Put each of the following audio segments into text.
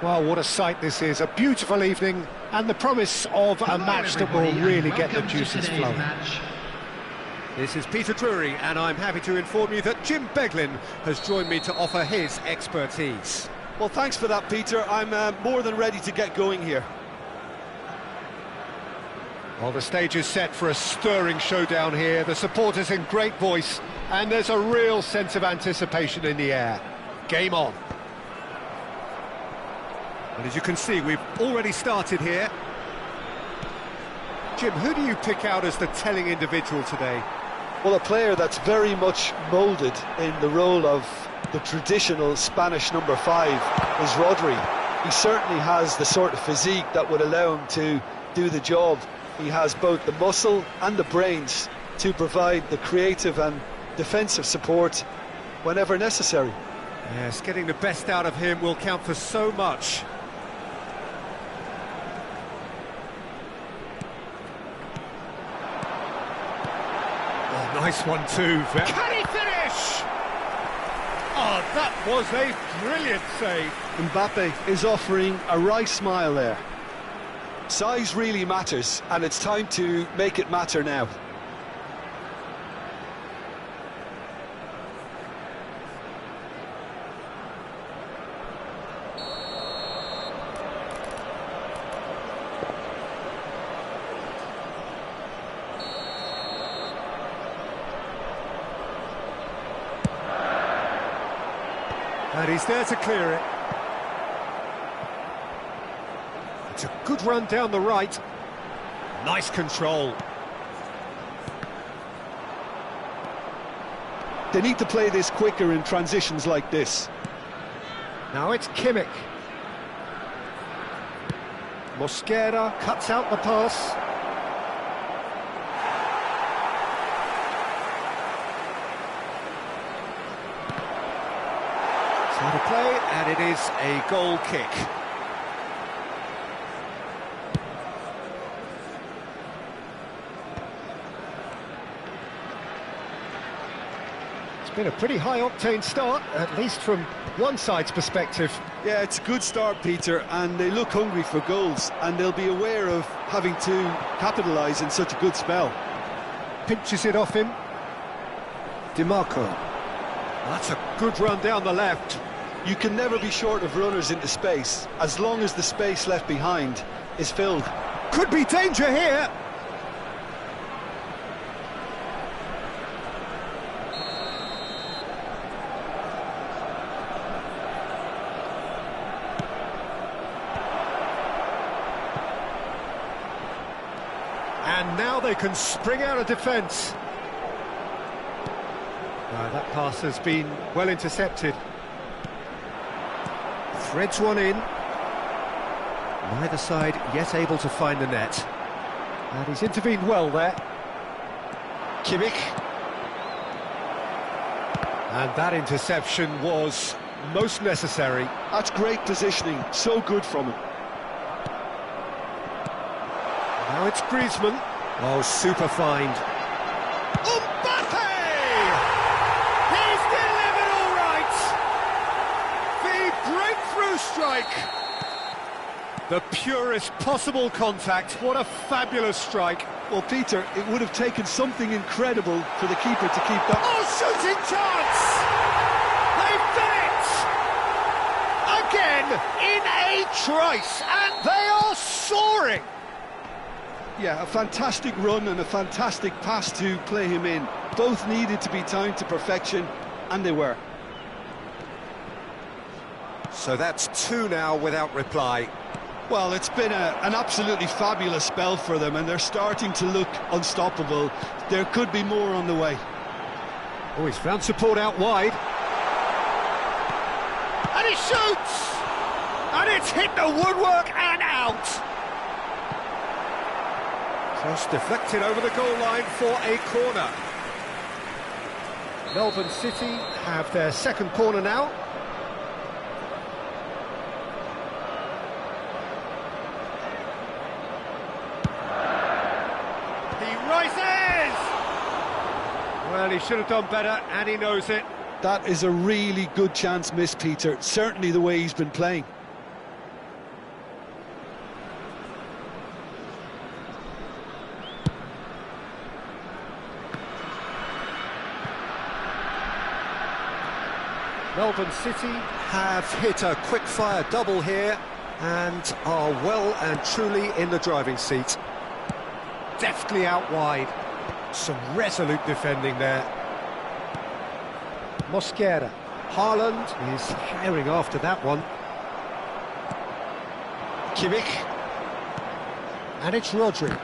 Well, what a sight this is. A beautiful evening and the promise of a match that will really get the juices flowing. This is Peter Drury, and I'm happy to inform you that Jim Beglin has joined me to offer his expertise. Well, thanks for that, Peter. I'm more than ready to get going here. Well, the stage is set for a stirring showdown here. The supporters in great voice, and there's a real sense of anticipation in the air. Game on. And as you can see, we've already started here. Jim, who do you pick out as the telling individual today? Well, a player that's very much moulded in the role of the traditional Spanish number 5 is Rodri. He certainly has the sort of physique that would allow him to do the job. He has both the muscle and the brains to provide the creative and defensive support whenever necessary. Yes, getting the best out of him will count for so much. Oh, nice one too. Can he finish? Oh, that was a brilliant save. Mbappe is offering a wry smile there. Size really matters, and it's time to make it matter now. And he's there to clear it. It's a good run down the right. Nice control. They need to play this quicker in transitions like this. Now it's Kimmich. Mosquera cuts out the pass. So to play, and it is a goal kick. Been a pretty high-octane start, at least from one side's perspective. Yeah, it's a good start, Peter, and they look hungry for goals, and they'll be aware of having to capitalise in such a good spell. Pinches it off him. DiMarco. That's a good run down the left. You can never be short of runners into space, as long as the space left behind is filled. Could be danger here. And now they can spring out of defence. That pass has been well intercepted. Threads one in. Neither side yet able to find the net. And he's intervened well there. Kimmich. And that interception was most necessary. That's great positioning, so good from him. Now it's Griezmann. Oh, super find. Mbappe! He's delivered all right! The breakthrough strike! The purest possible contact. What a fabulous strike. Well, Peter, it would have taken something incredible for the keeper to keep that. Oh, shooting chance! They've done it! Again, in a trice, and they are soaring! Yeah, a fantastic run and a fantastic pass to play him in. Both needed to be timed to perfection, and they were. So that's 2 now without reply. Well, it's been an absolutely fabulous spell for them, and they're starting to look unstoppable. There could be more on the way. Oh, he's found support out wide. And he shoots! And it's hit the woodwork and out! Cross deflected over the goal line for a corner. Melbourne City have their second corner now. He rises! Well, he should have done better, and he knows it. That is a really good chance missed, Peter. Certainly the way he's been playing. Melbourne City have hit a quick-fire double here and are well and truly in the driving seat. Deftly out wide. Some resolute defending there. Mosquera. Haaland is herring after that one. Kimmich. And it's Rodri.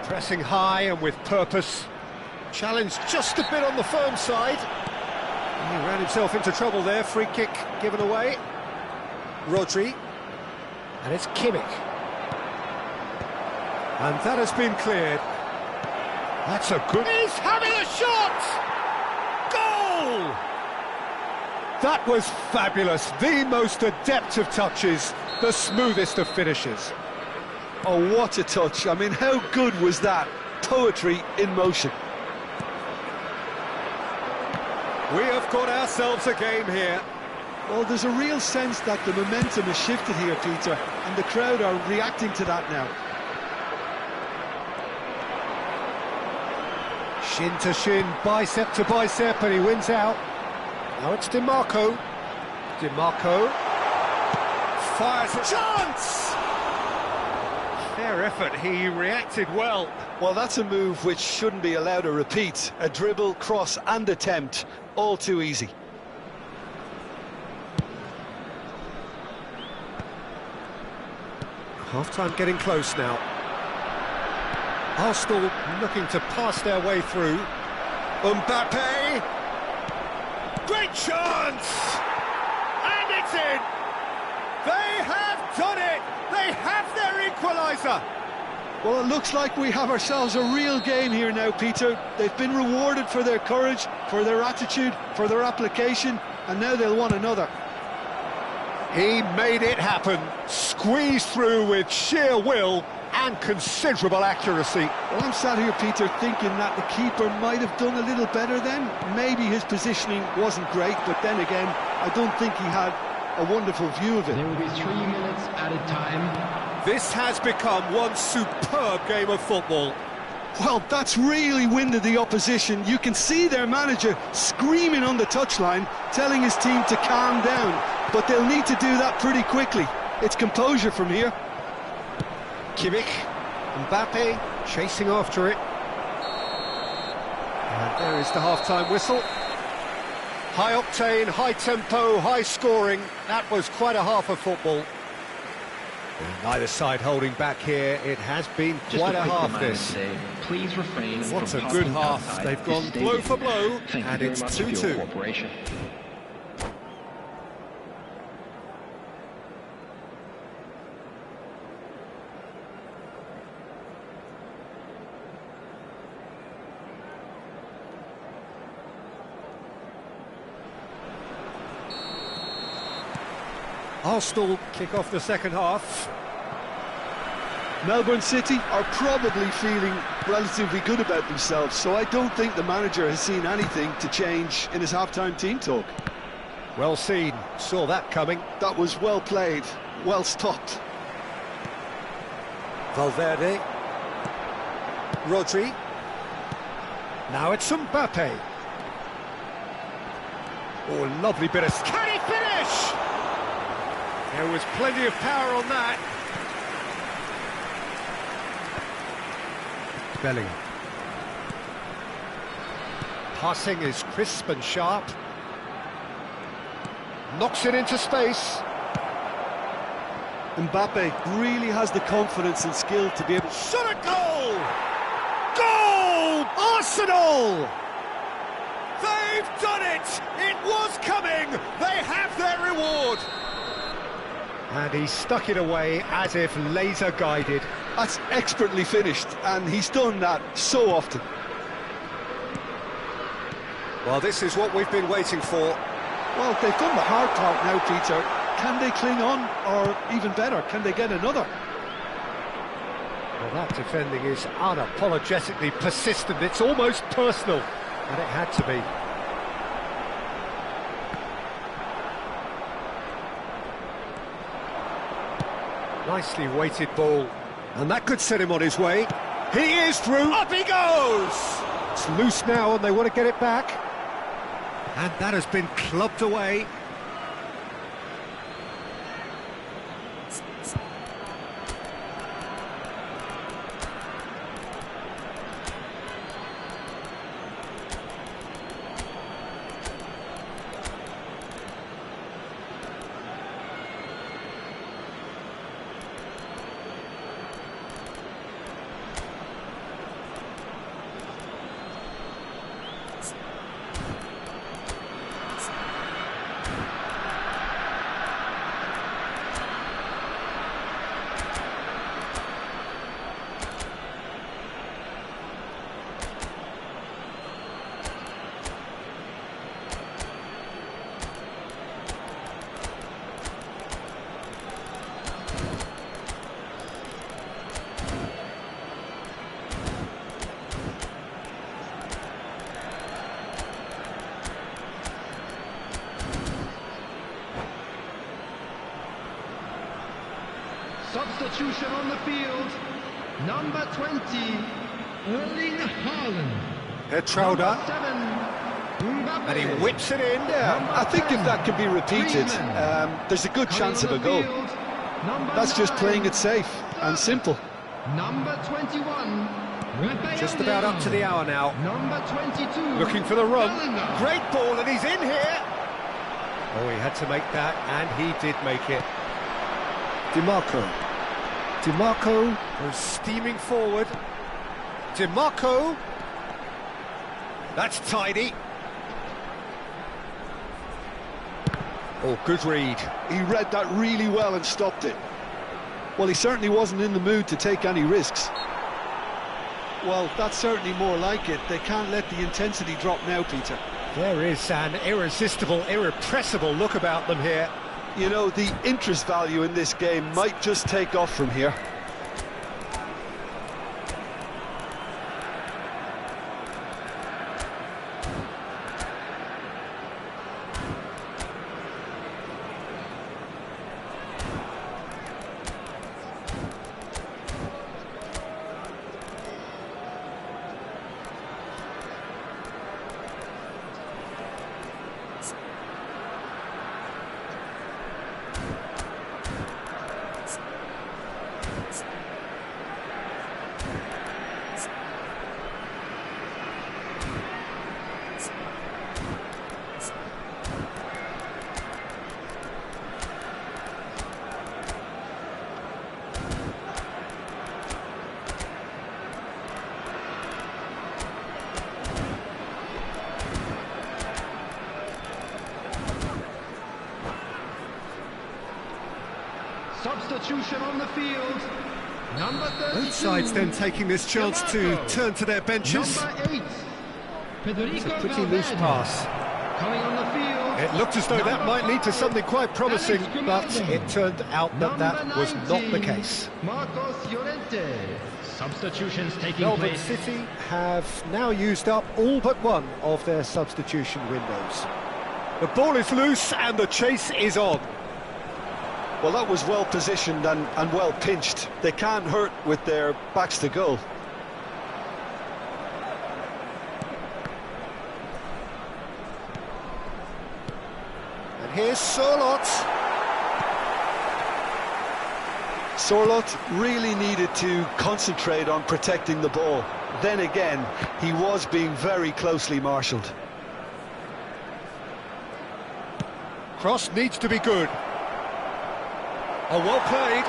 Pressing high and with purpose. Challenge just a bit on the firm side. He ran himself into trouble there. Free kick given away. Rodri. And it's Kimmich. And that has been cleared. That's a good... He's having a shot! Goal! That was fabulous. The most adept of touches, the smoothest of finishes. Oh, what a touch. I mean, how good was that? Poetry in motion. We have got ourselves a game here. Well, there's a real sense that the momentum has shifted here, Peter, and the crowd are reacting to that now. Shin to shin, bicep to bicep, and he wins out. Now it's Dimarco. Dimarco fires a chance! Fair effort, he reacted well. Well, that's a move which shouldn't be allowed to repeat. A dribble, cross and attempt, all too easy. Half-time getting close now. Arsenal looking to pass their way through. Mbappe! Great chance! And it's in! They have done it! They have their equaliser! Well, it looks like we have ourselves a real game here now, Peter. They've been rewarded for their courage, for their attitude, for their application, and now they'll want another. He made it happen, squeezed through with sheer will and considerable accuracy. Well, I'm sat here, Peter, thinking that the keeper might have done a little better then. Maybe his positioning wasn't great, but then again, I don't think he had a wonderful view of it. There will be 3 minutes added time. This has become one superb game of football. Well, that's really winded the opposition. You can see their manager screaming on the touchline, telling his team to calm down, but they'll need to do that pretty quickly. It's composure from here. Kimmich, Mbappe chasing after it. And there is the half-time whistle. High octane, high tempo, high scoring. That was quite a half of football. And neither side holding back here. It has been quite a half this. Please refrain What from a good passing half. outside They've gone this blow stadium. for blow, Thank and you very it's much for your 2-2. cooperation. Arsenal kick off the second half. Melbourne City are probably feeling relatively good about themselves, so I don't think the manager has seen anything to change in his half-time team talk. Well seen, saw that coming. That was well played, well stopped. Valverde. Rodri. Now it's Mbappe. Oh, lovely bit of... Can he finish? There was plenty of power on that. Bellingham. Passing is crisp and sharp. Knocks it into space. Mbappe really has the confidence and skill to be able... Shot a goal! Goal! Arsenal! They've done it! It was coming! They have their reward! And he stuck it away as if laser-guided. That's expertly finished, and he's done that so often. Well, this is what we've been waiting for. Well, they've done the hard part now, Peter. Can they cling on, or even better, can they get another? Well, that defending is unapologetically persistent. It's almost personal, and it had to be. Nicely weighted ball, and that could set him on his way. He is through. Up he goes! It's loose now, and they want to get it back. And that has been clubbed away. Substitution on the field, number 20, Erling Haaland. Geertruida, Number 7, and he Mbappe. whips it in. Yeah, I think if that can be repeated, there's a good chance of a goal. That's just playing it safe and simple. Number 21, Raphael Just about up to the hour now. Number 22, Looking for the run. Bellingham. Great ball, and he's in here. Oh, he had to make that, and he did make it. Dimarco goes steaming forward. Dimarco. That's tidy. Oh, good read. He read that really well and stopped it. Well, he certainly wasn't in the mood to take any risks. Well, that's certainly more like it. They can't let the intensity drop now, Peter. There is an irresistible, irrepressible look about them here. You know, the interest value in this game might just take off from here. Substitution on the field, number 32. Both sides then taking this chance to Dimarco. turn to their benches. Number 8, Federico It's a pretty loose Valverde. pass. Coming on the field. It looked as though that might lead to something quite promising, but it turned out that that was not the case. Marcos Llorente. Substitutions taking Melbourne place. City have now used up all but one of their substitution windows. The ball is loose and the chase is on. Well, that was well positioned and well pinched. They can't hurt with their backs to goal. And here's Sorloth. Sorloth really needed to concentrate on protecting the ball. Then again, he was being very closely marshalled. Cross needs to be good. Oh, well played.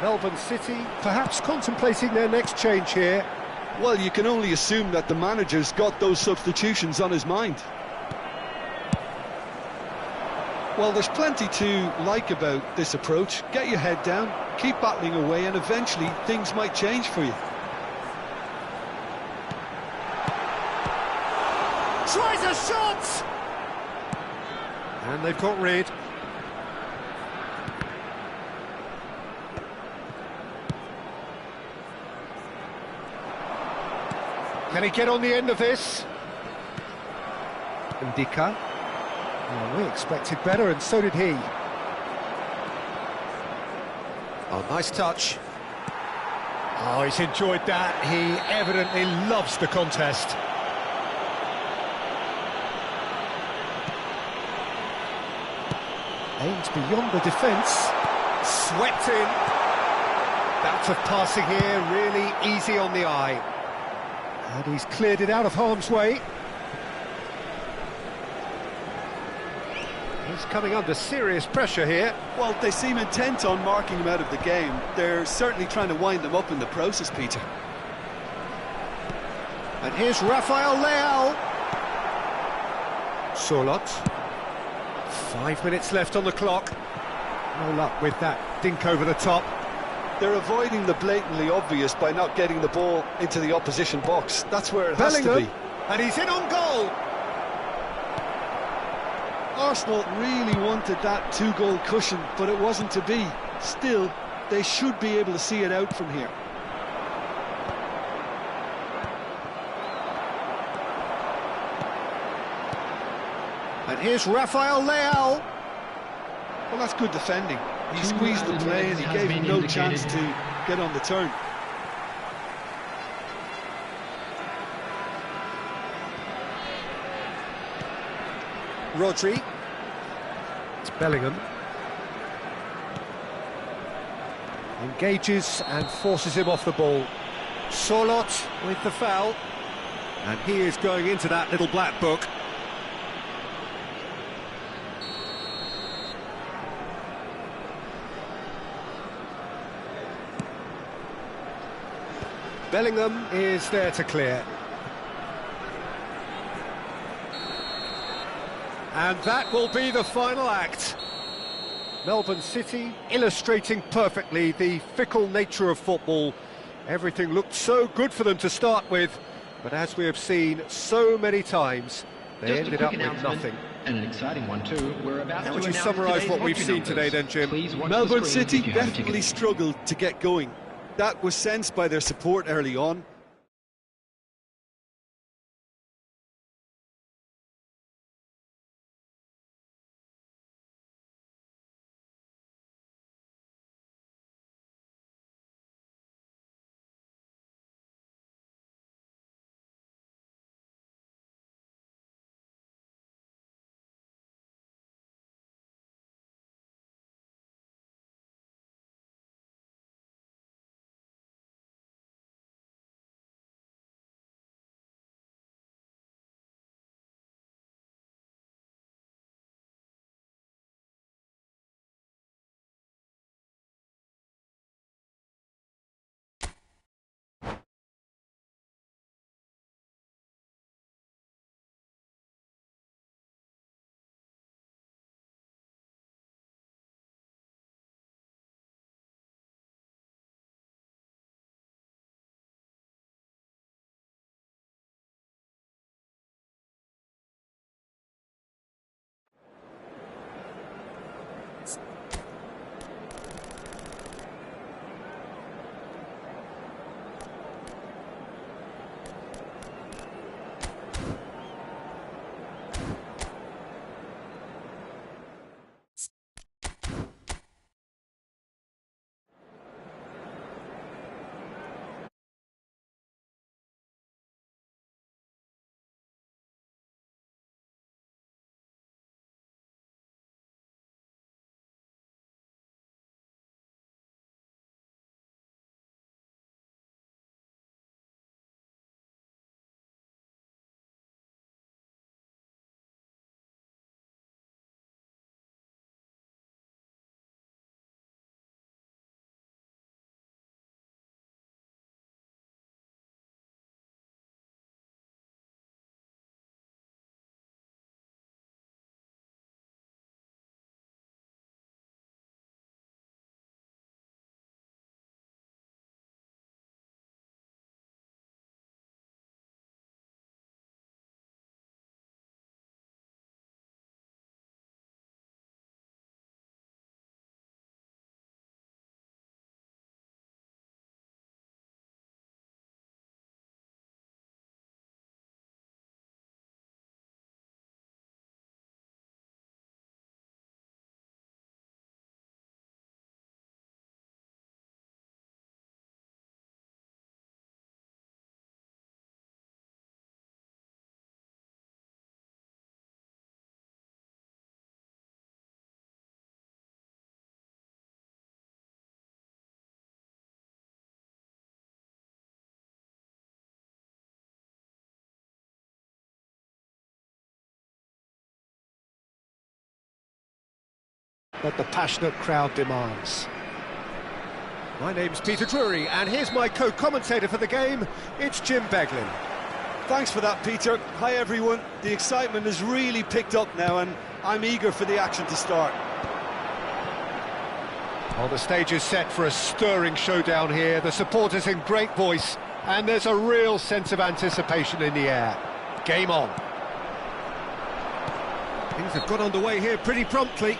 Melbourne City perhaps contemplating their next change here. Well, you can only assume that the manager's got those substitutions on his mind. Well, there's plenty to like about this approach. Get your head down, keep battling away, and eventually things might change for you. Tries a shot! And they've got rid. Can he get on the end of this? Ndika. Oh, we expected better, and so did he. Oh, nice touch. Oh, he's enjoyed that. He evidently loves the contest. Aimed beyond the defence. Swept in. Bout of passing here, really easy on the eye. And he's cleared it out of harm's way. He's coming under serious pressure here. Well, they seem intent on marking him out of the game. They're certainly trying to wind him up in the process, Peter. And here's Rafael Leao. Sorloth. 5 minutes left on the clock. No luck with that dink over the top. They're avoiding the blatantly obvious by not getting the ball into the opposition box. That's where it has to be. And he's in on goal. Arsenal really wanted that two-goal cushion, but it wasn't to be. Still, they should be able to see it out from here. And here's Rafael Leao. Well, that's good defending. He squeezed the play and he gave him no chance to get on the turn. Rodri. It's Bellingham. Engages and forces him off the ball. Sorloth with the foul. And he is going into that little black book. Bellingham is there to clear. And that will be the final act. Melbourne City illustrating perfectly the fickle nature of football. Everything looked so good for them to start with, but as we have seen so many times, they ended up with nothing. And an exciting one too. We're about How to would you announce summarise what we've today's seen lucky today then, numbers. Jim? Please watch Melbourne the screen City if you have definitely tickets. struggled to get going. That was sensed by their support early on. that the passionate crowd demands. My name's Peter Drury, and here's my co-commentator for the game, it's Jim Beglin. Thanks for that, Peter. Hi, everyone. The excitement has really picked up now, and I'm eager for the action to start. Well, the stage is set for a stirring showdown here. The supporters in great voice, and there's a real sense of anticipation in the air. Game on. Things have got underway here pretty promptly.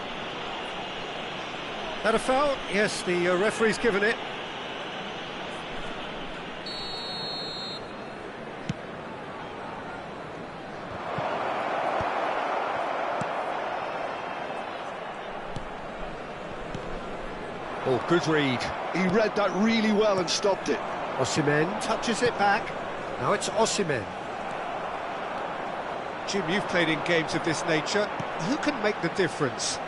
That a foul? Yes, the referee's given it. Oh, good read. He read that really well and stopped it. Osimhen touches it back. Now it's Osimhen. Jim, you've played in games of this nature. Who can make the difference?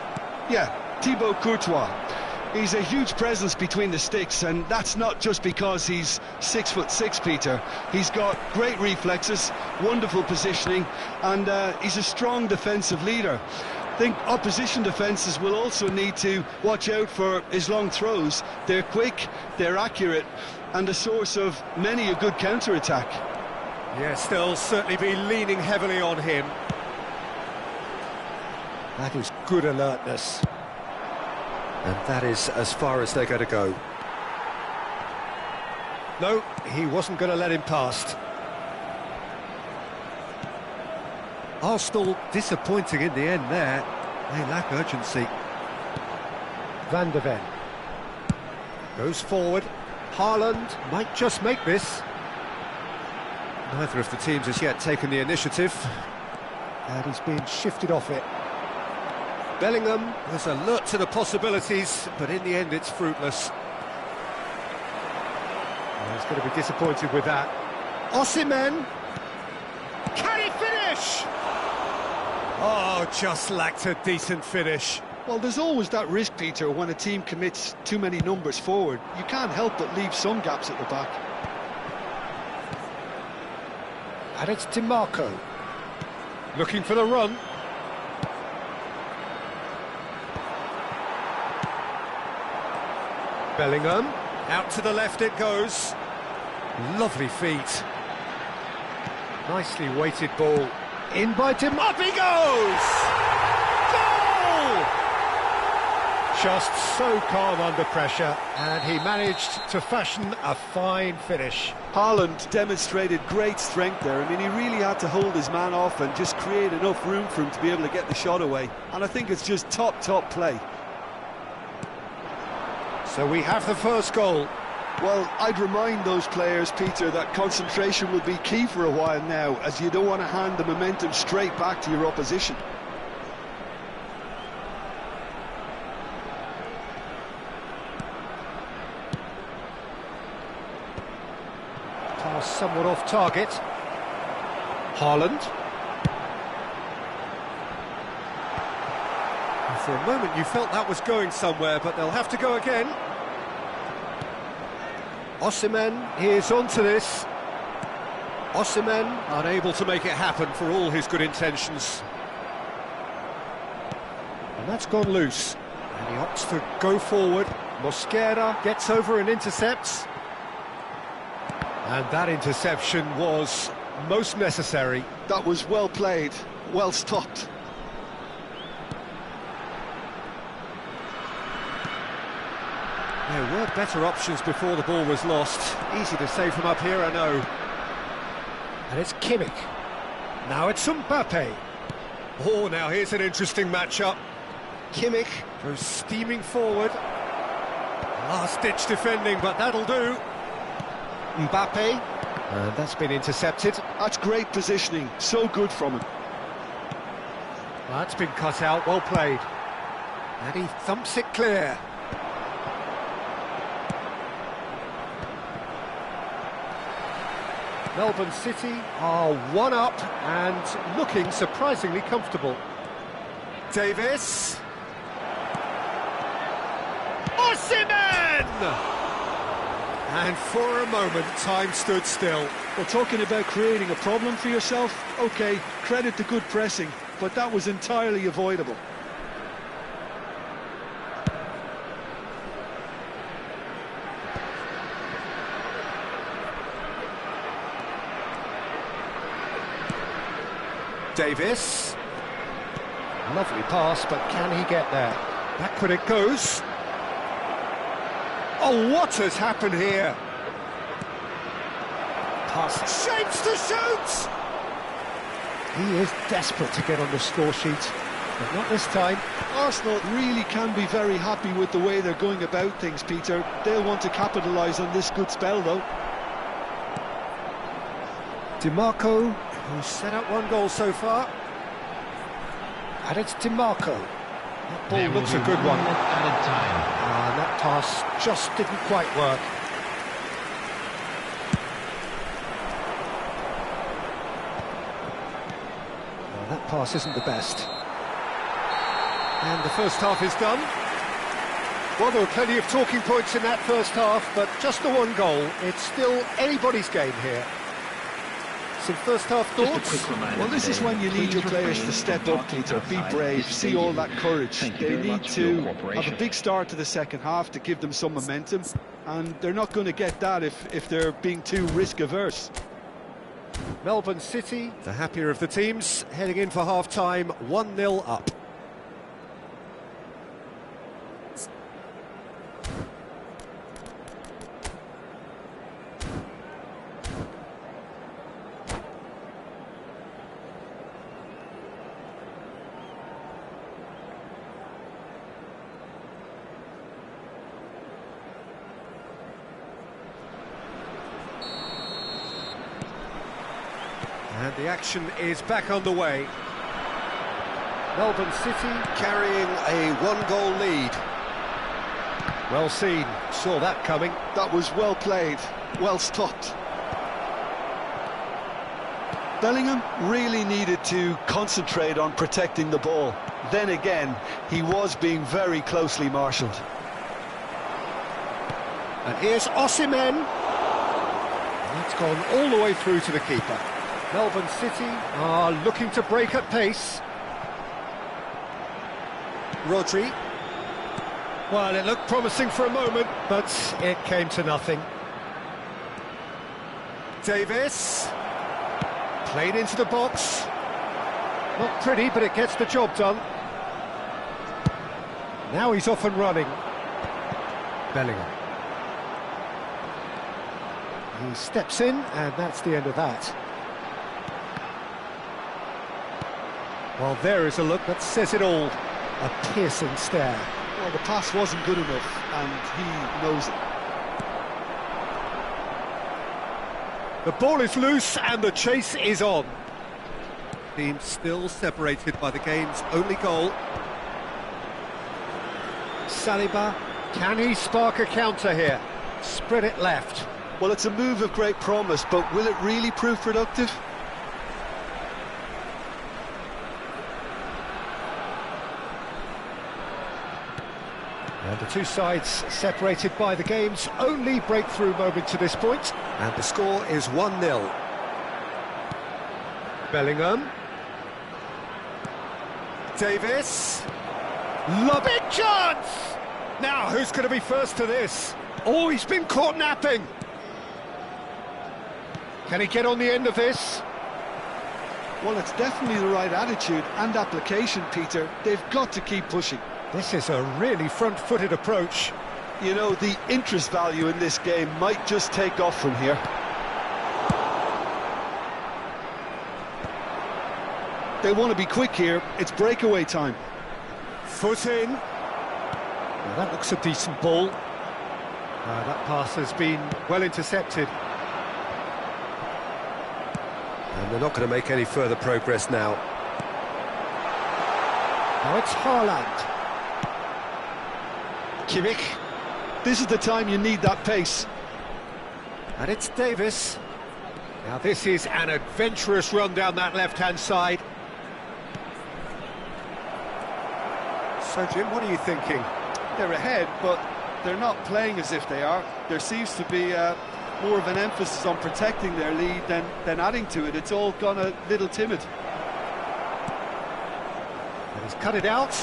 Yeah, Thibaut Courtois. He's a huge presence between the sticks, and that's not just because he's 6'6", Peter. He's got great reflexes, wonderful positioning, and he's a strong defensive leader. I think opposition defences will also need to watch out for his long throws. They're quick, they're accurate, and a source of many a good counter-attack. Yes, they'll certainly be leaning heavily on him. That is good alertness. And that is as far as they're going to go. No, he wasn't going to let him past. Arsenal disappointing in the end there. They lack urgency. Van de Ven goes forward. Haaland might just make this. Neither of the teams has yet taken the initiative. And he's being shifted off it. Bellingham was alert to the possibilities, but in the end it's fruitless. He's going to be disappointed with that. Osimhen! Can he finish? Oh, just lacked a decent finish. Well, there's always that risk, Peter, when a team commits too many numbers forward. You can't help but leave some gaps at the back. And it's DiMarco. Looking for the run. Bellingham. Out to the left it goes. Lovely feet. Nicely weighted ball. In by Tim. Up he goes! Goal! Just so calm under pressure, and he managed to fashion a fine finish. Haaland demonstrated great strength there. I mean, he really had to hold his man off and just create enough room for him to be able to get the shot away. And I think it's just top play. So we have the first goal. Well, I'd remind those players, Peter, that concentration will be key for a while now, as you don't want to hand the momentum straight back to your opposition. Pass somewhat off target. Haaland. And for a moment you felt that was going somewhere, but they'll have to go again. Osimhen is onto this. Osimhen unable to make it happen for all his good intentions. And that's gone loose. And he opts to go forward. Mosquera gets over and intercepts. And that interception was most necessary. That was well played, well stopped. There were better options before the ball was lost. Easy to say from up here, I know. And it's Kimmich. Now it's Mbappe. Oh, now here's an interesting matchup. Kimmich goes steaming forward. Last-ditch defending, but that'll do. Mbappe. And that's been intercepted. That's great positioning, so good from him. That's been cut out, well played. And he thumps it clear. Melbourne City are one up and looking surprisingly comfortable. Davis. Osimhen! And for a moment, time stood still. Well, talking about creating a problem for yourself, OK, credit to good pressing, but that was entirely avoidable. Davis. Lovely pass, but can he get there? Backward it goes. Oh, what has happened here? Pass. Shapes to shoot! He is desperate to get on the score sheet, but not this time. Arsenal really can be very happy with the way they're going about things, Peter. They'll want to capitalise on this good spell, though. DiMarco, who's set up one goal so far. And it's DiMarco. That ball looks a good one. Added time. And that pass just didn't quite work. Well, that pass isn't the best. And the first half is done. Well, there were plenty of talking points in that first half, but just the one goal. It's still anybody's game here. Some first half thoughts? Well, this is when you need your players to step up, Peter. Be brave, see all that courage. They need to have a big start to the second half to give them some momentum, and they're not going to get that if they're being too risk-averse. Melbourne City, the happier of the teams, heading in for half-time, 1-0 up. And the action is back on the way. Melbourne City carrying a one-goal lead. Well seen, saw that coming. That was well played, well stopped. Bellingham really needed to concentrate on protecting the ball. Then again, he was being very closely marshalled. And here's Osimhen. That's gone all the way through to the keeper. Melbourne City are looking to break at pace. Rodri. Well, it looked promising for a moment, but it came to nothing. Davis. Played into the box. Not pretty, but it gets the job done. Now he's off and running. Bellingham. He steps in, and that's the end of that. Well, there is a look that says it all. A piercing stare. Well, the pass wasn't good enough, and he knows it. The ball is loose, and the chase is on. Team still separated by the game's only goal. Saliba, can he spark a counter here? Spread it left. Well, it's a move of great promise, but will it really prove productive? And the two sides separated by the game's only breakthrough moment to this point. And the score is 1-0. Bellingham. Davis. Big chance! Now, who's going to be first to this? Oh, he's been caught napping. Can he get on the end of this? Well, it's definitely the right attitude and application, Peter. They've got to keep pushing. This is a really front-footed approach. You know, the interest value in this game might just take off from here. They want to be quick here. It's breakaway time. Foot in. Well, that looks a decent ball. That pass has been well intercepted. And they're not going to make any further progress now. Now it's Haaland. Kimmich. This is the time you need that pace. And it's Davis. Now this is an adventurous run down that left-hand side. So, Jim, what are you thinking? They're ahead, but they're not playing as if they are. There seems to be more of an emphasis on protecting their lead than adding to it. It's all gone a little timid. And he's cut it out.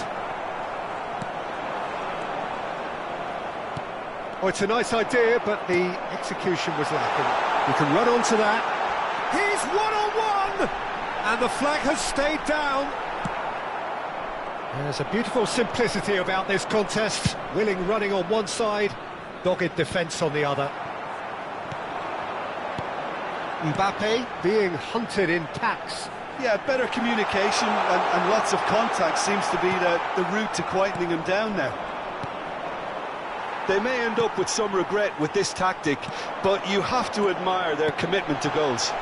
Oh, it's a nice idea, but the execution was lacking. You can run onto that. He's one-on-one! And the flag has stayed down. There's a beautiful simplicity about this contest. Willing running on one side, dogged defence on the other. Mbappe being hunted in packs. Yeah, better communication and lots of contact seems to be the route to quietening him down now. They may end up with some regret with this tactic, but you have to admire their commitment to goals.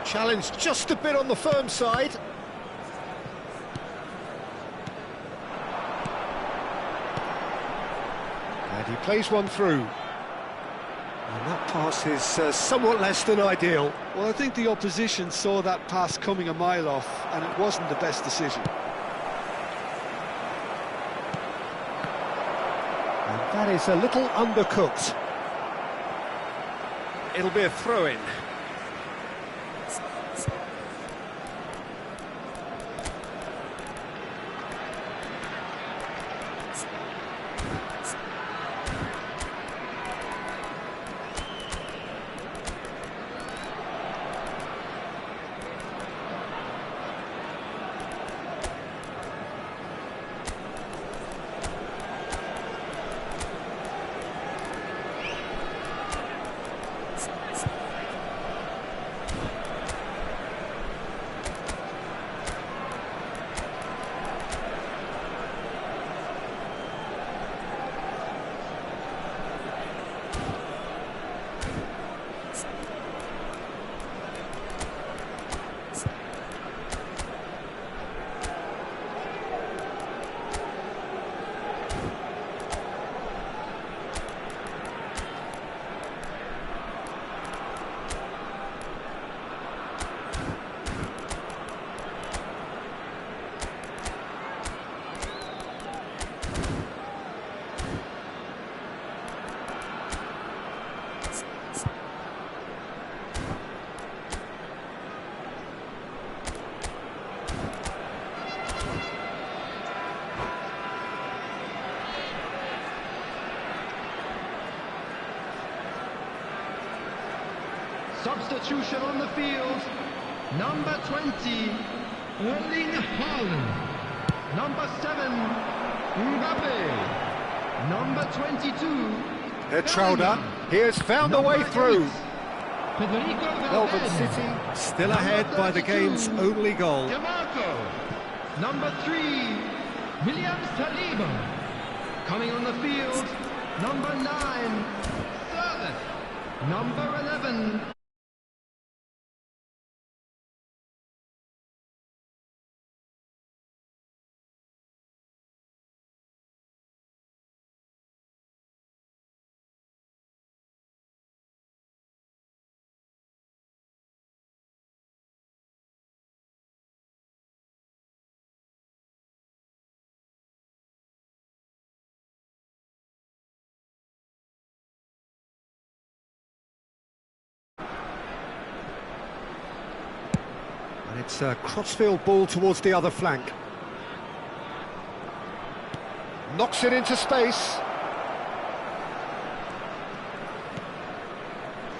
Challenge just a bit on the firm side. And he plays one through. And that pass is somewhat less than ideal. Well, I think the opposition saw that pass coming a mile off, and it wasn't the best decision. And that is a little undercooked. It'll be a throw-in. Substitution on the field. Number 20, Erling Haaland. Number 7, Mbappe. Number 22, Trouda, he has found a way through. Federico Melbourne Valverde. City still ahead by the game's only goal. DeMarco. Number 3, William Saliba. Coming on the field, number 9, Sirleaf. Number 11, And it's a crossfield ball towards the other flank. Knocks it into space.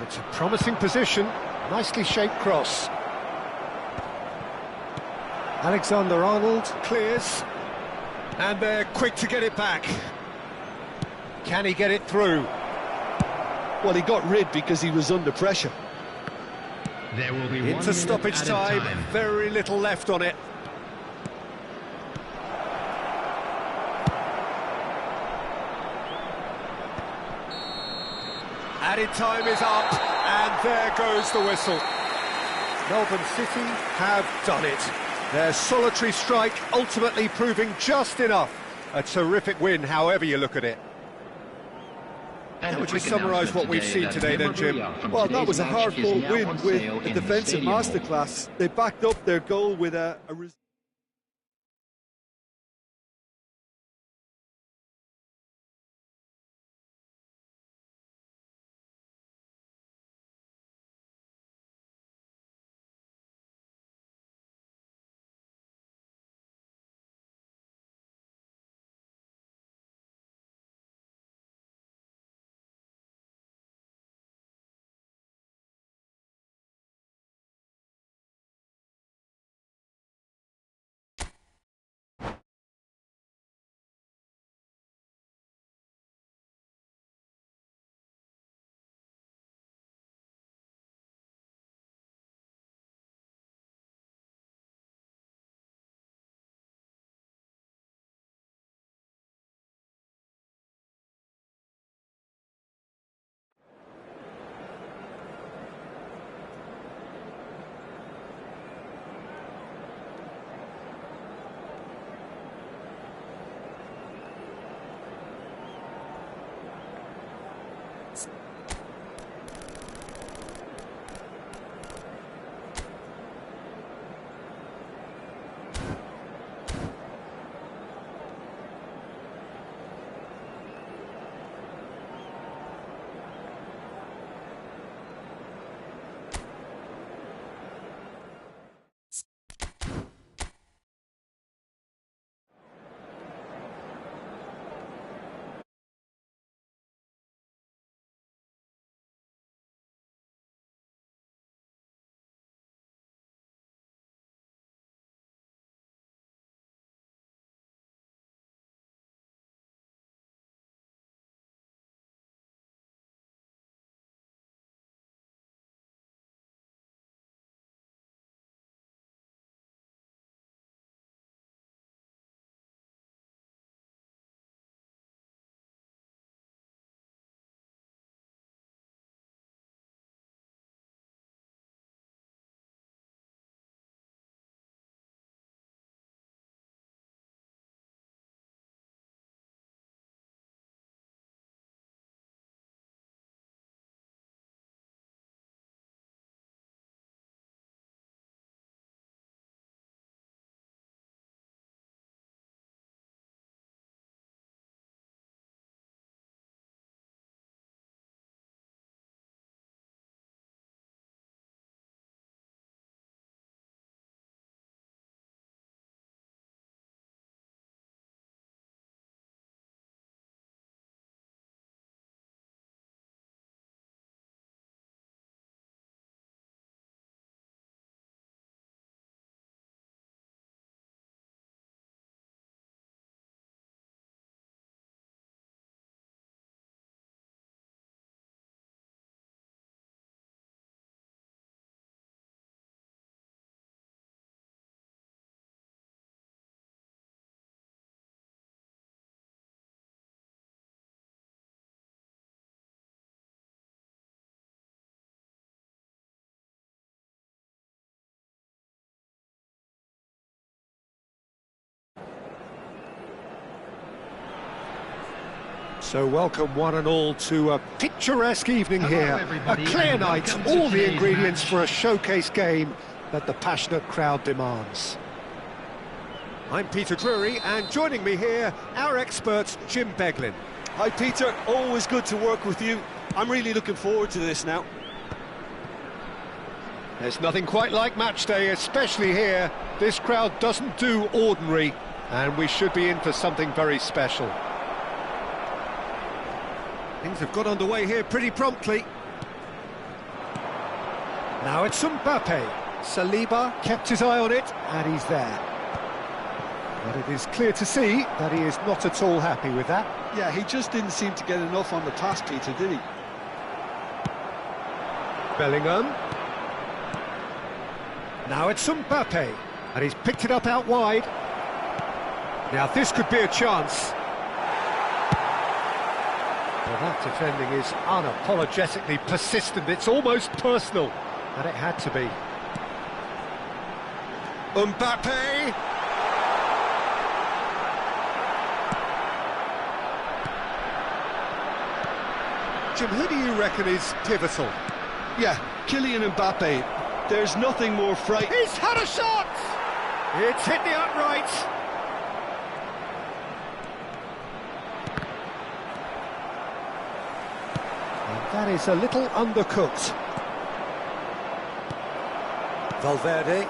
It's a promising position, nicely shaped cross. Alexander-Arnold clears, and they're quick to get it back. Can he get it through? Well, he got rid because he was under pressure. there will be Into stoppage time, very little left on it. Added time is up, and there goes the whistle. Melbourne City have done it. Their solitary strike ultimately proving just enough. A terrific win, however you look at it. And How would you summarise what we've seen today then, Jim? Well, that was a hard-fought win with a defensive masterclass. They backed up their goal with a So welcome one and all to a picturesque evening Hello, here. A everybody, clear and night, welcome to all the today's ingredients match. for a showcase game that the passionate crowd demands. I'm Peter Drury, and joining me here, our expert Jim Beglin. Hi Peter, always good to work with you. I'm really looking forward to this now. There's nothing quite like match day, especially here. This crowd doesn't do ordinary, and we should be in for something very special. Things have got underway here pretty promptly. Now it's Mbappe. Saliba kept his eye on it, and he's there. But it is clear to see that he is not at all happy with that. Yeah, he just didn't seem to get enough on the pass, Peter, did he? Bellingham. Now it's Mbappe, and he's picked it up out wide. Now this could be a chance. Well, that defending is unapologetically persistent. It's almost personal, and it had to be. Mbappe. Jim, who do you reckon is pivotal? Yeah, Kylian Mbappe. There's nothing more frightening. He's had a shot! It's hit the upright. And that is a little undercooked. Valverde.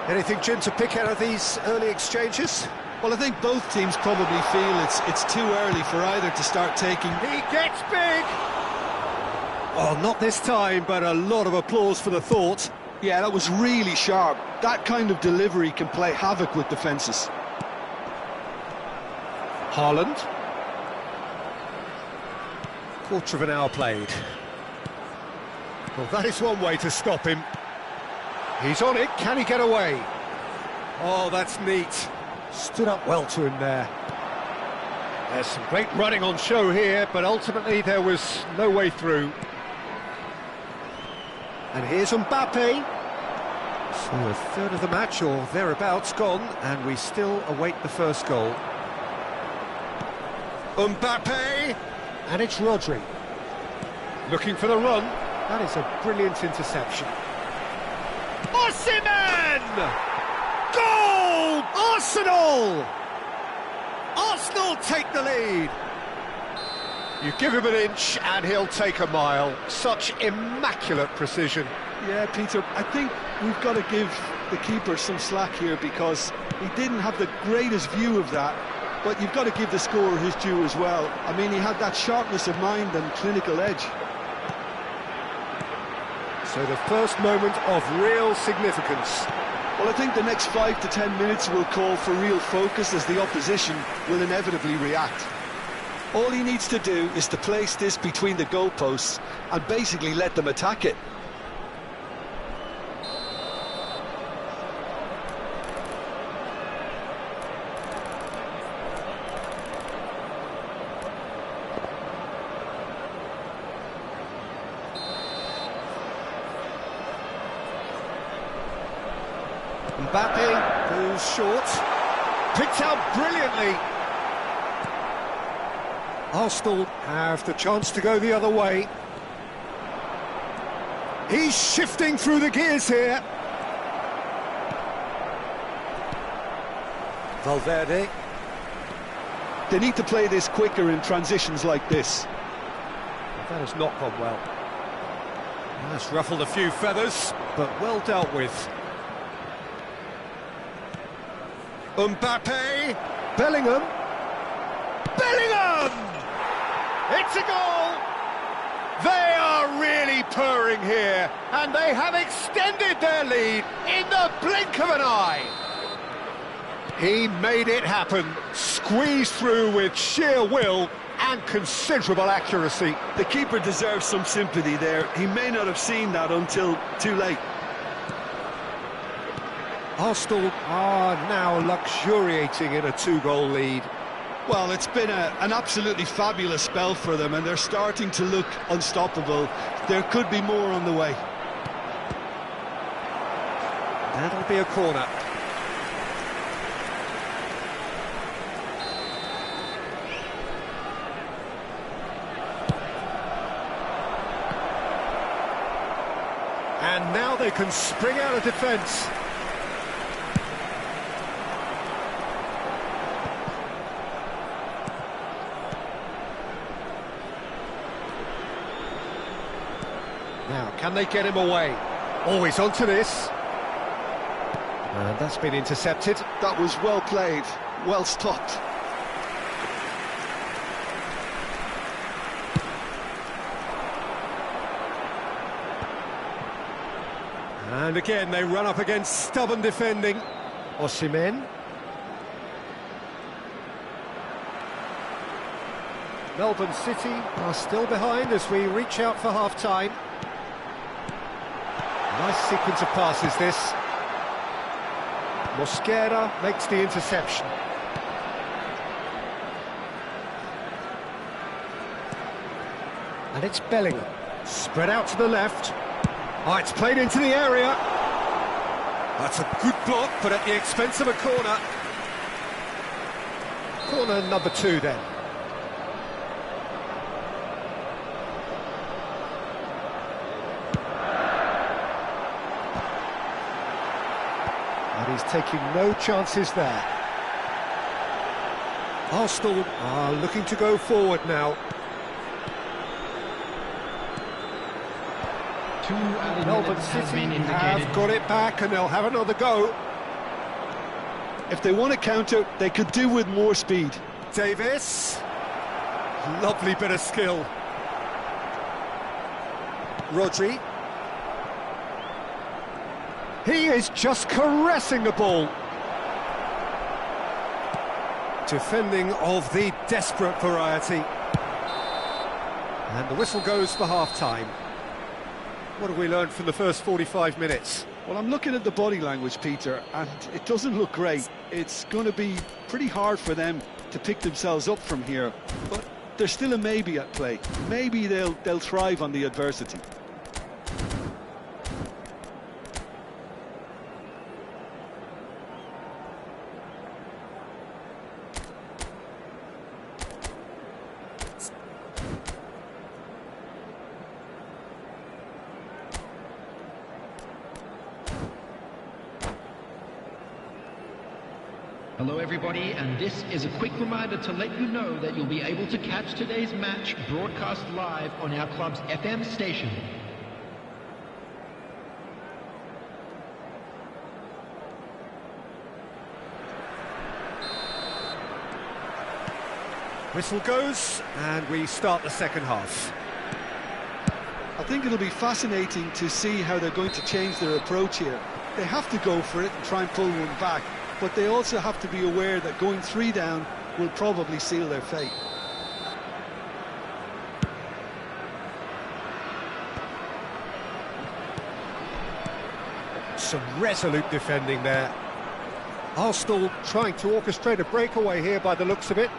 Anything, Jim, to pick out of these early exchanges? Well, I think both teams probably feel it's too early for either to start taking. He gets big! Oh, not this time, but a lot of applause for the thought. Yeah, that was really sharp. That kind of delivery can play havoc with defences. Haaland. Quarter of an hour played. Well, that is one way to stop him. He's on it, can he get away? Oh, that's neat. Stood up well to him there. There's some great running on show here, but ultimately there was no way through. And here's Mbappe. So a third of the match, or thereabouts, gone, and we still await the first goal. Mbappe! And it's Rodri. Looking for the run. That is a brilliant interception. Osimhen! Goal! Arsenal! Arsenal take the lead. You give him an inch and he'll take a mile. Such immaculate precision. Yeah, Peter, I think we've got to give the keeper some slack here because he didn't have the greatest view of that, but you've got to give the scorer his due as well. I mean, he had that sharpness of mind and clinical edge. So the first moment of real significance. Well, I think the next 5 to 10 minutes will call for real focus as the opposition will inevitably react. All he needs to do is to place this between the goalposts and basically let them attack it. Mbappe goes short. Picked out brilliantly. Arsenal have the chance to go the other way. He's shifting through the gears here. Valverde. They need to play this quicker in transitions like this. That has not gone well. That's ruffled a few feathers, but well dealt with. Mbappe. Bellingham. Bellingham! It's a goal! They are really purring here, and they have extended their lead in the blink of an eye. He made it happen, squeezed through with sheer will and considerable accuracy. The keeper deserves some sympathy there. He may not have seen that until too late. Arsenal are now luxuriating in a 2-goal lead. Well, it's been an absolutely fabulous spell for them, and they're starting to look unstoppable. There could be more on the way. That'll be a corner. And now they can spring out of defence. Now, can they get him away? Always onto this. And that's been intercepted. That was well played, well stopped. And again, they run up against stubborn defending. Osimhen. Melbourne City are still behind as we reach out for half-time. Nice sequence of passes, this. Mosquera makes the interception. And it's Bellingham. Spread out to the left. Oh, it's played into the area. That's a good block, but at the expense of a corner. Corner number 2 then. And he's taking no chances there. Arsenal are looking to go forward now. Melbourne City have got it back and they'll have another go. If they want to counter, they could do with more speed. Davis. Lovely bit of skill. Rodri. He is just caressing the ball. Defending of the desperate variety. And the whistle goes for half-time. What have we learned from the first 45 minutes? Well, I'm looking at the body language, Peter, and it doesn't look great. It's going to be pretty hard for them to pick themselves up from here, but there's still a maybe at play. Maybe they'll thrive on the adversity. Hello everybody, and this is a quick reminder to let you know that you'll be able to catch today's match broadcast live on our club's FM station. Whistle goes, and we start the second half. I think it'll be fascinating to see how they're going to change their approach here. They have to go for it and try and pull one back, but they also have to be aware that going 3 down will probably seal their fate. Some resolute defending there. Arsenal trying to orchestrate a breakaway here by the looks of it.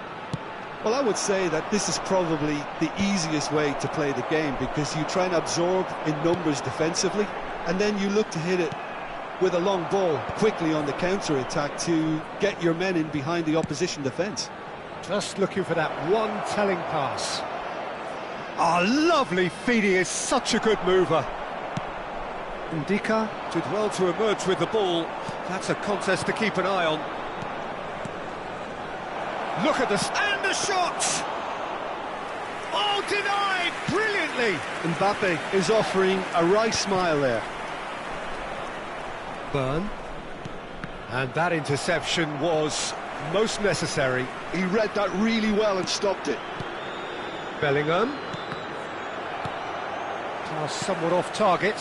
Well, I would say that this is probably the easiest way to play the game, because you try and absorb in numbers defensively, and then you look to hit it with a long ball quickly on the counter-attack to get your men in behind the opposition defence. Just looking for that one telling pass. Ah, lovely feed. He is such a good mover. Ndika did well to emerge with the ball. That's a contest to keep an eye on. Look at this, and the shot! Oh, denied brilliantly! Mbappe is offering a wry smile there. Burn. And that interception was most necessary. He read that really well and stopped it. Bellingham. Pass somewhat off target.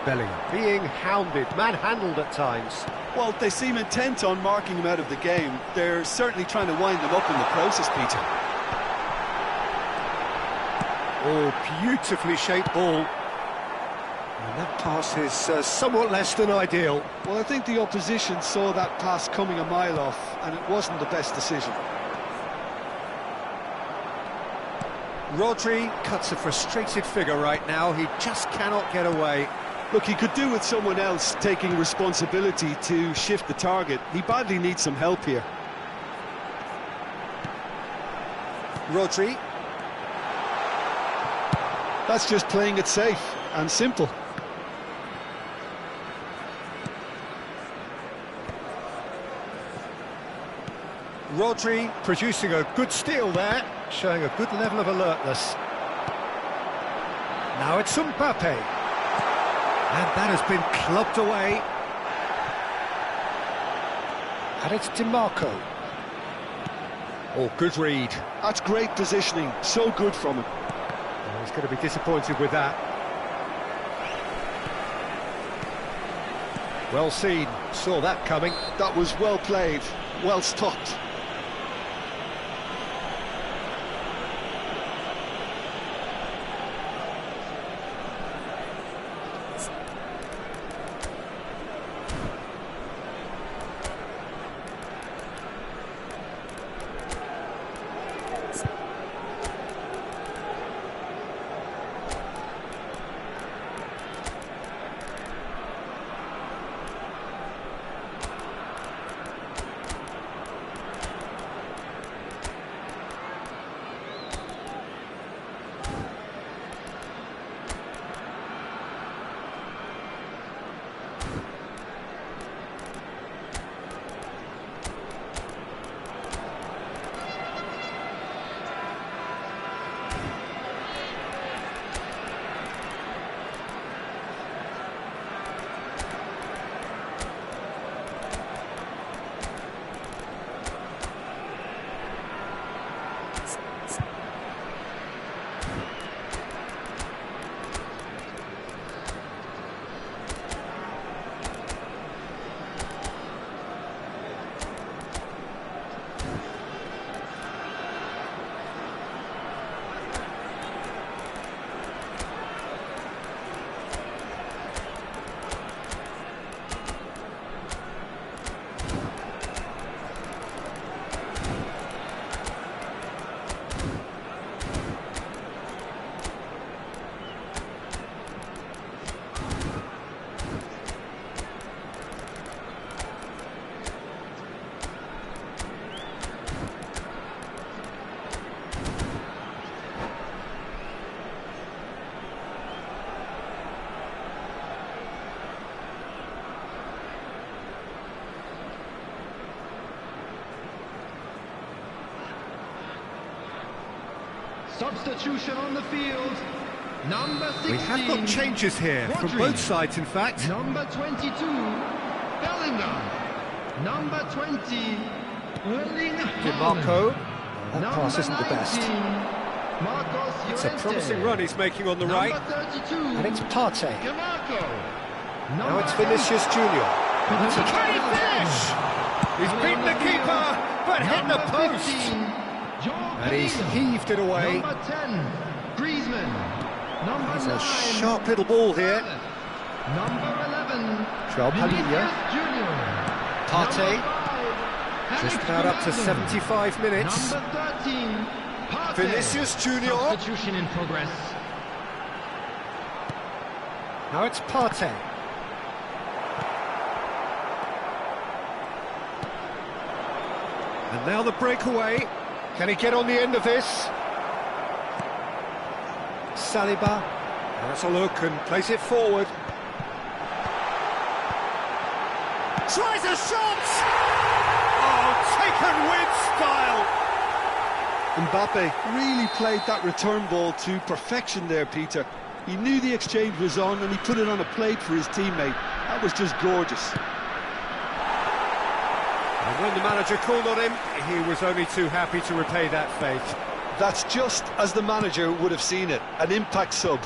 Bellingham being hounded, manhandled at times. Well, they seem intent on marking him out of the game. They're certainly trying to wind him up in the process, Peter. Oh, beautifully shaped ball. And that pass is somewhat less than ideal. Well, I think the opposition saw that pass coming a mile off, and it wasn't the best decision. Rodri cuts a frustrated figure right now. He just cannot get away. Look, he could do with someone else taking responsibility to shift the target. He badly needs some help here. Rodri. That's just playing it safe and simple. Rodri producing a good steal there, showing a good level of alertness. Now it's Mbappe. And that has been clubbed away. And it's DiMarco. Oh, good read. That's great positioning, so good from him. Oh, he's going to be disappointed with that. Well seen, saw that coming. That was well played, well stopped. Substitution on the field. Number 16. We have got changes here Rodri. from both sides, in fact. Number 22, Bellingham. Number 20, Erling DiMarco. Haaland. That pass isn't the best. 19, Marcos It's a Llorente. promising run he's making on the right. Number 32, And it's Partey. DiMarco. Now it's Vinicius Junior. That's a Can he finish? He's beaten the keeper, but hit the Number post. 15, Joao And he's Pedro. heaved it away. Number 10, Griezmann. Number It's 9, a sharp little ball here. Number 11, Joao Palhinha. Vinicius Junior. Partey. Number 5, Just Alex about up to Ronaldo. 75 minutes. Number 13, Partey. Vinicius Junior. Substitution in progress. Now it's Partey. And now the breakaway. Can he get on the end of this? Saliba. Has a look and plays it forward. Tries a shot! Oh, taken with style! Mbappe really played that return ball to perfection there, Peter. He knew the exchange was on and he put it on a plate for his teammate. That was just gorgeous. And when the manager called on him, he was only too happy to repay that faith. That's just as the manager would have seen it, an impact sub.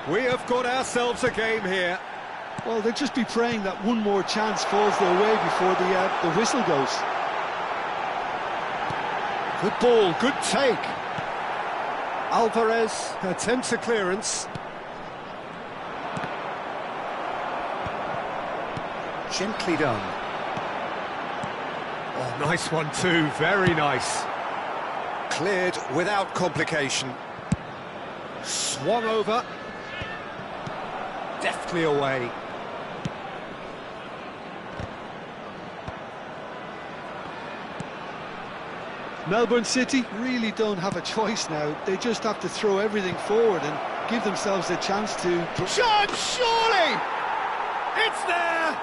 We have got ourselves a game here. Well, they'll just be praying that one more chance falls their way before the whistle goes. Good ball, good take. Alvarez attempts a clearance. Gently done. Oh, nice one too, very nice. Cleared without complication. Swung over. Deftly away. Melbourne City really don't have a choice now. They just have to throw everything forward and give themselves a chance to... Chance, surely! It's there!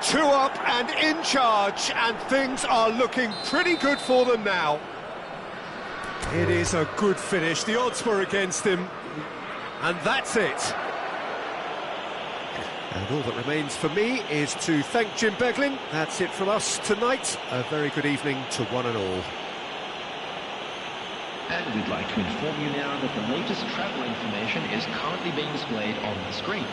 2 up and in charge, and things are looking pretty good for them now. It is a good finish. The odds were against him, and that's it. And all that remains for me is to thank Jim Beglin. That's it from us tonight. A very good evening to one and all. And we'd like to inform you now that the latest travel information is currently being displayed on the screen.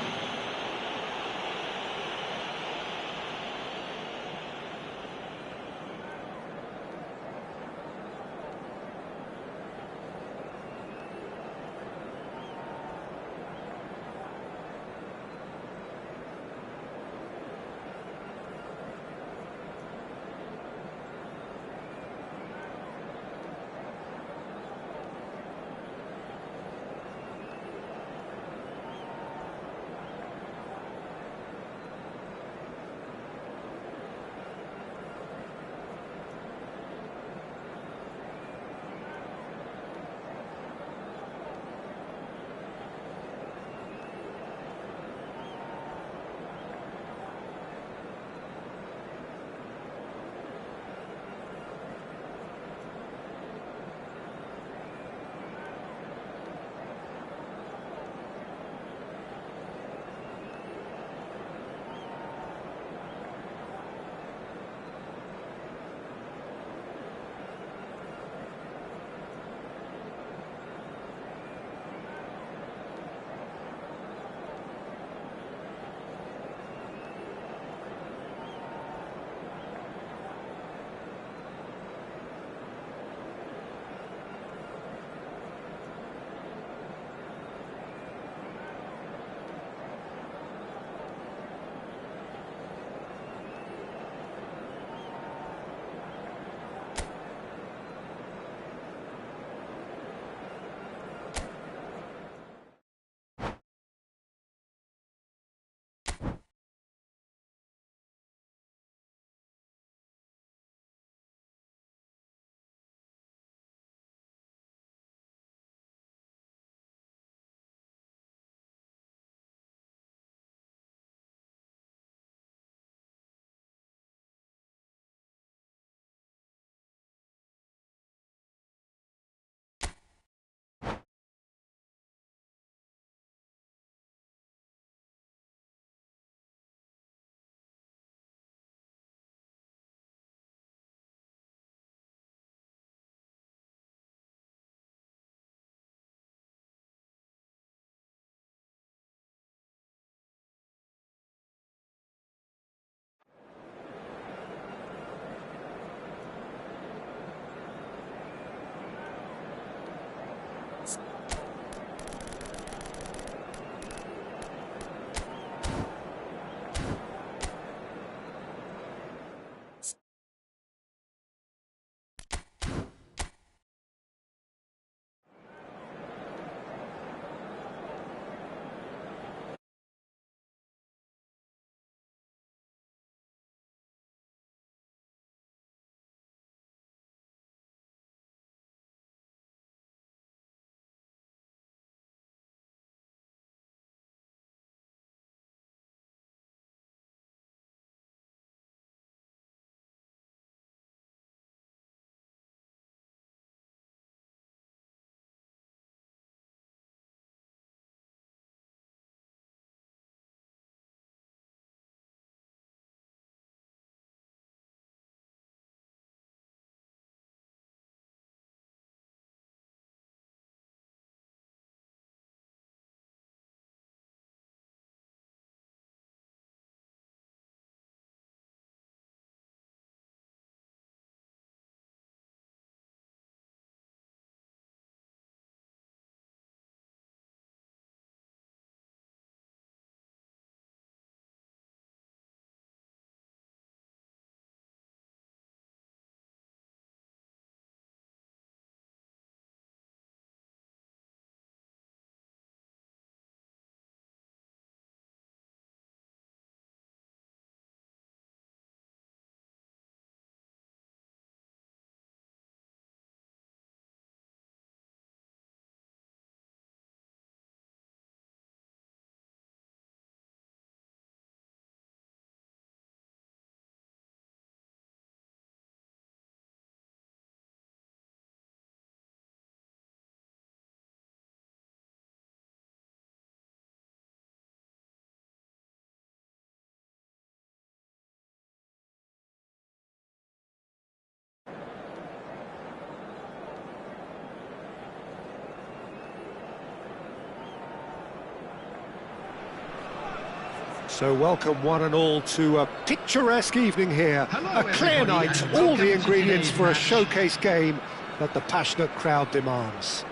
So welcome one and all to a picturesque evening here. Hello, A clear everybody, night, and all welcome the to ingredients today's for a match. showcase game that the passionate crowd demands.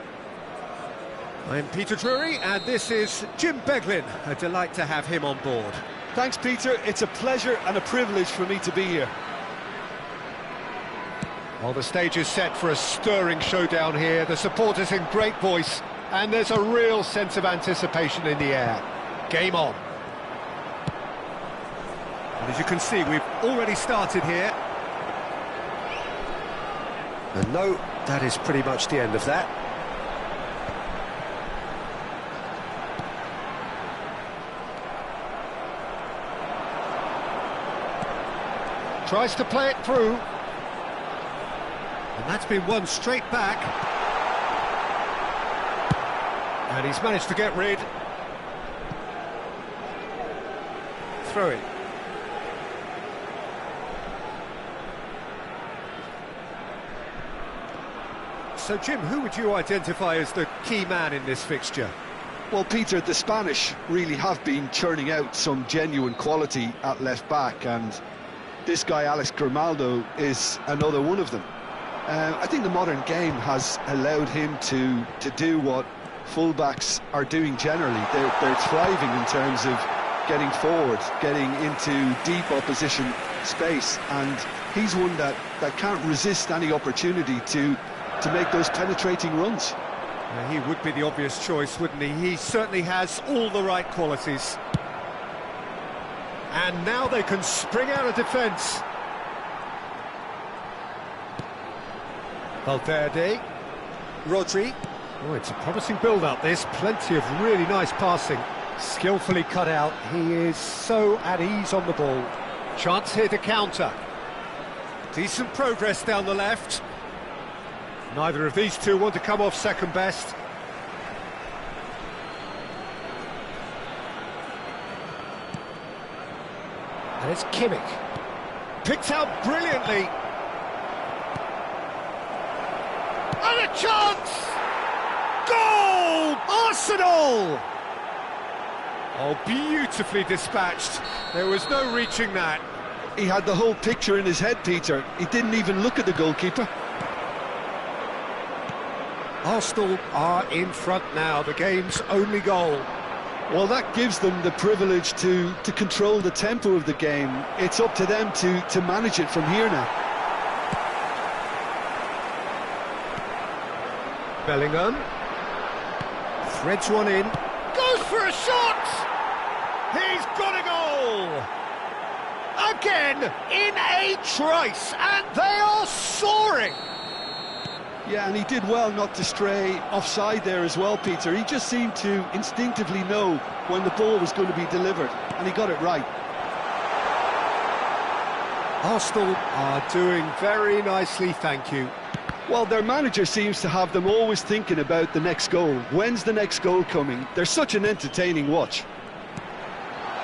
I'm Peter Drury, and this is Jim Beglin. A delight to have him on board. Thanks, Peter. It's a pleasure and a privilege for me to be here. Well, the stage is set for a stirring showdown here. The supporters in great voice, and there's a real sense of anticipation in the air. Game on. And as you can see, we've already started here. And no, that is pretty much the end of that. Tries to play it through. And that's been won straight back. And he's managed to get rid. Throw it. So, Jim, who would you identify as the key man in this fixture? Well, Peter, the Spanish really have been churning out some genuine quality at left-back, and this guy, Alex Grimaldo, is another one of them. I think the modern game has allowed him to do what fullbacks are doing generally. They're thriving in terms of getting forward, getting into deep opposition space, and he's one that can't resist any opportunity to make those penetrating runs. He would be the obvious choice, wouldn't he? He certainly has all the right qualities. And now they can spring out of defence. Valverde. Rodri. Oh, it's a promising build-up, this. Plenty of really nice passing. Skillfully cut out. He is so at ease on the ball. Chance here to counter. Decent progress down the left. Neither of these two want to come off second best. And it's Kimmich. Picked out brilliantly. And a chance! Goal! Arsenal! Oh, beautifully dispatched. There was no reaching that. He had the whole picture in his head, Peter. He didn't even look at the goalkeeper. Arsenal are in front now, the game's only goal. Well, that gives them the privilege to control the tempo of the game. It's up to them to manage it from here now. Bellingham. Threads one in. Goes for a shot! He's got a goal! Again, in a trice, and they are soaring! Yeah, and he did well not to stray offside there as well, Peter. He just seemed to instinctively know when the ball was going to be delivered, and he got it right. Arsenal are doing very nicely, thank you. Well, their manager seems to have them always thinking about the next goal. When's the next goal coming? They're such an entertaining watch.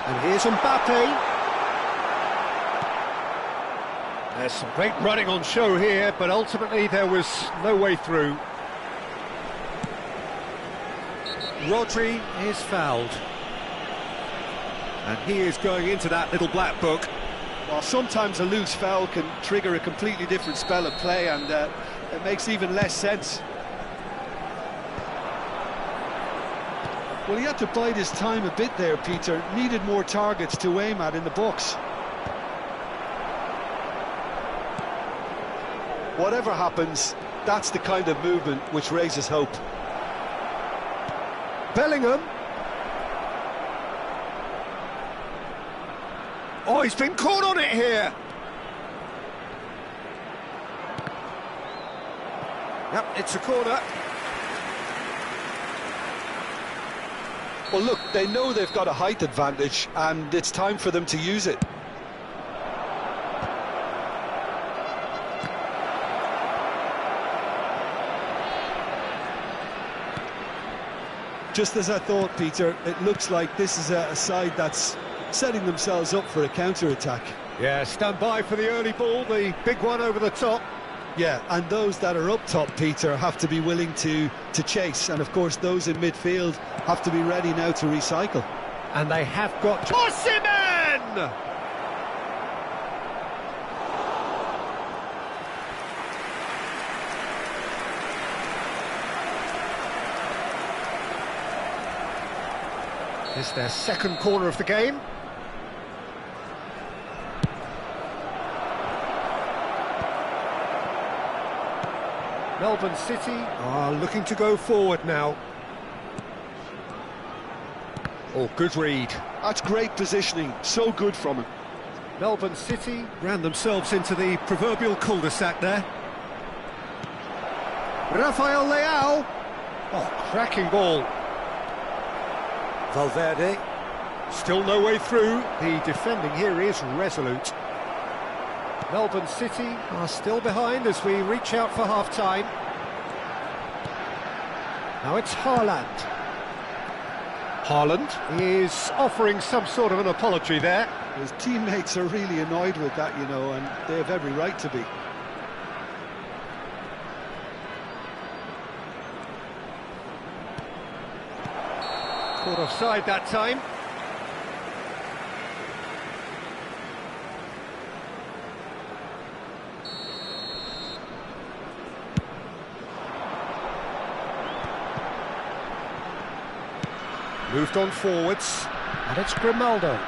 And here's Mbappe. There's some great running on show here, but ultimately there was no way through. Rodri is fouled. And he is going into that little black book. Well, sometimes a loose foul can trigger a completely different spell of play, and it makes even less sense. Well, he had to bide his time a bit there, Peter. Needed more targets to aim at in the box. Whatever happens, that's the kind of movement which raises hope. Bellingham. Oh, he's been caught on it here. Yep, it's a corner. Well, look, they know they've got a height advantage, and it's time for them to use it. Just as I thought, Peter, it looks like this is a side that's setting themselves up for a counter-attack. Yeah, stand by for the early ball, the big one over the top. Yeah, and those that are up top, Peter, have to be willing to chase, and of course those in midfield have to be ready now to recycle. And they have got... Osimhen! It's their second corner of the game. Melbourne City are looking to go forward now. Oh, good read. That's great positioning, so good from him. Melbourne City ran themselves into the proverbial cul-de-sac there. Rafael Leao. Oh, cracking ball. Valverde. Still no way through. The defending here is resolute. Melbourne City are still behind as we reach out for half-time. Now it's Haaland. Haaland is offering some sort of an apology there. His teammates are really annoyed with that, you know, and they have every right to be. Caught offside that time. Moved on forwards, and it's Grimaldo.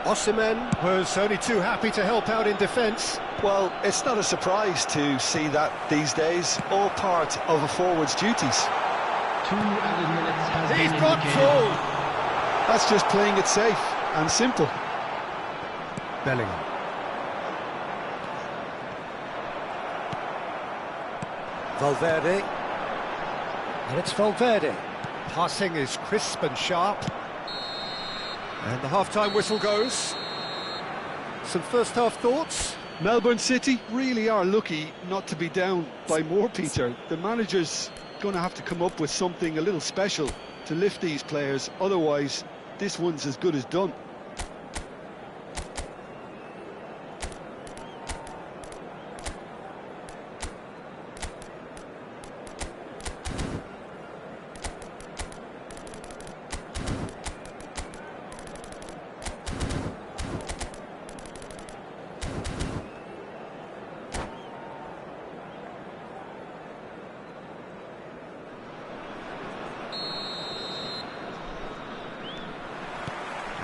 Osimhen was only too happy to help out in defence. Well, it's not a surprise to see that these days, all part of a forward's duties. 2 added minutes has He's been got indicated. full. That's just playing it safe and simple. Bellingham. Valverde. And it's Valverde. Passing is crisp and sharp. And the half-time whistle goes. Some first-half thoughts? Melbourne City really are lucky not to be down by more, Peter. The manager's going to have to come up with something a little special to lift these players, otherwise this one's as good as done.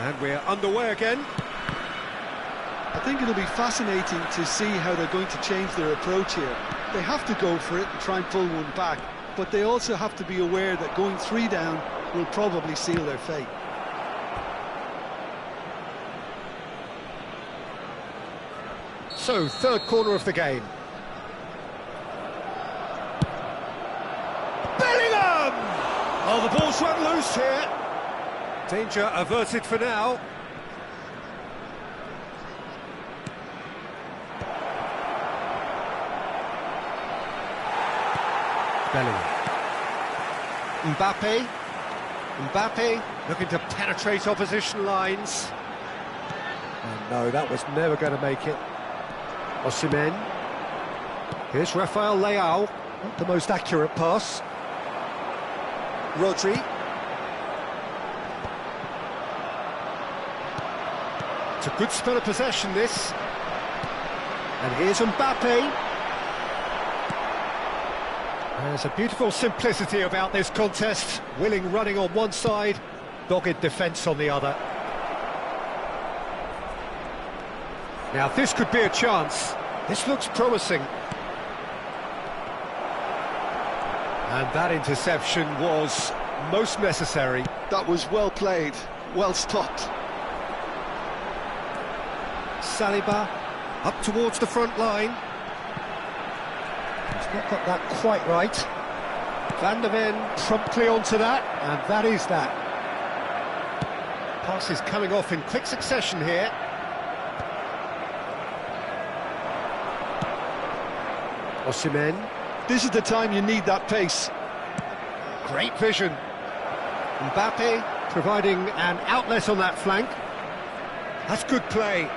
And we're underway again. I think it'll be fascinating to see how they're going to change their approach here. They have to go for it and try and pull one back, but they also have to be aware that going 3 down will probably seal their fate. So, third corner of the game. Bellingham! Oh, the ball's run loose here. Danger averted for now. Bellingham. Mbappe looking to penetrate opposition lines. And no, that was never going to make it. Osimhen. Here's Rafael Leao. Not the most accurate pass. Rodri. It's a good spell of possession, this. And here's Mbappe. There's a beautiful simplicity about this contest. Willing running on one side, dogged defence on the other. Now this could be a chance. This looks promising. And that interception was most necessary. That was well played, well stopped. Saliba up towards the front line. He's not got that quite right. Van der Ven promptly onto that, and that is that. Pass is coming off in quick succession here. Osimhen. This is the time you need that pace. Great vision. Mbappe providing an outlet on that flank. That's good play.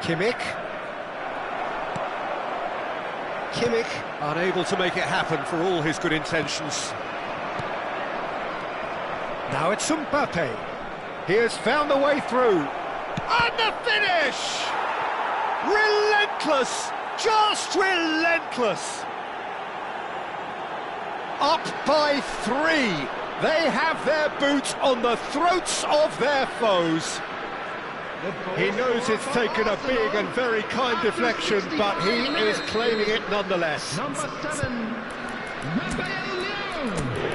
Kimmich. Kimmich unable to make it happen for all his good intentions. Now it's Mbappe. He has found the way through. And the finish! Relentless! Just relentless! Up by 3. They have their boots on the throats of their foes. He knows it's taken a big and very kind deflection, but he is claiming it nonetheless. Number 7, Raphael Leão.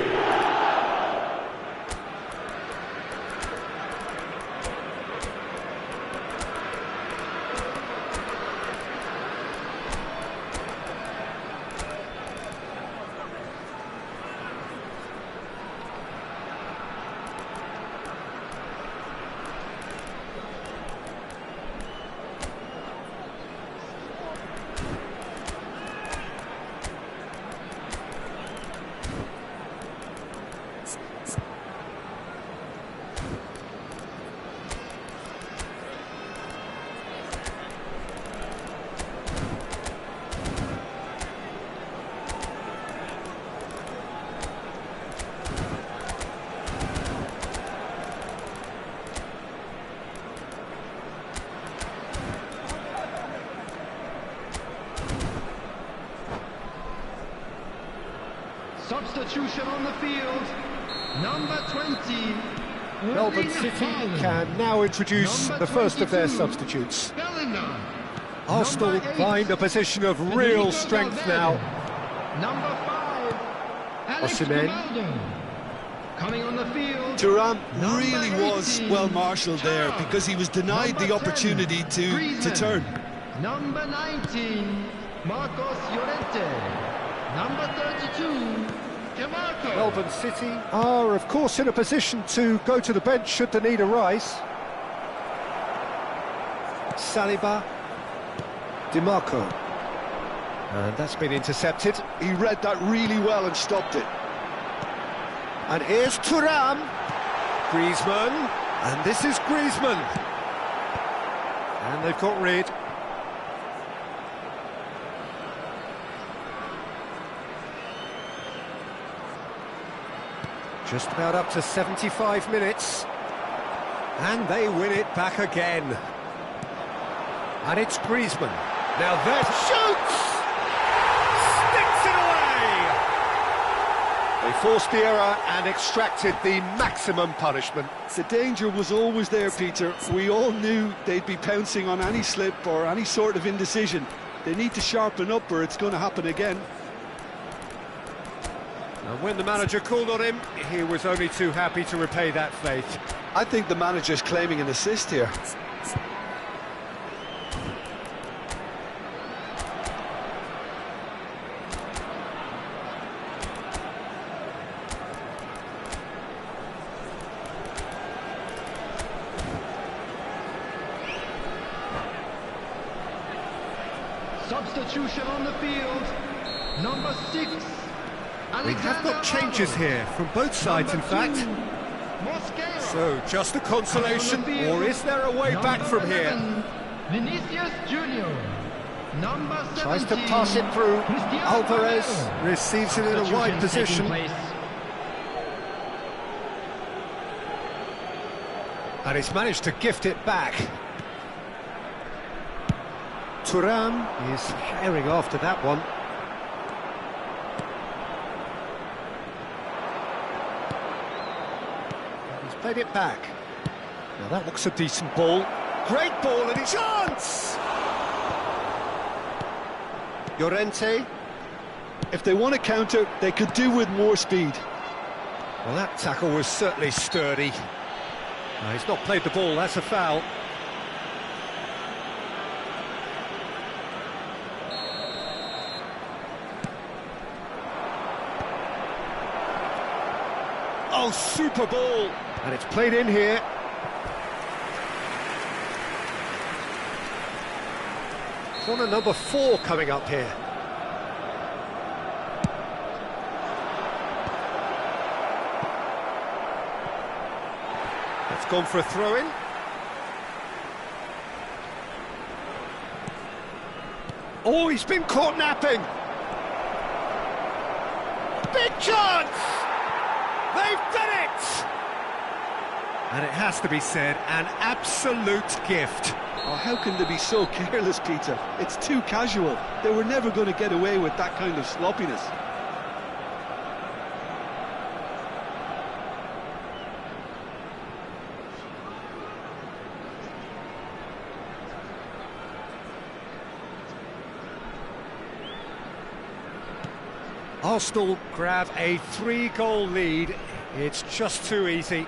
Substitution on the field, number 20. Melbourne City can now introduce the first of their substitutes. Bellingham. Arsenal Number 8, find a position of real Federico strength Valverde. now. Number 5, Alex Osimhen. Grimaldo. Coming on the field, Thuram number really was 18, well marshalled there Charles. because he was denied Number the 10, opportunity to Griezmann. turn. Number 19, Marcos Llorente. Number 32, DiMarco. Melbourne City are, of course, in a position to go to the bench should the need arise. Saliba, DiMarco. And that's been intercepted. He read that really well and stopped it. And here's Thuram. Griezmann. And this is Griezmann. And they've got rid. Just about up to 75 minutes. And they win it back again. And it's Griezmann. Now there shoots! Sticks it away! They forced the error and extracted the maximum punishment. The danger was always there, Peter. We all knew they'd be pouncing on any slip or any sort of indecision. They need to sharpen up or it's going to happen again. And when the manager called on him, he was only too happy to repay that faith. I think the manager's claiming an assist here. Substitution on the field, number 6. We have got changes here from both sides, in fact. Mosquera. So, just a consolation, or is there a way back from here? Vinicius Junior. Number 17. Tries to pass it through. Cristiano Alvarez Ronaldo. receives it in a wide Substitution position. taking place. And he's managed to gift it back. Thuram is herring after that one. He's played it back. Now that looks a decent ball. Great ball and a chance! Llorente. If they want to counter, they could do with more speed. Well, that tackle was certainly sturdy. No, he's not played the ball, that's a foul. Oh, super ball! And it's played in here. Corner number 4 coming up here. It's gone for a throw-in. Oh, he's been caught napping. Big chance! They've done it! And it has to be said, an absolute gift. Oh, how can they be so careless, Peter? It's too casual. They were never going to get away with that kind of sloppiness. Arsenal grab a 3-goal lead. It's just too easy.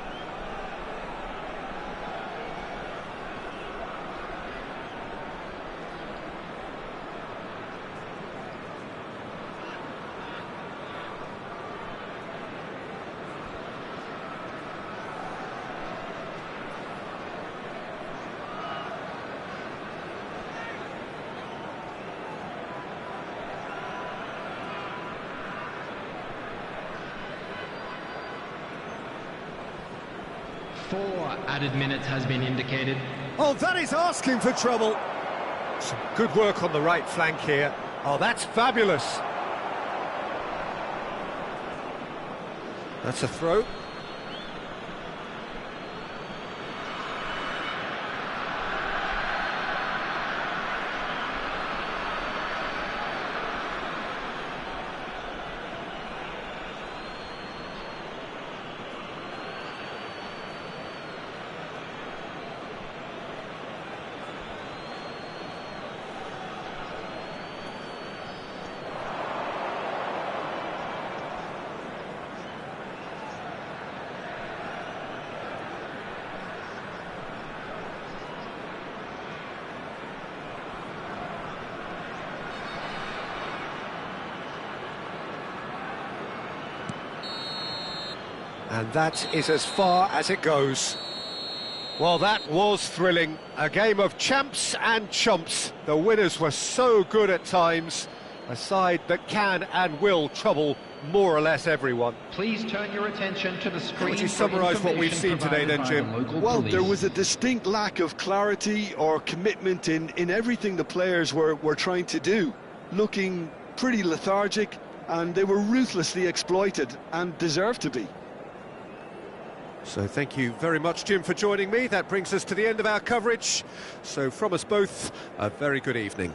Four added minutes has been indicated. Oh, that is asking for trouble. Some good work on the right flank here. Oh, that's fabulous. That's a throw. And that is as far as it goes. Well, that was thrilling. A game of champs and chumps. The winners were so good at times. A side that can and will trouble more or less everyone. Please turn your attention to the screen. Would you summarise what we've seen today then, Jim? Well, there was a distinct lack of clarity or commitment in everything the players were trying to do. Looking pretty lethargic, and they were ruthlessly exploited and deserved to be. So thank you very much, Jim, for joining me. That brings us to the end of our coverage. So from us both, a very good evening.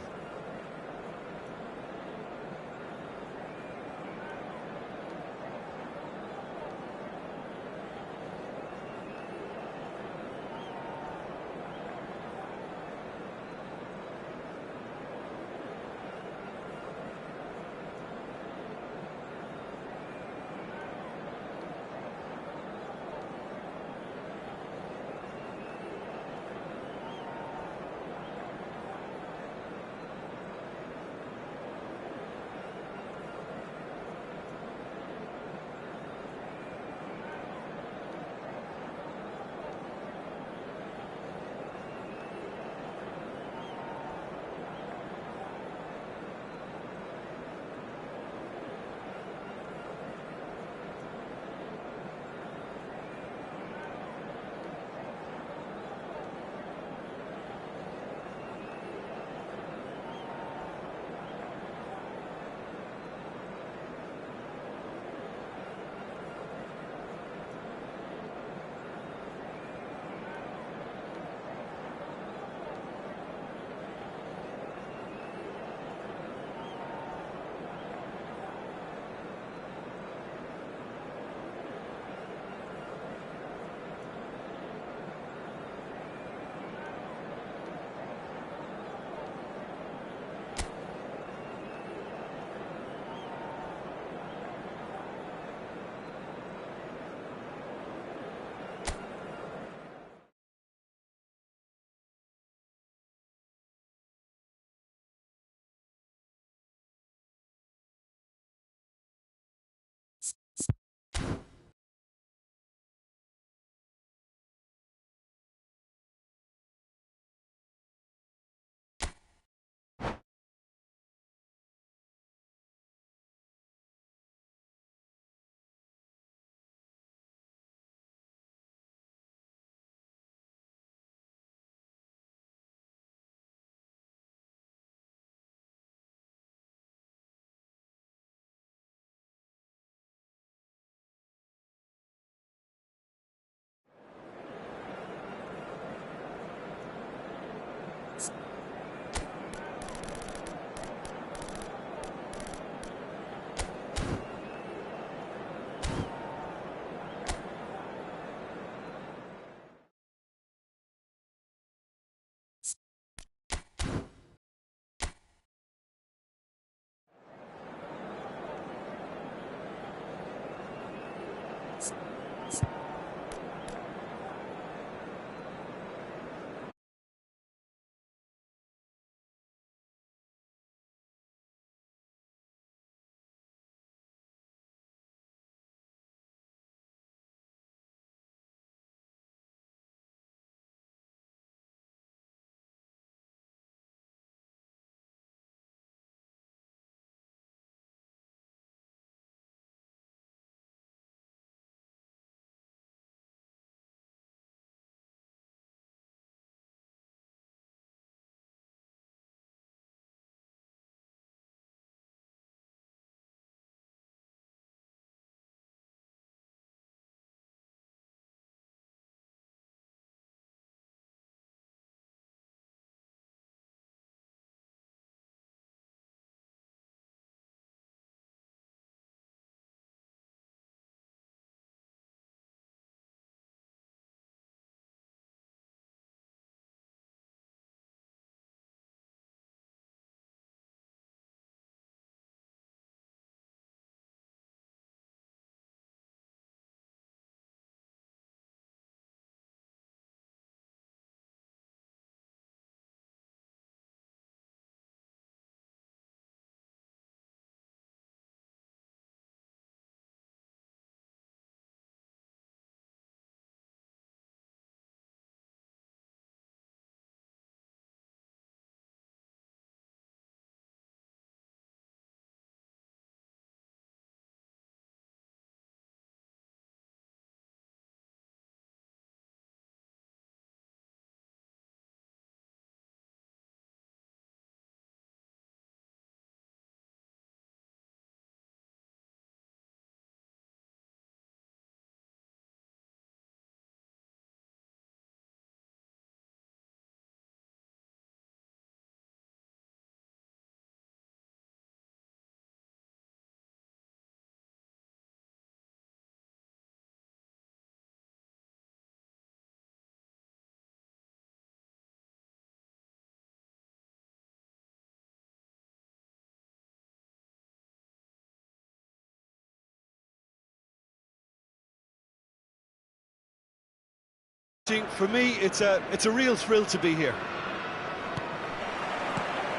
For me, it's a real thrill to be here.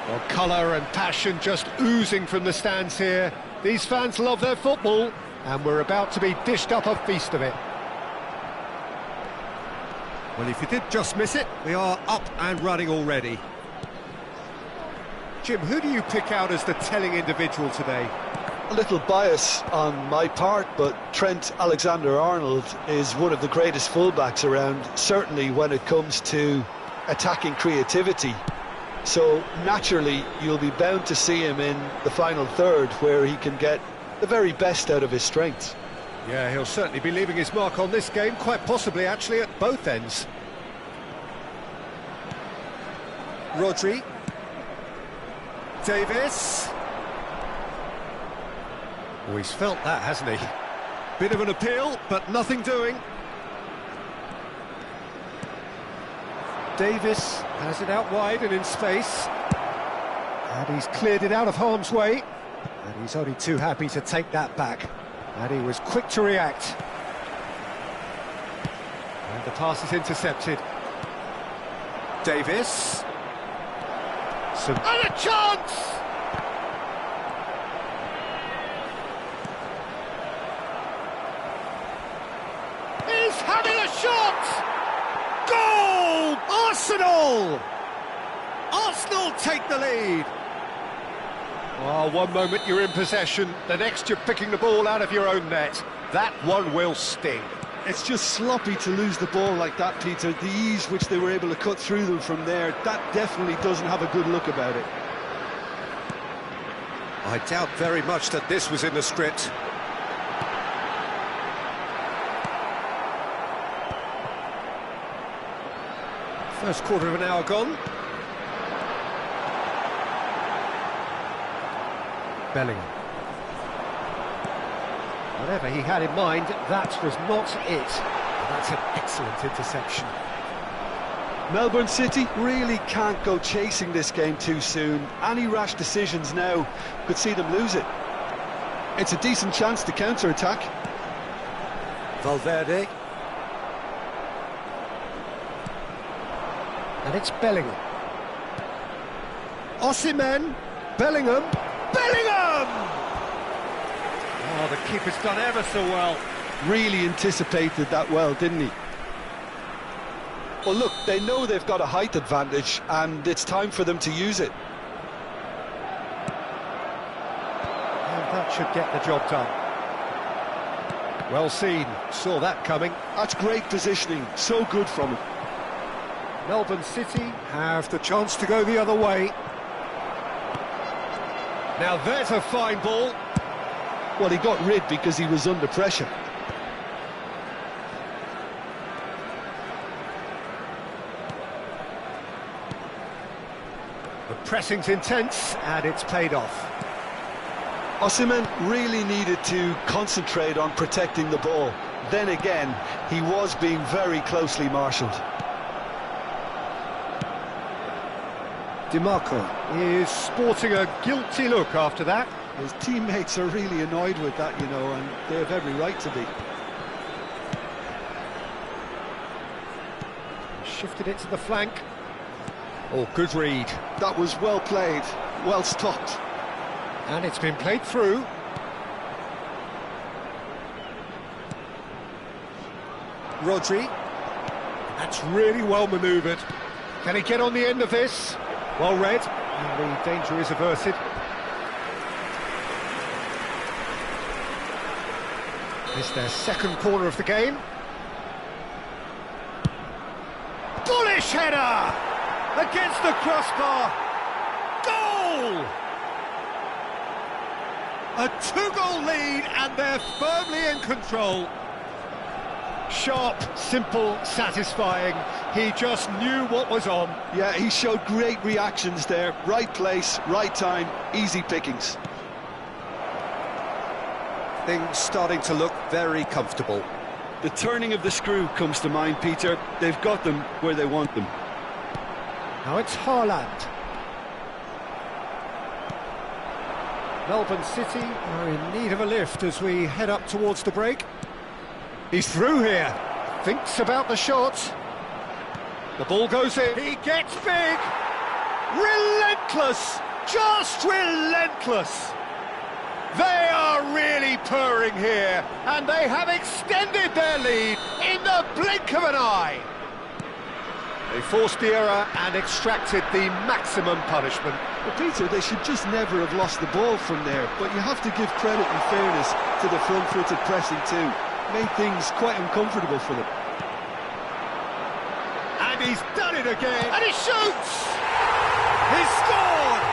Well, colour and passion just oozing from the stands here. These fans love their football, and we're about to be dished up a feast of it. Well, if you did just miss it, we are up and running already. Jim, who do you pick out as the telling individual today? A little bias on my part, but Trent Alexander-Arnold is one of the greatest fullbacks around, certainly when it comes to attacking creativity. So naturally you'll be bound to see him in the final third, where he can get the very best out of his strengths. Yeah, he'll certainly be leaving his mark on this game, quite possibly actually at both ends. Rodri. Davis. Oh, he's felt that, hasn't he? Bit of an appeal, but nothing doing. Davis has it out wide and in space. And he's cleared it out of harm's way. And he's only too happy to take that back. And he was quick to react. And the pass is intercepted. Davis. And a chance! He's having a shot! Goal! Arsenal! Arsenal take the lead. Oh, one moment you're in possession, the next you're picking the ball out of your own net. That one will sting. It's just sloppy to lose the ball like that, Peter. The ease which they were able to cut through them from there, that definitely doesn't have a good look about it. I doubt very much that this was in the script. First quarter of an hour gone. Bellingham. Whatever he had in mind, that was not it. That's an excellent interception. Melbourne City really can't go chasing this game too soon. Any rash decisions now could see them lose it. It's a decent chance to counter-attack. Valverde. And it's Bellingham. Osimhen. Bellingham. Bellingham! Oh, the keeper's done ever so well. Really anticipated that well, didn't he? Well, look, they know they've got a height advantage, and it's time for them to use it. And that should get the job done. Well seen, saw that coming. That's great positioning, so good from him. Melbourne City have the chance to go the other way. Now there's a fine ball. Well, he got rid because he was under pressure. The pressing's intense, and it's paid off. Osimhen really needed to concentrate on protecting the ball. Then again, he was being very closely marshalled. Dimarco is sporting a guilty look after that. His teammates are really annoyed with that, you know, and they have every right to be. Shifted it to the flank. Oh, good read. That was well played, well stopped. And it's been played through. Rodri. That's really well manoeuvred. Can he get on the end of this? Well read, and the danger is averted. It's their second corner of the game. Bullish header! Against the crossbar! Goal! A two-goal lead, and they're firmly in control. Sharp, simple, satisfying. He just knew what was on. Yeah, he showed great reactions there. Right place, right time, easy pickings. Things starting to look very comfortable. The turning of the screw comes to mind, Peter. They've got them where they want them. Now it's Haaland. Melbourne City are in need of a lift as we head up towards the break. He's through here. Thinks about the shot. The ball goes in. He gets big. Relentless. Just relentless. They are really purring here, and they have extended their lead in the blink of an eye. They forced the error and extracted the maximum punishment. Well, Peter, they should just never have lost the ball from there, but you have to give credit and fairness to the front-footed pressing too. Made things quite uncomfortable for them. And he's done it again, and he shoots! He's scored!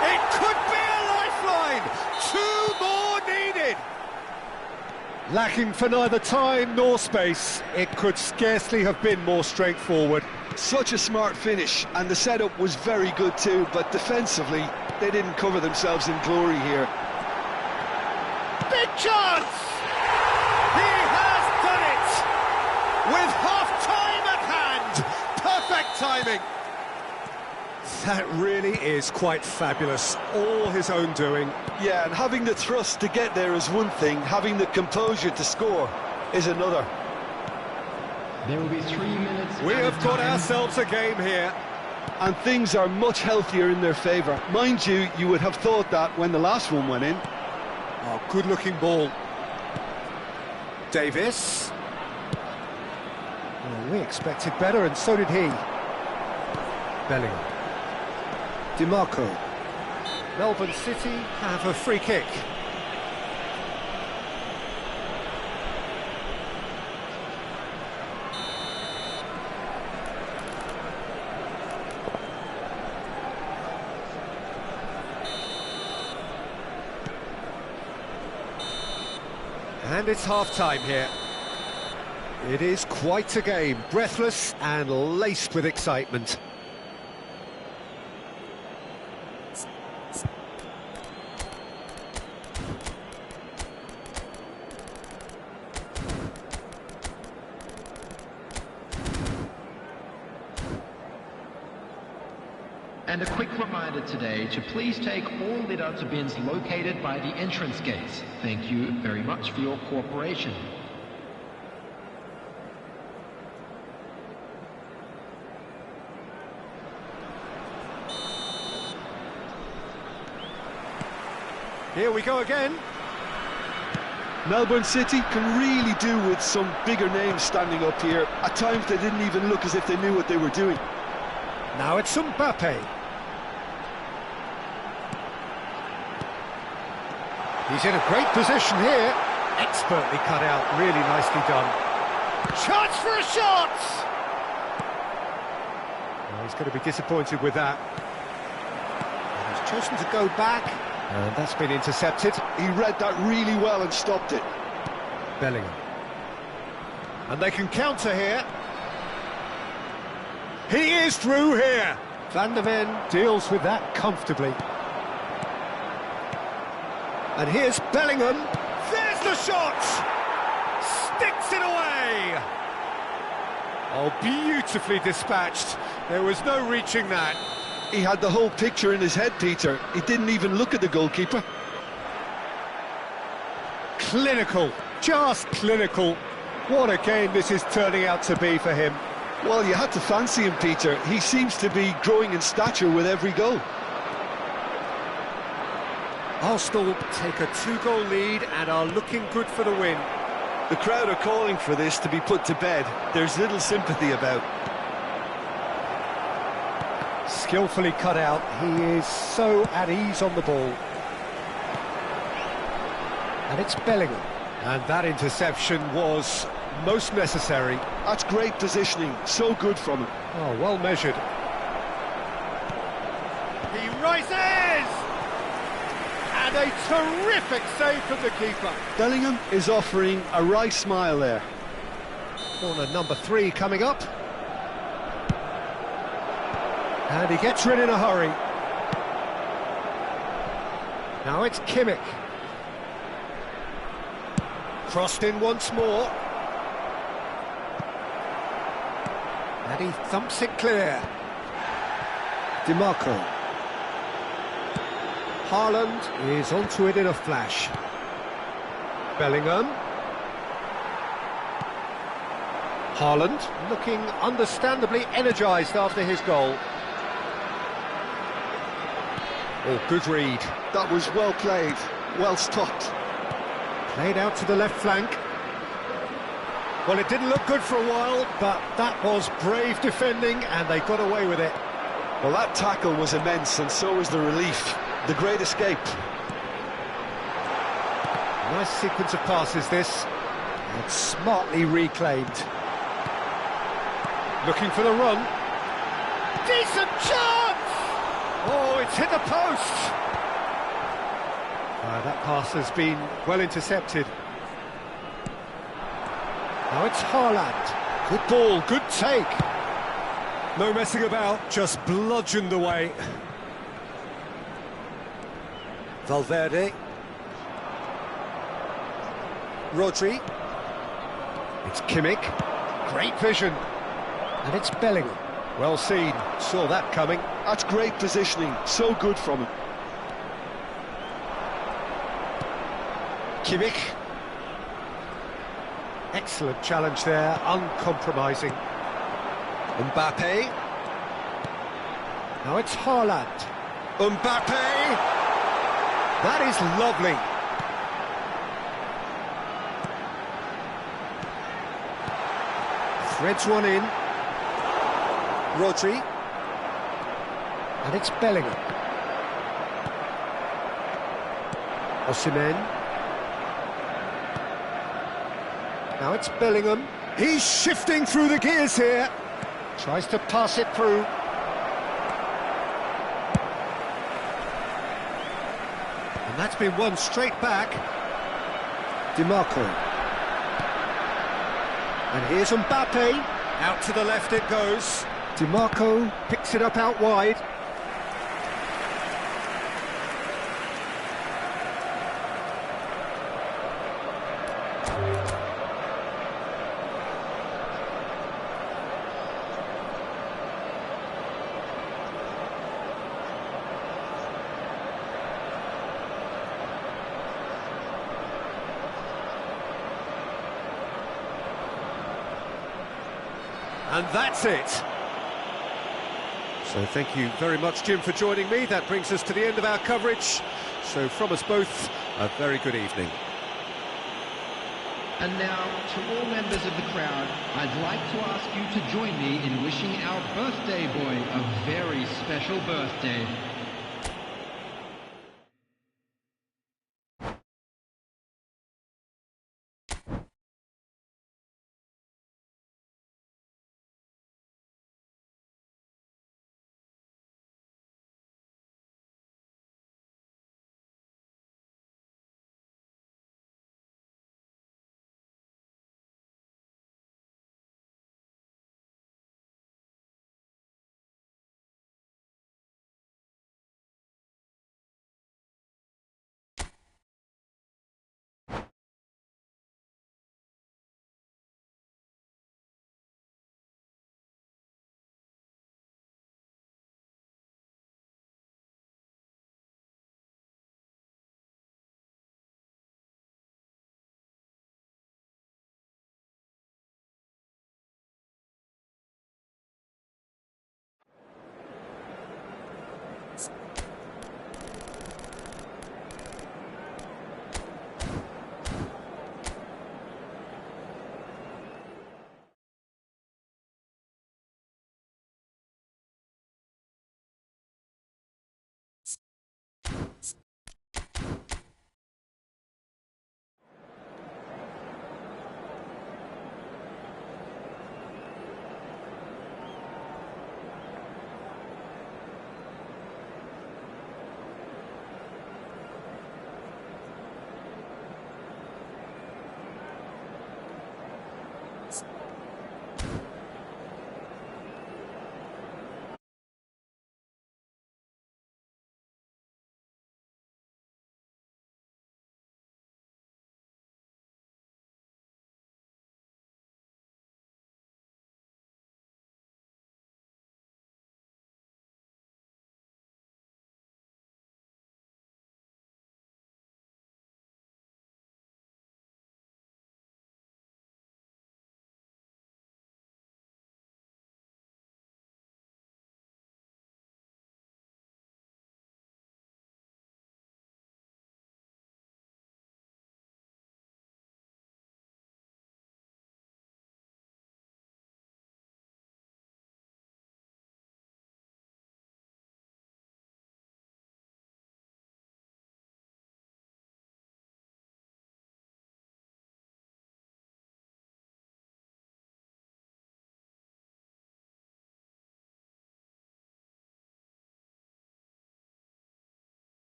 It could be a lifeline! 2 more needed! Lacking for neither time nor space, it could scarcely have been more straightforward. Such a smart finish, and the setup was very good too, but defensively, they didn't cover themselves in glory here. Big chance! He has done it! With half-time at hand! Perfect timing! That really is quite fabulous, all his own doing. Yeah, and having the thrust to get there is one thing, having the composure to score is another. There will be 3 minutes. We have got ourselves a game here. And things are much healthier in their favour. Mind you, you would have thought that when the last one went in. Oh, good-looking ball. Davis. Well, we expected better, and so did he. Bellingham. DiMarco. Melbourne City have a free kick. And it's half-time here. It is quite a game, breathless and laced with excitement. And a quick reminder today to please take all lid-out bins located by the entrance gates. Thank you very much for your cooperation. Here we go again. Melbourne City can really do with some bigger names standing up here. At times they didn't even look as if they knew what they were doing. Now it's Mbappe. He's in a great position here. Expertly cut out, really nicely done. Chance for a shot! Well, he's going to be disappointed with that. And he's chosen to go back, and that's been intercepted. He read that really well and stopped it. Bellingham. And they can counter here. He is through here. Van der Ven deals with that comfortably. And here's Bellingham. There's the shot! Sticks it away! Oh, beautifully dispatched. There was no reaching that. He had the whole picture in his head, Peter. He didn't even look at the goalkeeper. Clinical, just clinical. What a game this is turning out to be for him. Well, you had to fancy him, Peter. He seems to be growing in stature with every goal. Arsenal take a 2-goal lead and are looking good for the win. The crowd are calling for this to be put to bed. There's little sympathy about. Skillfully cut out, he is so at ease on the ball. And it's Bellingham. And that interception was most necessary. That's great positioning, so good from him. Oh, well measured. He rises! And a terrific save from the keeper. Bellingham is offering a wry smile there. Corner number 3 coming up. And he gets rid in a hurry. Now it's Kimmich. Crossed in once more. And he thumps it clear. DiMarco. Haaland is onto it in a flash. Bellingham. Haaland looking understandably energised after his goal. Oh, good read. That was well played, well stopped. Played out to the left flank. Well, it didn't look good for a while, but that was brave defending, and they got away with it. Well, that tackle was immense, and so was the relief. The great escape. Nice sequence of passes, this. And smartly reclaimed. Looking for the run. Decent chance! Oh, it's hit the post! That pass has been well intercepted. Now it's Haaland. Good ball, good take. No messing about, just bludgeoned away. Valverde. Rodri. It's Kimmich. Great vision. And it's Bellingham. Well seen, saw that coming. That's great positioning, so good from him. Kimmich. Excellent challenge there, uncompromising. Mbappe. Now it's Haaland. Mbappe! That is lovely. Threads one in. Rodri. And it's Bellingham. Osimhen. Now it's Bellingham. He's shifting through the gears here. Tries to pass it through. And that's been won straight back. DiMarco. And here's Mbappe. Out to the left it goes. DiMarco picks it up out wide. And that's it. So thank you very much, Jim, for joining me. That brings us to the end of our coverage. So from us both, a very good evening. And now, to all members of the crowd, I'd like to ask you to join me in wishing our birthday boy a very special birthday.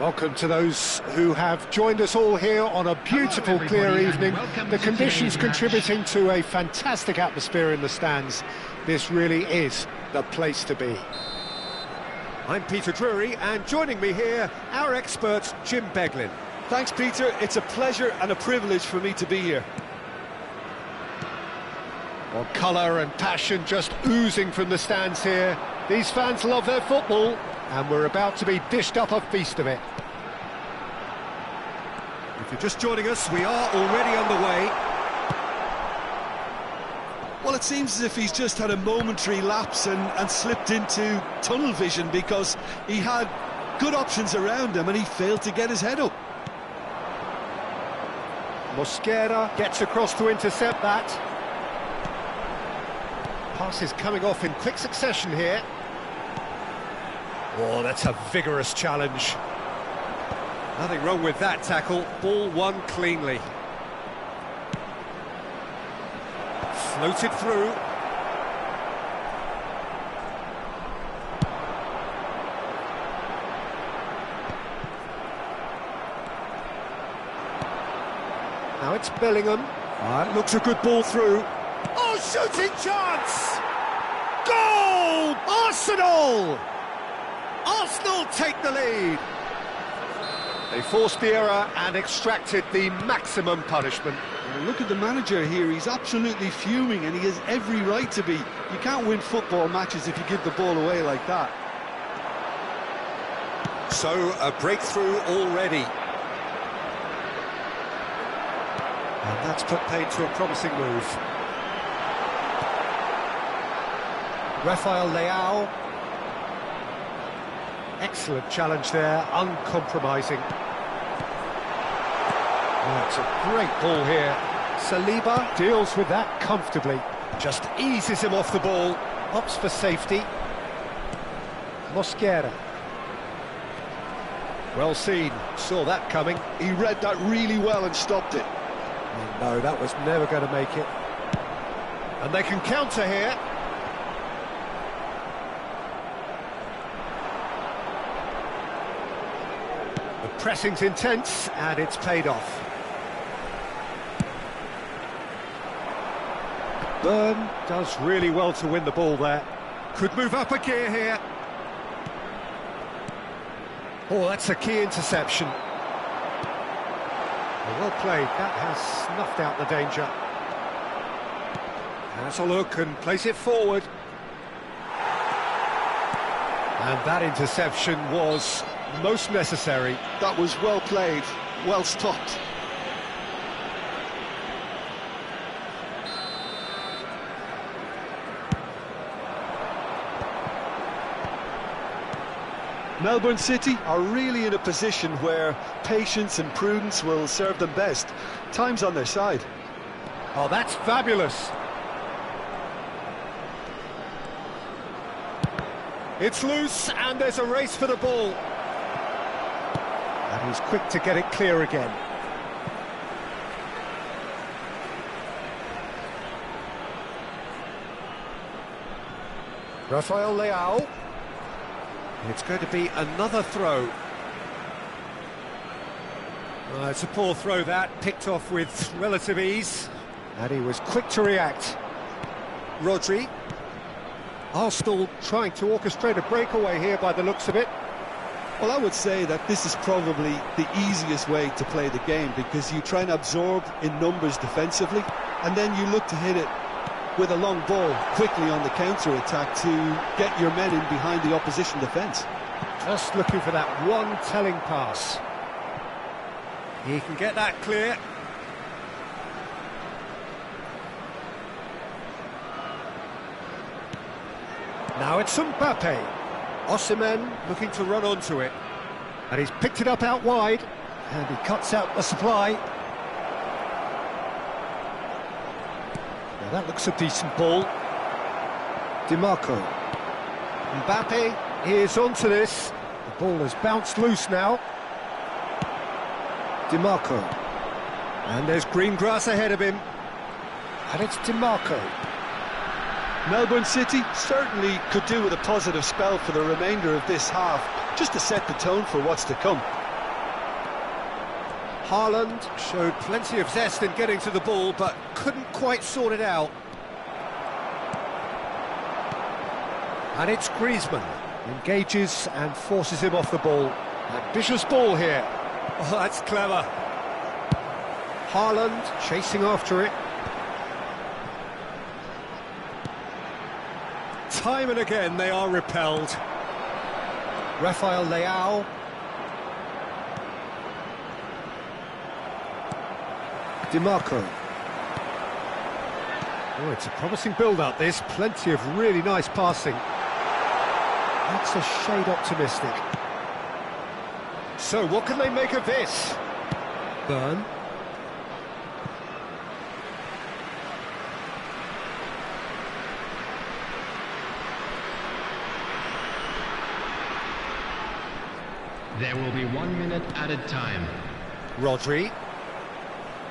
Welcome to those who have joined us all here on a beautiful, clear evening. The conditions contributing to a fantastic atmosphere in the stands. This really is the place to be. I'm Peter Drury, and joining me here, our expert, Jim Beglin. Thanks, Peter. It's a pleasure and a privilege for me to be here. Well, colour and passion just oozing from the stands here. These fans love their football, and we're about to be dished up a feast of it. If you're just joining us, we are already underway. Well, it seems as if he's just had a momentary lapse and slipped into tunnel vision, because he had good options around him and he failed to get his head up. Mosquera gets across to intercept that. Pass is coming off in quick succession here. Oh, that's a vigorous challenge. Nothing wrong with that tackle. Ball won cleanly. Floated through. Now it's Bellingham. It looks a good ball through. Oh, shooting chance! Goal! Arsenal! Arsenal take the lead. They forced the error and extracted the maximum punishment. Well, look at the manager here. He's absolutely fuming, and he has every right to be. You can't win football matches if you give the ball away like that. So, a breakthrough already. And that's put paid to a promising move. Rafael Leao. Excellent challenge there, uncompromising. Oh, it's a great ball here. Saliba deals with that comfortably. Just eases him off the ball. Opts for safety. Mosquera. Well seen, saw that coming. He read that really well and stopped it. Oh, no, that was never going to make it. And they can counter here. The pressing's intense, and it's paid off. Burn does really well to win the ball there. Could move up a gear here. Oh, that's a key interception. Well played, that has snuffed out the danger. Has a look and place it forward. And that interception was most necessary. That was well played, well stopped. Melbourne City are really in a position where patience and prudence will serve them best. Time's on their side. Oh, that's fabulous. It's loose, and there's a race for the ball. And he's quick to get it clear again. Rafael Leao. It's going to be another throw. It's a poor throw that, picked off with relative ease. And he was quick to react. Rodri. Arsenal trying to orchestrate a breakaway here by the looks of it. Well, I would say that this is probably the easiest way to play the game, because you try and absorb in numbers defensively, and then you look to hit it with a long ball quickly on the counter-attack to get your men in behind the opposition defence. Just looking for that one telling pass. He can get that clear. Now it's Mbappe. Osimhen looking to run onto it. And he's picked it up out wide. And he cuts out the supply. Now that looks a decent ball. DiMarco. Mbappe is onto this. The ball has bounced loose now. DiMarco. And there's green grass ahead of him. And it's DiMarco. Melbourne City certainly could do with a positive spell for the remainder of this half, just to set the tone for what's to come. Haaland showed plenty of zest in getting to the ball, but couldn't quite sort it out. And it's Griezmann. Engages and forces him off the ball. Ambitious ball here. Oh, that's clever. Haaland chasing after it. Time and again they are repelled. Rafael Leao. DiMarco. Oh, it's a promising build-up, this. Plenty of really nice passing. That's a shade optimistic. So, what can they make of this? Burn. There will be 1 minute added time. Rodri.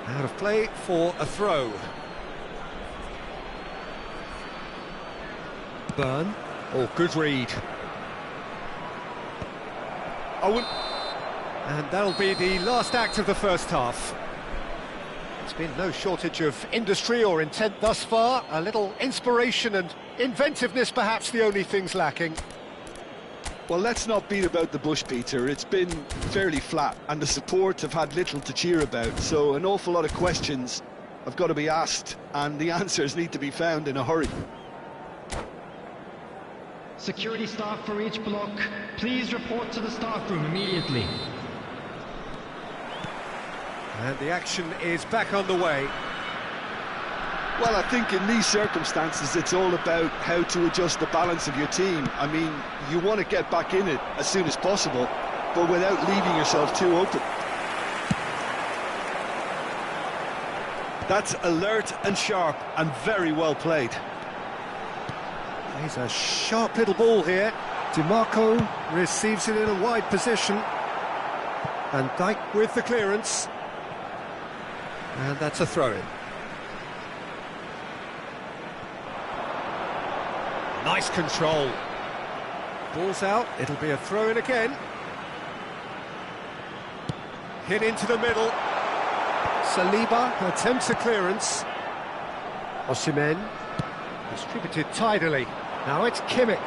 Out of play for a throw. Burn. Oh, good read. Owen. And that'll be the last act of the first half. It's been no shortage of industry or intent thus far. A little inspiration and inventiveness, perhaps the only things lacking. Well, let's not beat about the bush, Peter. It's been fairly flat, and the support have had little to cheer about, so an awful lot of questions have got to be asked, and the answers need to be found in a hurry. Security staff for each block, please report to the staff room immediately. And the action is back on the way. Well, I think in these circumstances it's all about how to adjust the balance of your team. I mean, you want to get back in it as soon as possible, but without leaving yourself too open. That's alert and sharp and very well played. He's a sharp little ball here. DiMarco receives it in a wide position. Van Dijk with the clearance. And that's a throw-in. Nice control. Ball's out, it'll be a throw-in again. Hit into the middle. Saliba attempts a clearance. Osimhen distributed tidily. Now it's Kimmich.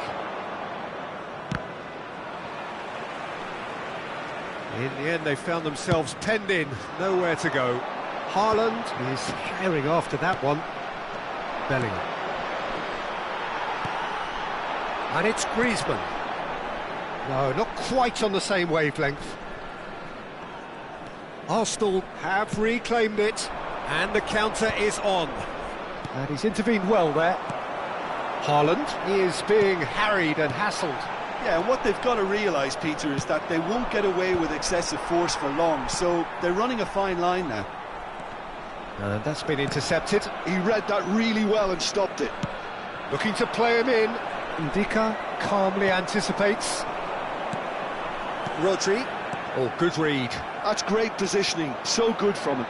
In the end they found themselves penned in, nowhere to go. Haaland is herring after that one. Bellingham. And it's Griezmann. No, not quite on the same wavelength. Arsenal have reclaimed it, and the counter is on. And he's intervened well there. Haaland is being harried and hassled. Yeah, and what they've got to realise, Peter, is that they won't get away with excessive force for long, so they're running a fine line now. And that's been intercepted. He read that really well and stopped it. Looking to play him in. Ndika calmly anticipates. Rodri. Oh, good read. That's great positioning, so good from him.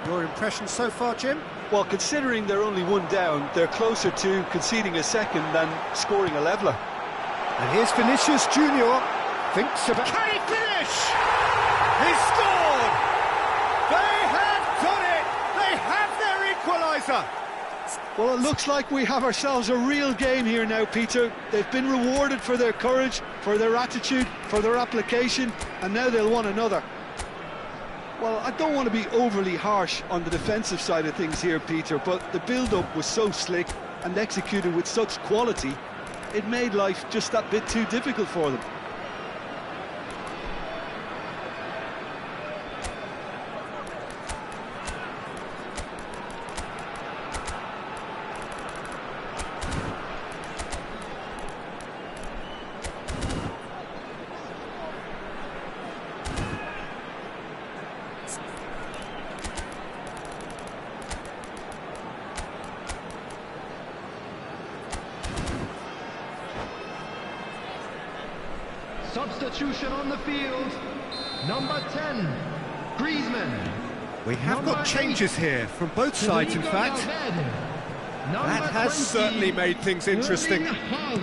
Your impression so far, Jim? Well, considering they're only one down, they're closer to conceding a second than scoring a leveller. And here's Vinicius Junior. Thinks about... Can he finish? He scored! They have done it! They have their equaliser! Well, it looks like we have ourselves a real game here now, Peter. They've been rewarded for their courage, for their attitude, for their application, and now they'll want another. Well, I don't want to be overly harsh on the defensive side of things here, Peter, but the build-up was so slick and executed with such quality, it made life just that bit too difficult for them. Substitution on the field. Number 10, Griezmann. We have got changes here from both sides, in fact. That has certainly made things interesting.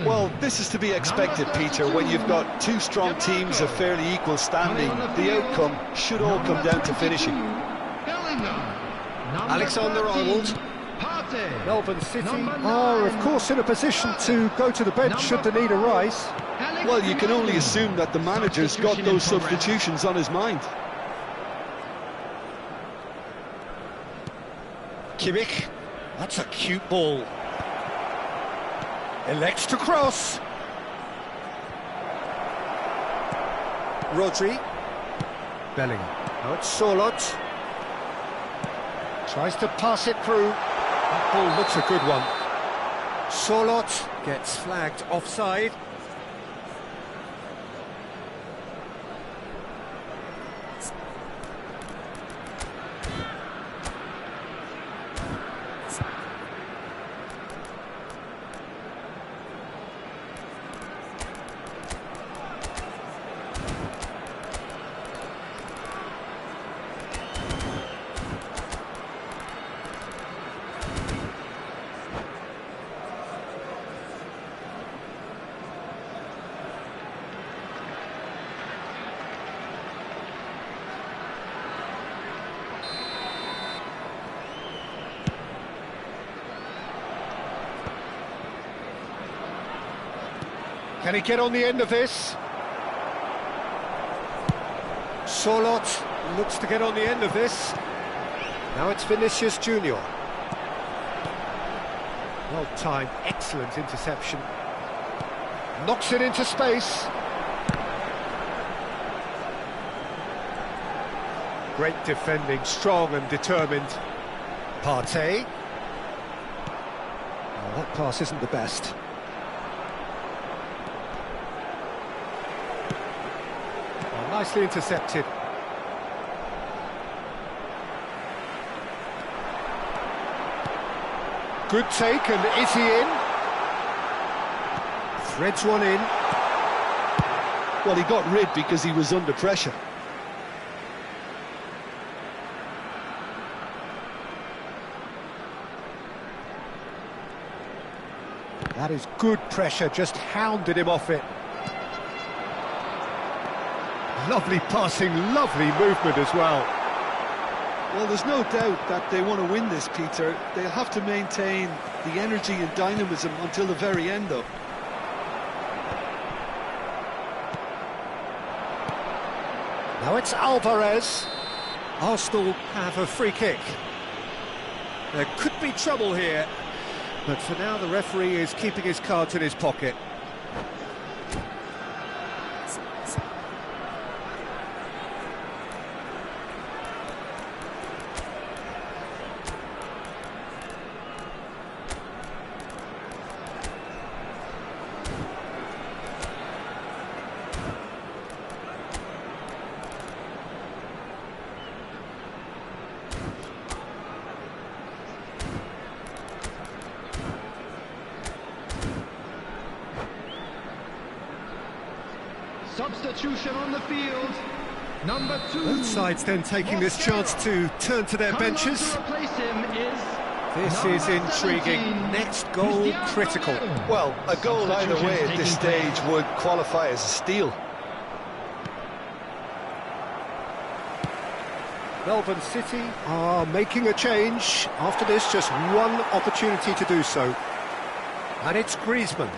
Well, this is to be expected, Peter. When you've got two strong teams of fairly equal standing, the outcome should all come down to finishing. Alexander-Arnold. Melbourne City are, of course, in a position to go to the bench should the need arise. Well, you can only assume that the manager's got those substitutions on his mind. Kimmich. That's a cute ball. Elects to cross. Rodri. Bellingham. Now it's Sorloth. Tries to pass it through. That ball looks a good one. Sorloth gets flagged offside. Can he get on the end of this? Sorloth looks to get on the end of this. Now it's Vinicius Junior. Well timed, excellent interception. Knocks it into space. Great defending, strong and determined. Partey. Oh, that pass isn't the best. Nicely intercepted. Good take, and is he in? Threads one in. Well, he got rid because he was under pressure. That is good pressure, just hounded him off it. Lovely passing, lovely movement as well. Well, there's no doubt that they want to win this, Peter. They'll have to maintain the energy and dynamism until the very end, though. Now it's Alvarez. Arsenal have a free kick. There could be trouble here, but for now the referee is keeping his cards in his pocket. Substitution on the field. Number 2. Both sides then taking this chance to turn to their benches. This is intriguing. Next goal critical. Well, a goal either way at this stage would qualify as a steal. Melbourne City are making a change. After this, just one opportunity to do so. And it's Griezmann.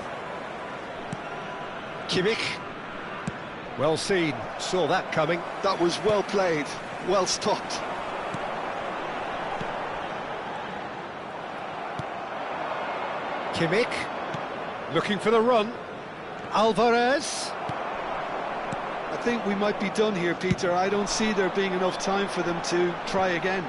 Kimmich. Well seen, saw that coming. That was well played, well stopped. Kimmich, looking for the run. Alvarez. I think we might be done here, Peter. I don't see there being enough time for them to try again.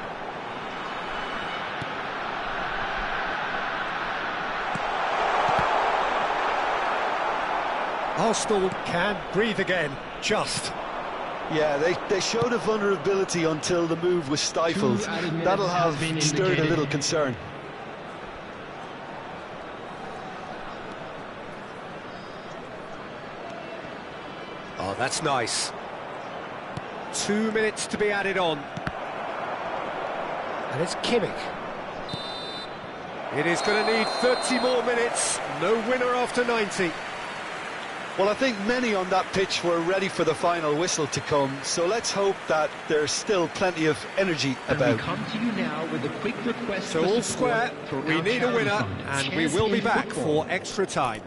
Arsenal can breathe again, just. Yeah, they showed a vulnerability until the move was stifled. That'll have stirred a little concern. Oh, that's nice. 2 minutes to be added on. And it's Kimmich. It is going to need 30 more minutes. No winner after 90. Well, I think many on that pitch were ready for the final whistle to come, so let's hope that there's still plenty of energy And about. we come to you now with a quick request So for all support square, for we our need a charity winner, fund, and we will be Champion back Football. for extra time.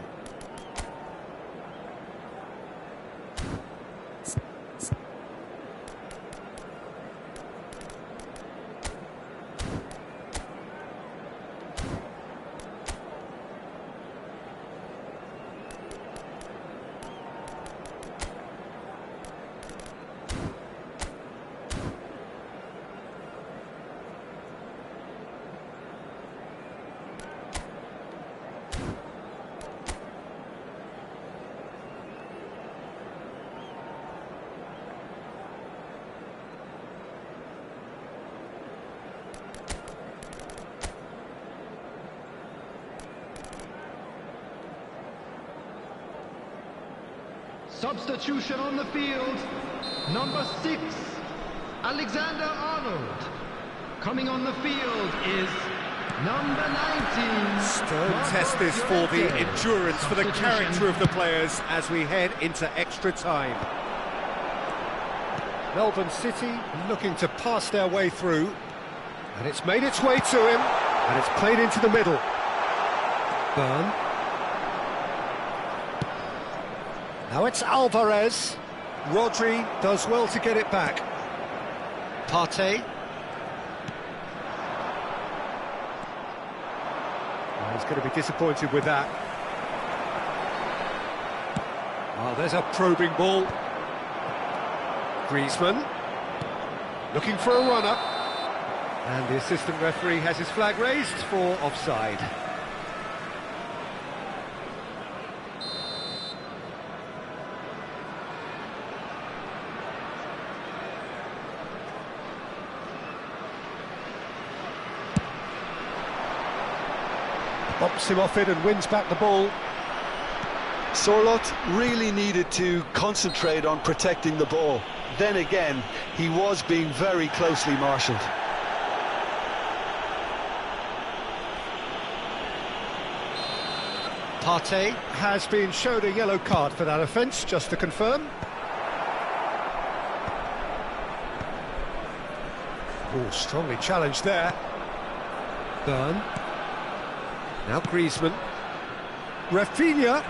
Substitution on the field. Number 6, Alexander Arnold. Coming on the field is number 19. Stern test this for the endurance, for the character of the players as we head into extra time. Melbourne City looking to pass their way through, and it's made its way to him, and it's played into the middle. Byrne. Now it's Alvarez. Rodri does well to get it back. Partey. Oh, he's going to be disappointed with that. Oh, there's a probing ball. Griezmann. Looking for a run-up. And the assistant referee has his flag raised for offside. Bops him off it and wins back the ball. Sorloth really needed to concentrate on protecting the ball. Then again, he was being very closely marshalled. Partey has been showed a yellow card for that offence, just to confirm. Oh, strongly challenged there. Byrne. Now Griezmann. Rafinha.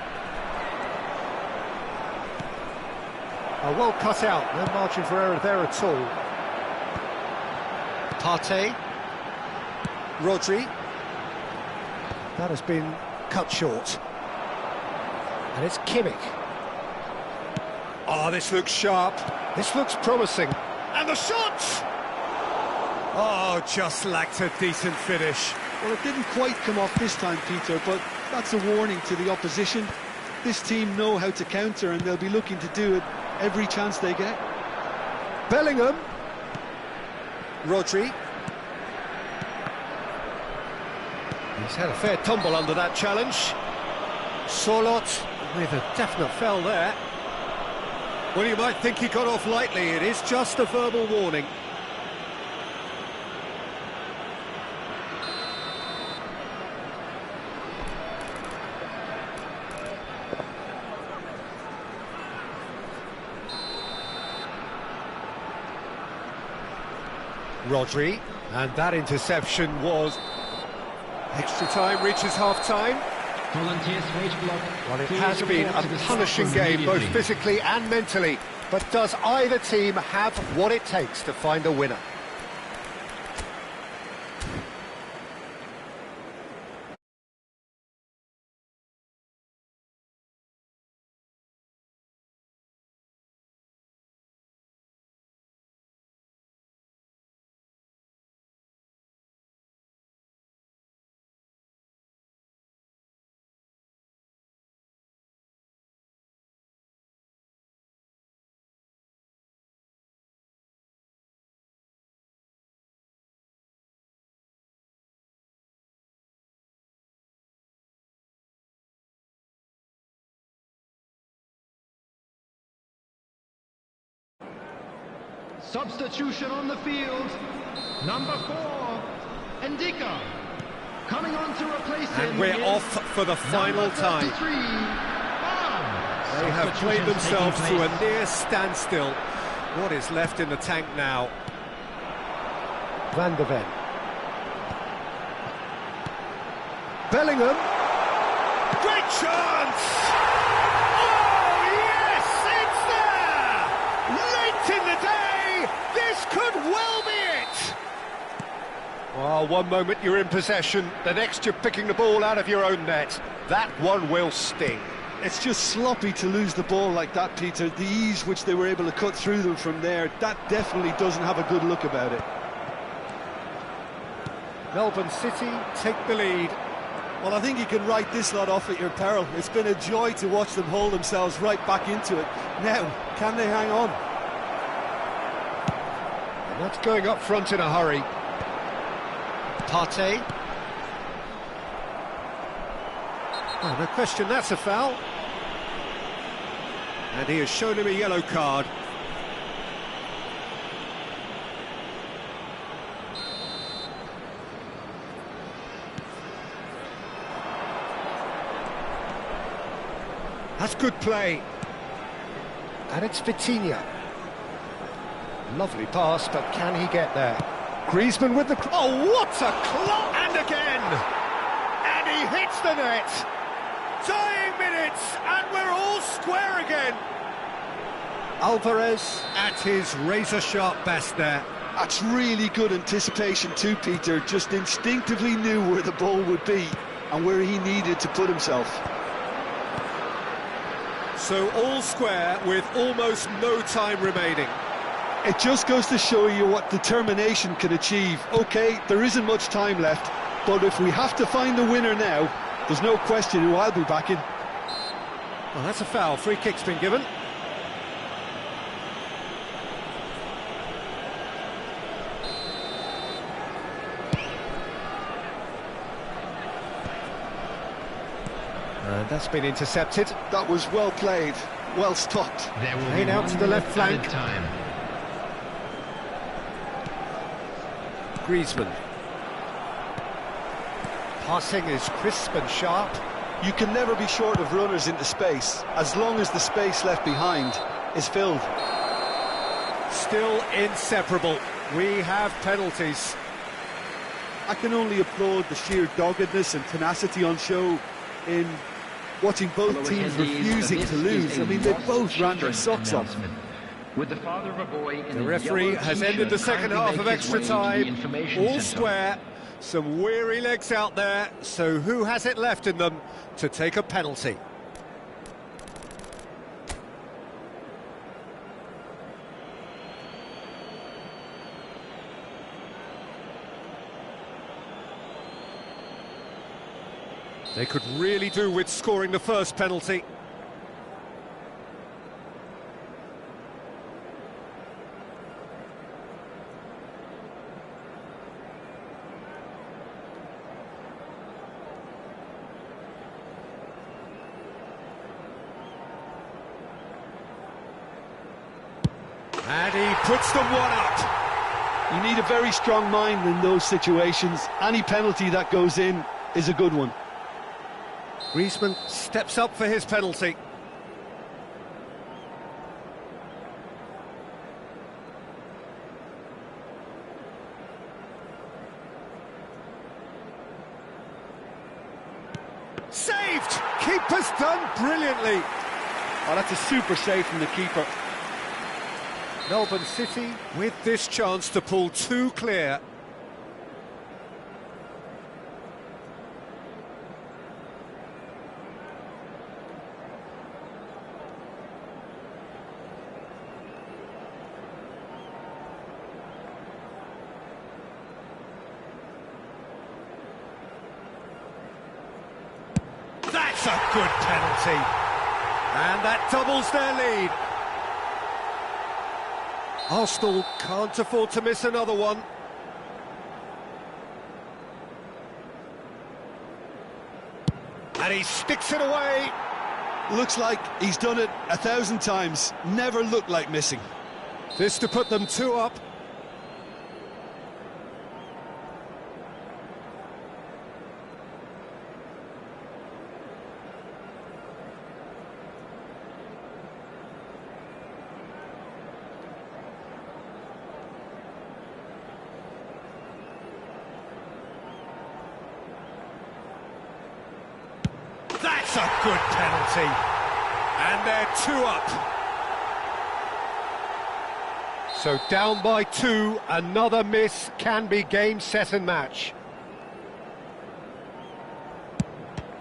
Oh, well cut out, no margin for error there at all. Partey. Rodri. That has been cut short. And it's Kimmich. Oh, this looks sharp. This looks promising. And the shot! Oh, just lacked a decent finish. Well, it didn't quite come off this time, Peter, but that's a warning to the opposition. This team know how to counter, and they'll be looking to do it every chance they get. Bellingham. Rodri. He's had a fair tumble under that challenge. Sorloth with a definite foul there. Well, you might think he got off lightly. It is just a verbal warning. Rodri, and that interception was... Extra time reaches half-time. Well, it has been a punishing game, both physically and mentally. But does either team have what it takes to find a winner? Substitution on the field. Number 4, Ndicka. Coming on to replace him. And we're off for the final time. They have played themselves to a near standstill. What is left in the tank now? Van de Ven. Bellingham. Great chance! Oh, yes, it's there! Late in the day, this could well be it! Well, one moment you're in possession, the next you're picking the ball out of your own net. That one will sting. It's just sloppy to lose the ball like that, Peter. The ease which they were able to cut through them from there, that definitely doesn't have a good look about it. Melbourne City take the lead. Well, I think you can write this lot off at your peril. It's been a joy to watch them hold themselves right back into it. Now, can they hang on? And that's going up front in a hurry. Partey. Oh, no question, that's a foul. And he has shown him a yellow card. That's good play. And it's Vitinha. Lovely pass, but can he get there? Griezmann with the... Oh, what a clock! And again! And he hits the net! Dying minutes, and we're all square again! Alvarez at his razor-sharp best there. That's really good anticipation too, Peter. Just instinctively knew where the ball would be and where he needed to put himself. So all square with almost no time remaining. It just goes to show you what determination can achieve. OK, there isn't much time left, but if we have to find the winner now, there's no question who I'll be backing. Well, that's a foul. Free kick's been given. And that's been intercepted. That was well played, well stopped. There will Played be out one to the left added flank. time. Griezmann. Passing is crisp and sharp. You can never be short of runners into space, as long as the space left behind is filled. Still inseparable. We have penalties. I can only applaud the sheer doggedness and tenacity on show in watching both Fellow teams attendees, refusing this to is lose. a I mean, they both Walsh ran their Street socks off. announcement. With the father of a boy in The a referee yellow has t-shirt ended the second kindly half of make his extra way into the time. information All centre. square. Some weary legs out there. So who has it left in them to take a penalty? They could really do with scoring the first penalty. And he puts them one up. You need a very strong mind in those situations. Any penalty that goes in is a good one. Griezmann steps up for his penalty. Saved! Keeper's done brilliantly. Oh, that's a super save from the keeper. Melbourne City with this chance to pull two clear. That's a good penalty. And that doubles their lead. Arsenal can't afford to miss another one. And he sticks it away. Looks like he's done it 1,000 times. Never looked like missing. This to put them two up. a good penalty. And they're 2 up. So down by 2, another miss can be game, set and match.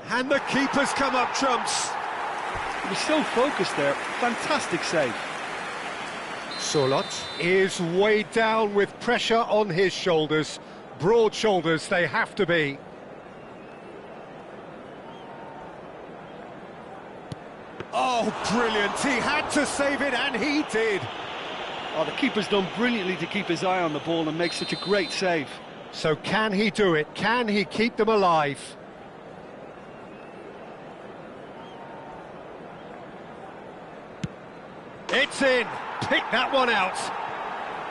And the keeper's come up trumps. He was so focused there. Fantastic save. Sorloth is weighed down with pressure on his shoulders. Broad shoulders they have to be. Oh, brilliant. He had to save it, and he did. Oh, the keeper's done brilliantly to keep his eye on the ball and make such a great save. So can he do it? Can he keep them alive? It's in. Pick that one out.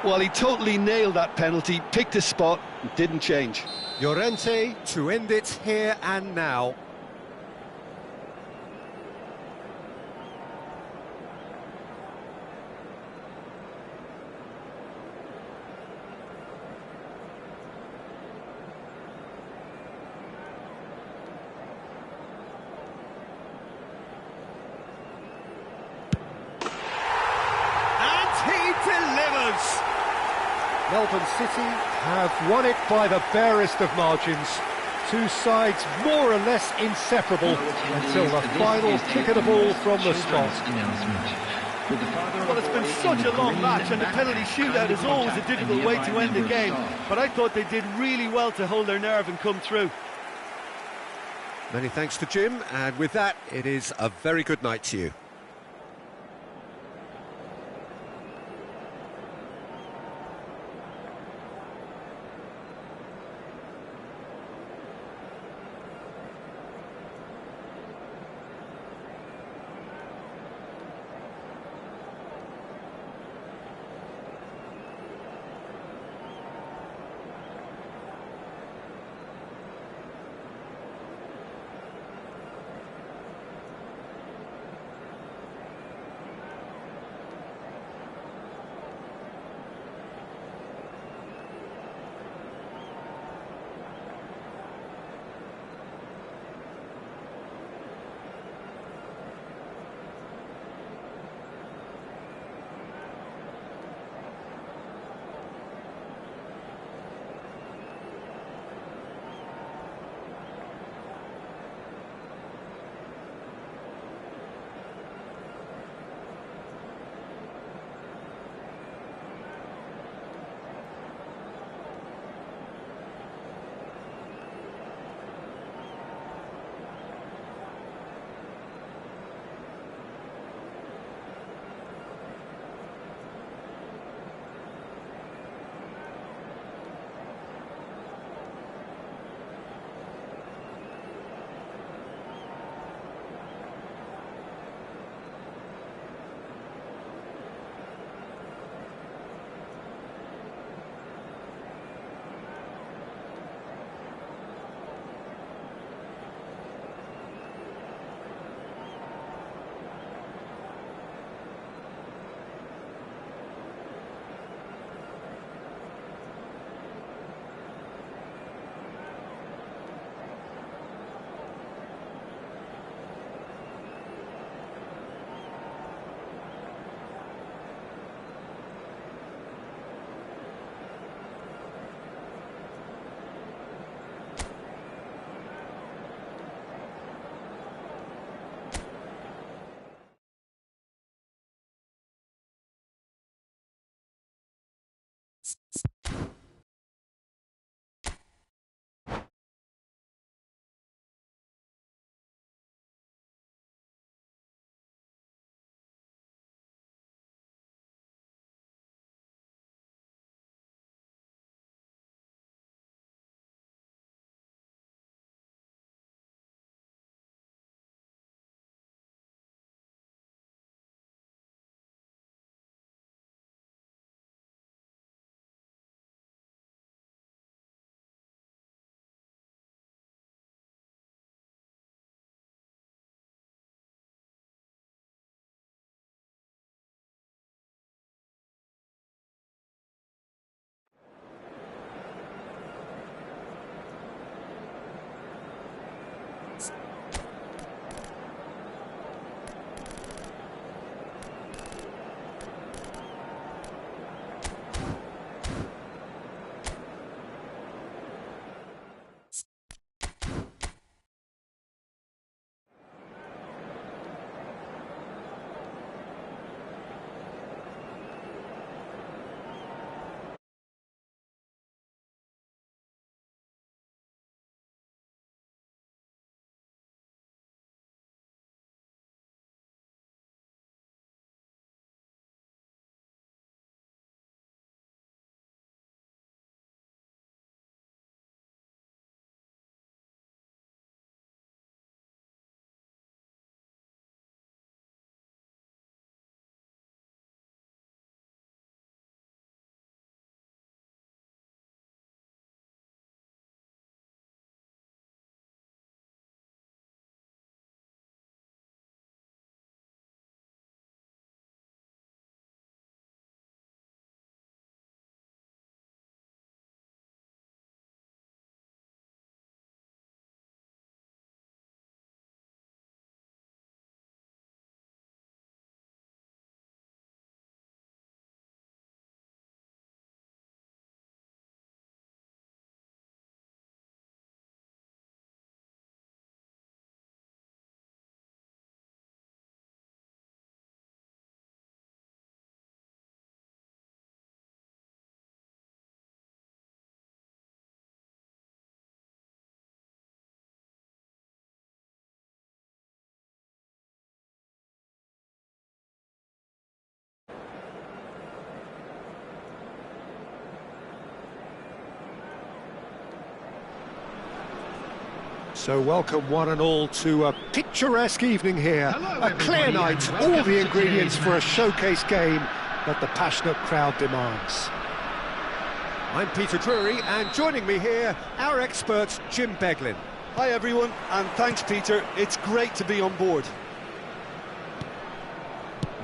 Well, he totally nailed that penalty, picked his spot, and didn't change. Llorente to end it here and now. Melbourne City have won it by the barest of margins. Two sides more or less inseparable until the final kick of the ball from the spot. Well, it's been such a long match, and the penalty shootout is always a difficult way to end the game, but I thought they did really well to hold their nerve and come through. Many thanks to Jim, and with that, it is a very good night to you. So welcome one and all to a picturesque evening here. Hello, A clear everybody, night, and all welcome the to ingredients today's for a match. showcase game that the passionate crowd demands. I'm Peter Drury, and joining me here, our expert Jim Beglin. Hi everyone, and thanks Peter, it's great to be on board.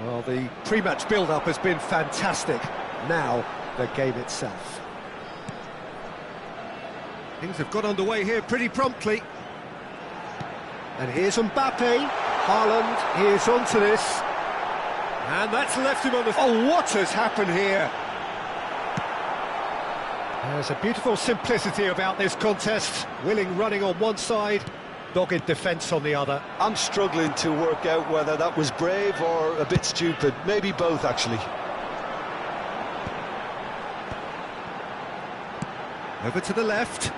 Well, the pre-match build-up has been fantastic. Now, the game itself. Things have got underway here pretty promptly. And here's Mbappe. Haaland is onto this. And that's left him on the... Oh, what has happened here? There's a beautiful simplicity about this contest. Willing running on one side, dogged defence on the other. I'm struggling to work out whether that was brave or a bit stupid, maybe both actually. Over to the left.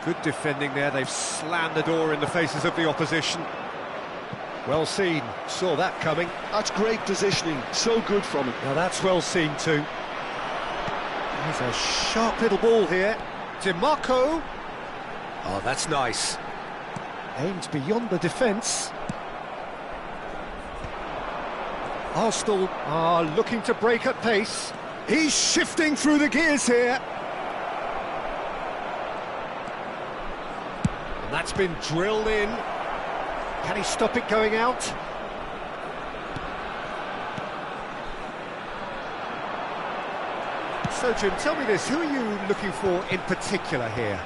Good defending there, they've slammed the door in the faces of the opposition. Well seen, saw that coming. That's great positioning, so good from him. Now that's well seen too. There's a sharp little ball here. DiMarco. Oh, that's nice. Aimed beyond the defence. Arsenal are looking to break at pace. He's shifting through the gears here. And that's been drilled in. Can he stop it going out? So, Jim, tell me this, who are you looking for in particular here?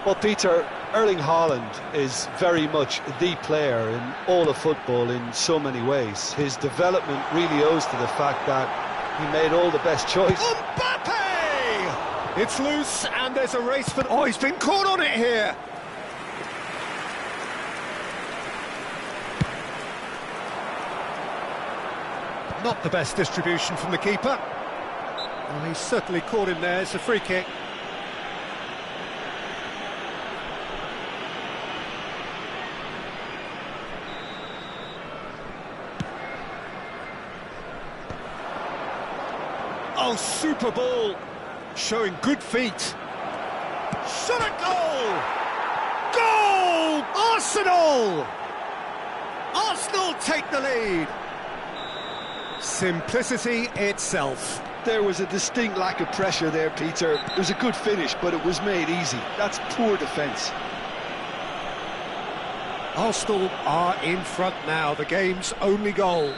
Well, Peter, Erling Haaland is very much the player in all of football in so many ways. His development really owes to the fact that he made all the best choices. Mbappe! It's loose, and there's a race for... Oh, he's been caught on it here! Not the best distribution from the keeper. Well, he's certainly caught him there, it's a free kick. Oh, super ball! Showing good feet. Shot at goal! Goal! Arsenal! Arsenal take the lead. Simplicity itself. There was a distinct lack of pressure there, Peter. It was a good finish, but it was made easy. That's poor defence. Arsenal are in front now, the game's only goal.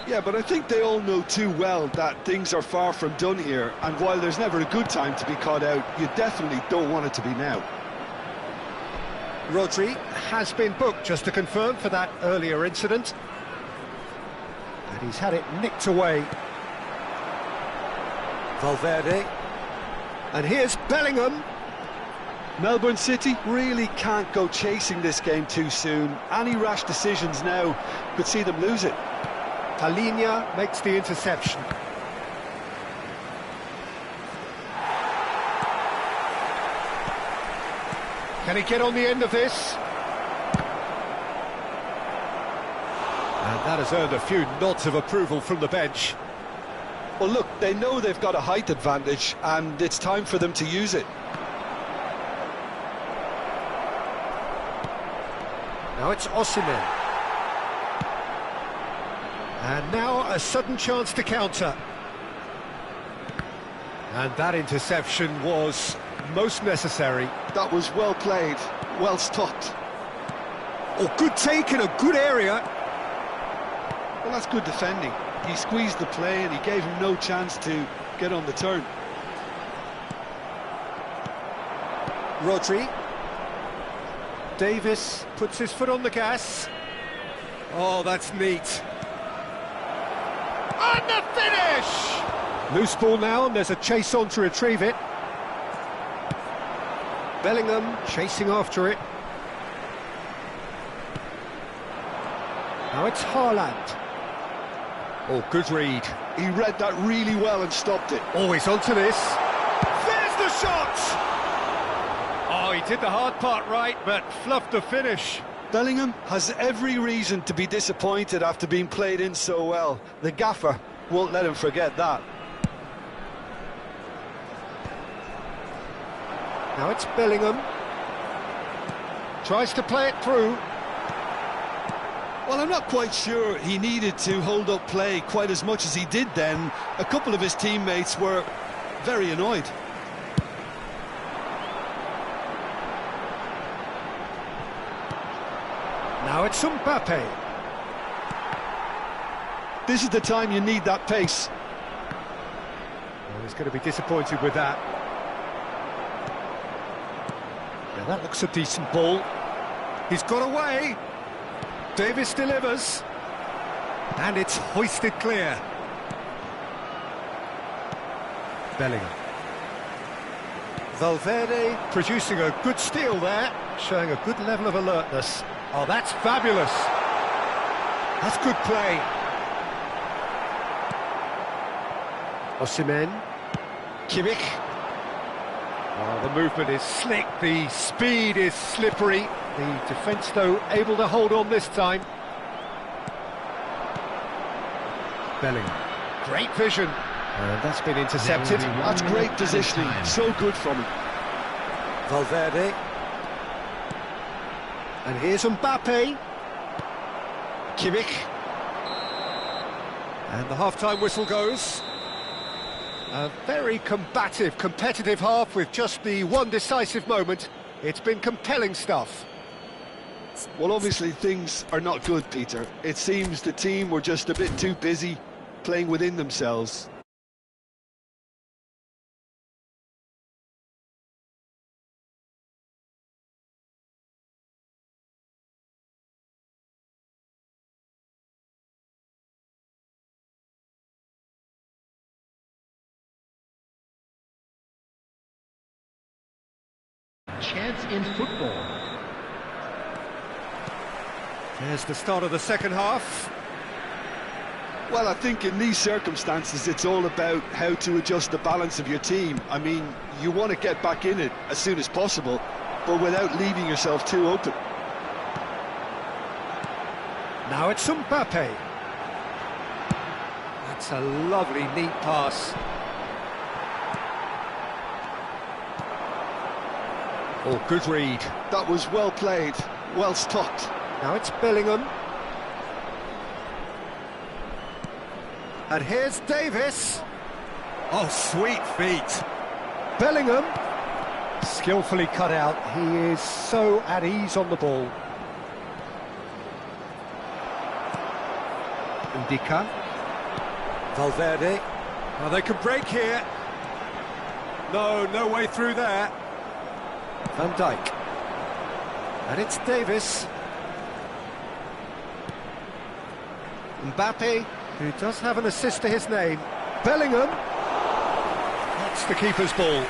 Yeah, but I think they all know too well that things are far from done here, and while there's never a good time to be caught out, you definitely don't want it to be now. Rodri has been booked, just to confirm, for that earlier incident. And he's had it nicked away. Valverde. And here's Bellingham. Melbourne City really can't go chasing this game too soon. Any rash decisions now could see them lose it. Palhinha makes the interception. Can he get on the end of this? And that has earned a few nods of approval from the bench. Well, look, they know they've got a height advantage, and it's time for them to use it. Now it's Osimhen. And now a sudden chance to counter. And that interception was most necessary. That was well played, well stopped. Oh, good take in a good area. Well, that's good defending. He squeezed the play and he gave him no chance to get on the turn. Rodri. Davis puts his foot on the gas. Oh, that's neat. And the finish! Loose ball now, and there's a chase on to retrieve it. Bellingham chasing after it. Now it's Haaland. Oh, good read. He read that really well and stopped it. Oh, he's onto this. There's the shot! Oh, he did the hard part right, but fluffed the finish. Bellingham has every reason to be disappointed after being played in so well. The gaffer won't let him forget that. Now it's Bellingham. Tries to play it through. Well, I'm not quite sure he needed to hold up play quite as much as he did then. A couple of his teammates were very annoyed. Now it's Mbappe. This is the time you need that pace. Well, he's going to be disappointed with that. Now that looks a decent ball. He's got away. Davis delivers. And it's hoisted clear. Bellingham. Valverde producing a good steal there, showing a good level of alertness. Oh, that's fabulous. That's good play. Osimhen. Kimmich. Oh, the movement is slick, the speed is slippery. The defence, though, able to hold on this time. Bellingham. Great vision. And that's been intercepted. That's great positioning. So good from him. Valverde. And here's Mbappe. Kimmich. And the half-time whistle goes. A very combative, competitive half with just the one decisive moment. It's been compelling stuff. Well, obviously things are not good, Peter. It seems the team were just a bit too busy playing within themselves. Chance in football. There's the start of the second half. Well, I think in these circumstances it's all about how to adjust the balance of your team. I mean, you want to get back in it as soon as possible, but without leaving yourself too open. Now it's Mbappe. That's a lovely, neat pass. Oh, good read. That was well played, well stopped. Now it's Bellingham. And here's Davis. Oh, sweet feet. Bellingham. Skillfully cut out. He is so at ease on the ball. Indica. Valverde. Oh, they can break here. No way through there. Van Dijk. And it's Davis. Mbappe, who does have an assist to his name. Bellingham. That's the keeper's ball.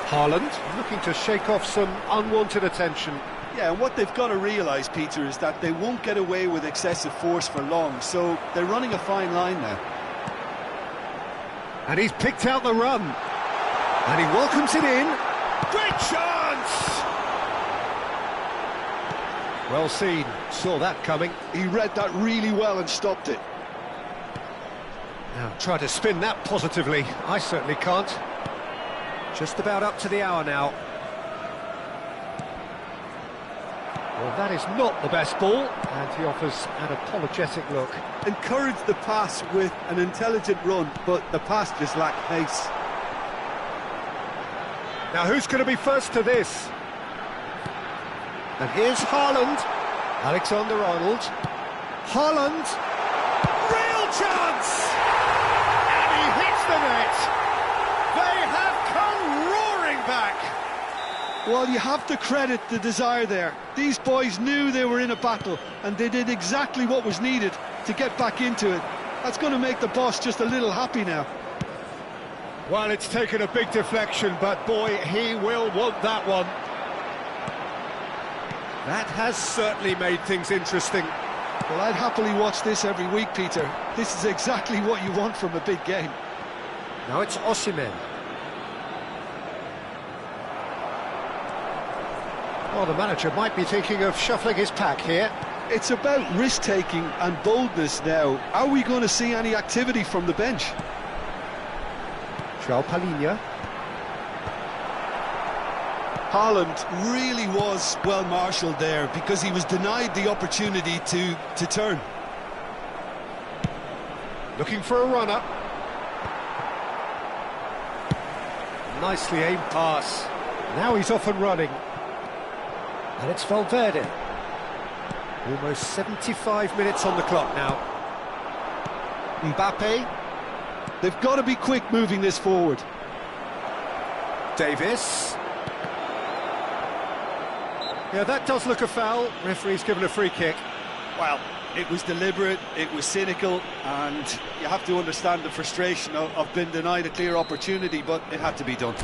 Haaland looking to shake off some unwanted attention. Yeah, and what they've got to realise, Peter, is that they won't get away with excessive force for long, so they're running a fine line now. And he's picked out the run. And he welcomes it in. Great chance! Well seen, saw that coming. He read that really well and stopped it. Now, try to spin that positively. I certainly can't. Just about up to the hour now. Well, that is not the best ball, and he offers an apologetic look. Encouraged the pass with an intelligent run, but the pass just lacked pace. Now, who's going to be first to this? And here's Haaland. Alexander-Arnold. Haaland. Real chance! And he hits the net. They have come roaring back. Well, you have to credit the desire there. These boys knew they were in a battle, and they did exactly what was needed to get back into it. That's going to make the boss just a little happy now. Well, it's taken a big deflection, but boy, he will want that one. That has certainly made things interesting. Well, I'd happily watch this every week, Peter. This is exactly what you want from a big game. Now it's Osimhen. Well, the manager might be thinking of shuffling his pack here. It's about risk-taking and boldness now. Are we going to see any activity from the bench? João Palhinha. Haaland really was well marshalled there because he was denied the opportunity to turn. Looking for a runner. Nicely aimed pass. Now he's off and running. And it's Valverde. Almost 75 minutes on the clock now. Mbappe. They've got to be quick moving this forward. Davis. Yeah, that does look a foul. Referee's given a free kick. Well, it was deliberate, it was cynical, and you have to understand the frustration of being denied a clear opportunity, but it had to be done.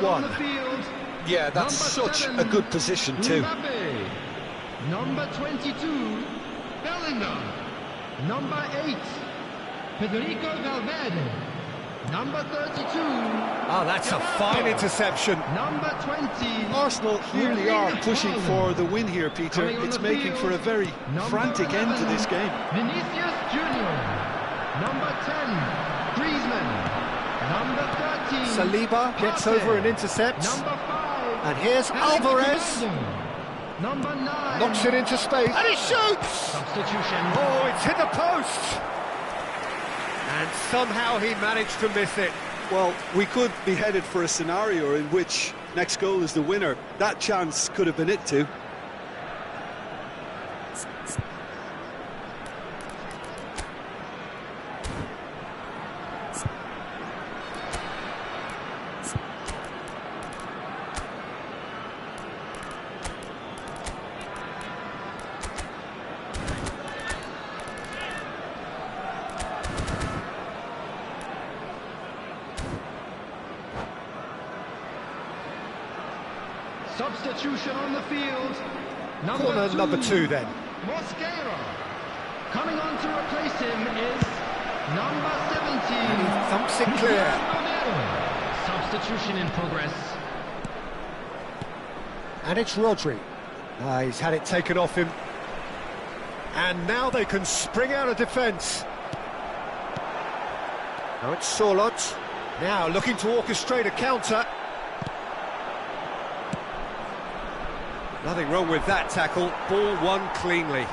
On the field. Yeah, that's such a good position too. Mbappe. Number 22, Bellingham. Number 8, Federico Valverde. Number 32. Oh, that's a fine interception. Number 20. Arsenal really are pushing for the win here, Peter. It's making for a very frantic end to this game. Vinicius Junior. Number 10, Griezmann. Number 13. Saliba gets over an intercept. Number 5. And here's Alvarez. Number 9. Knocks it into space. And he shoots! Substitution. Oh, it's hit the post. And somehow he managed to miss it. Well, we could be headed for a scenario in which next goal is the winner. That chance could have been it too. Substitution on the field. Corner number 2 then. Mosquera. Coming on to replace him is number 17. And he thumps it clear. Substitution in progress. And it's Rodri. He's had it taken off him. And now they can spring out of defence. Now it's Sorloth. Now looking to orchestrate a counter. Nothing wrong with that tackle. Ball won cleanly.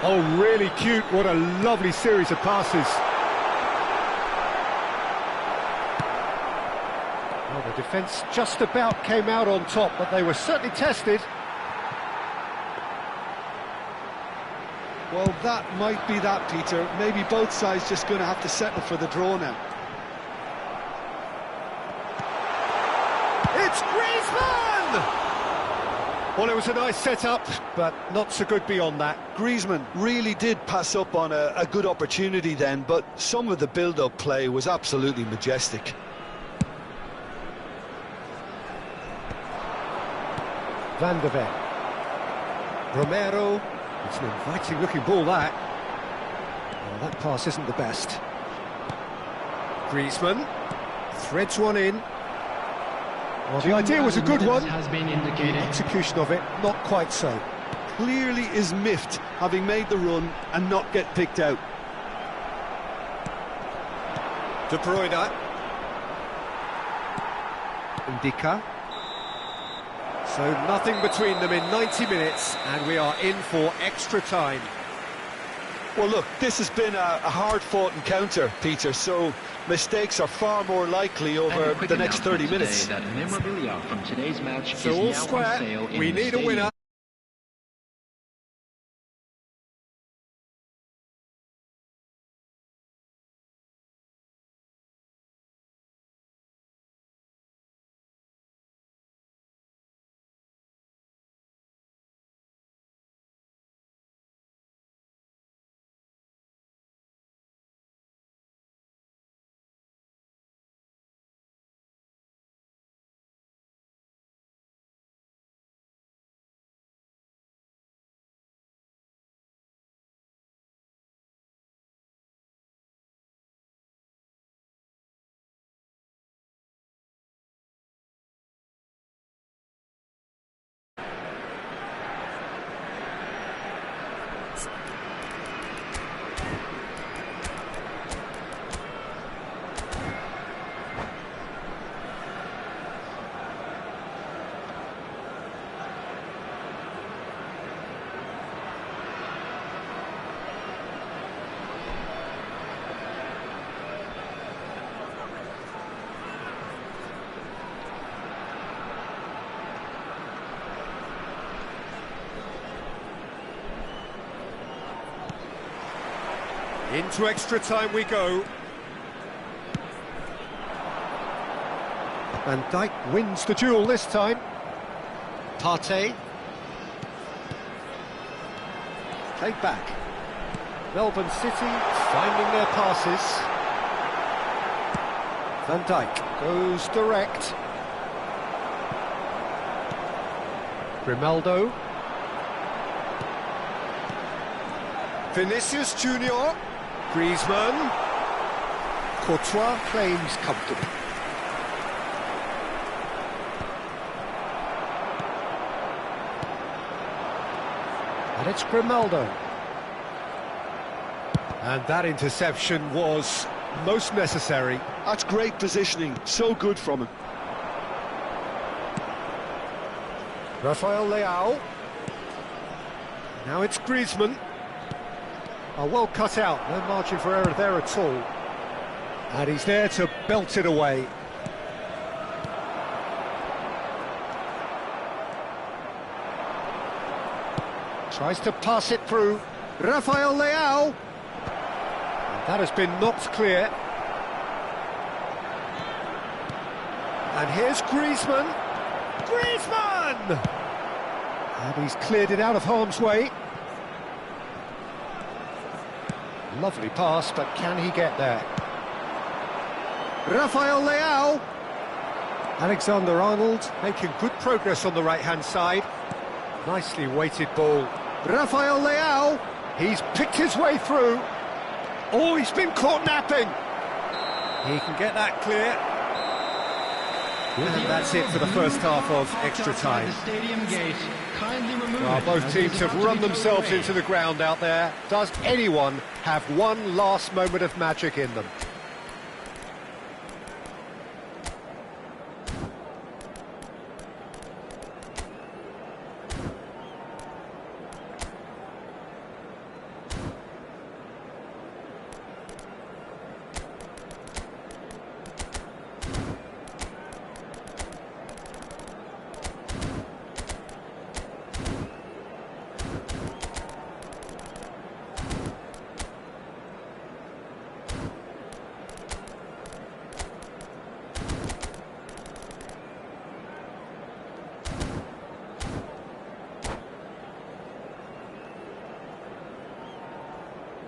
Oh, really cute. What a lovely series of passes. Well, the defence just about came out on top, but they were certainly tested. Well, that might be that, Peter. Maybe both sides just going to have to settle for the draw now. It's Griezmann! Well, it was a nice setup, but not so good beyond that. Griezmann really did pass up on a good opportunity then, but some of the build-up play was absolutely majestic. Van de Ven. Romero. It's an inviting-looking ball, that. Well, that pass isn't the best. Griezmann threads one in. Well, the idea was a good one. Has been indicated. Execution of it, not quite so. Clearly is miffed, having made the run and not get picked out. De Bruyne. Ndika. So nothing between them in 90 minutes, and we are in for extra time. Well, look, this has been a hard-fought encounter, Peter, so mistakes are far more likely over the next 30 minutes. That memorabilia from today's match So is all now square, on sale in we the need a stadium. winner. Into extra time we go. Van Dijk wins the duel this time. Partey. Played back. Melbourne City finding their passes. Van Dijk goes direct. Grimaldo. Vinicius Junior. Griezmann. Courtois claims comfortable. And it's Grimaldo. And that interception was most necessary. That's great positioning, so good from him. Rafael Leao. Now it's Griezmann. Oh, well cut out, no margin for error there at all. And he's there to belt it away. Tries to pass it through. Rafael Leao. And that has been knocked clear. And here's Griezmann. Griezmann! And he's cleared it out of harm's way. Lovely pass, but can he get there? Rafael Leao. Alexander-Arnold making good progress on the right-hand side. Nicely weighted ball. Rafael Leao. He's picked his way through. Oh, he's been caught napping. He can get that clear. And that's it for the first half of extra time. Well, both teams have run themselves into the ground out there. Does anyone have one last moment of magic in them?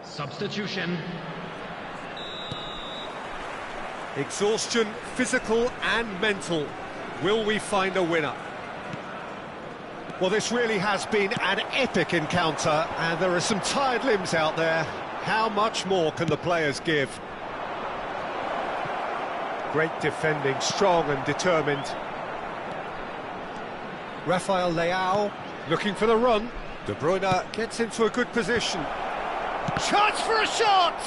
Substitution. Exhaustion, physical and mental. Will we find a winner? Well, this really has been an epic encounter, and there are some tired limbs out there. How much more can the players give? Great defending, strong and determined. Rafael Leao Looking for the run. De Bruyne Gets into a good position. Chance for a shot!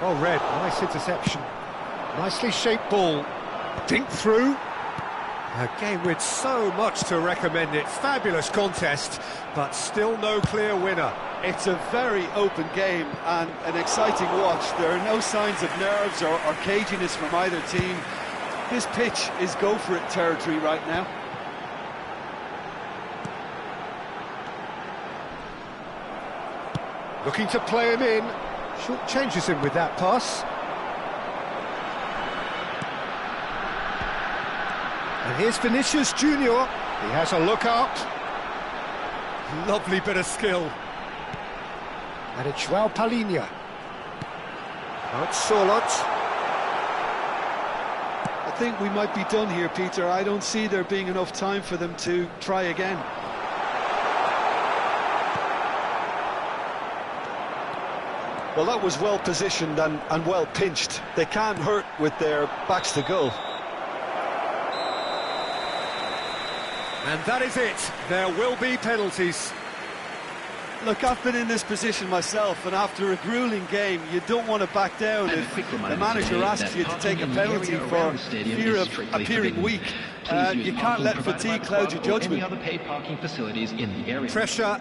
Well read, nice interception. Nicely shaped ball. Dink through. A game with so much to recommend it. Fabulous contest, but still no clear winner. It's a very open game and an exciting watch. There are no signs of nerves or caginess from either team. This pitch is go-for-it territory right now. Looking to play him in. Short changes him with that pass. And here's Vinicius Junior. He has a look up. Lovely bit of skill. and it's Joao Palhinha. Now it's Sorloth. I think we might be done here, Peter. I don't see there being enough time for them to try again. Well, that was well positioned and well pinched. They can't hurt with their backs to goal. And that is it. There will be penalties. Look, I've been in this position myself, and after a grueling game, you don't want to back down if the manager asks you to take a penalty for fear of appearing weak. You can't let fatigue cloud your judgment. Pressure.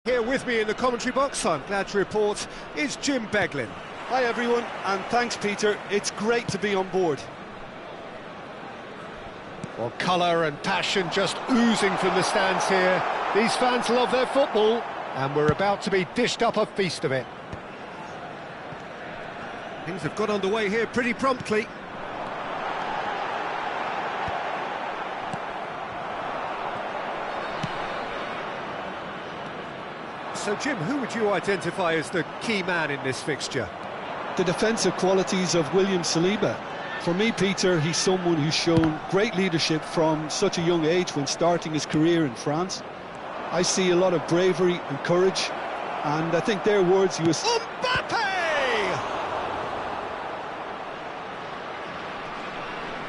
Here with me in the commentary box, I'm glad to report, is Jim Beglin. Hi everyone, and thanks Peter, it's great to be on board. Well, colour and passion just oozing from the stands here. These fans love their football, and we're about to be dished up a feast of it. Things have got underway here pretty promptly. So, Jim, who would you identify as the key man in this fixture? The defensive qualities of William Saliba. For me, Peter, he's someone who's shown great leadership from such a young age when starting his career in France. I see a lot of bravery and courage, and I think their words he was... Mbappe!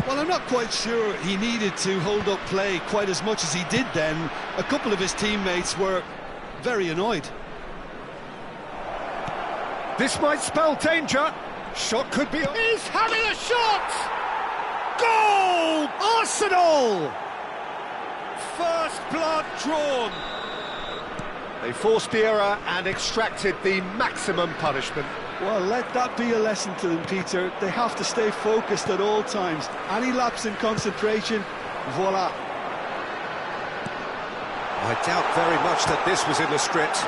Well, I'm not quite sure he needed to hold up play quite as much as he did then. A couple of his teammates were very annoyed. This might spell danger. Shot could be... He's having a shot! Goal! Arsenal! First blood drawn. They forced the error and extracted the maximum punishment. Well, let that be a lesson to them, Peter. They have to stay focused at all times. Any lapse in concentration, voila. I doubt very much that this was in the script.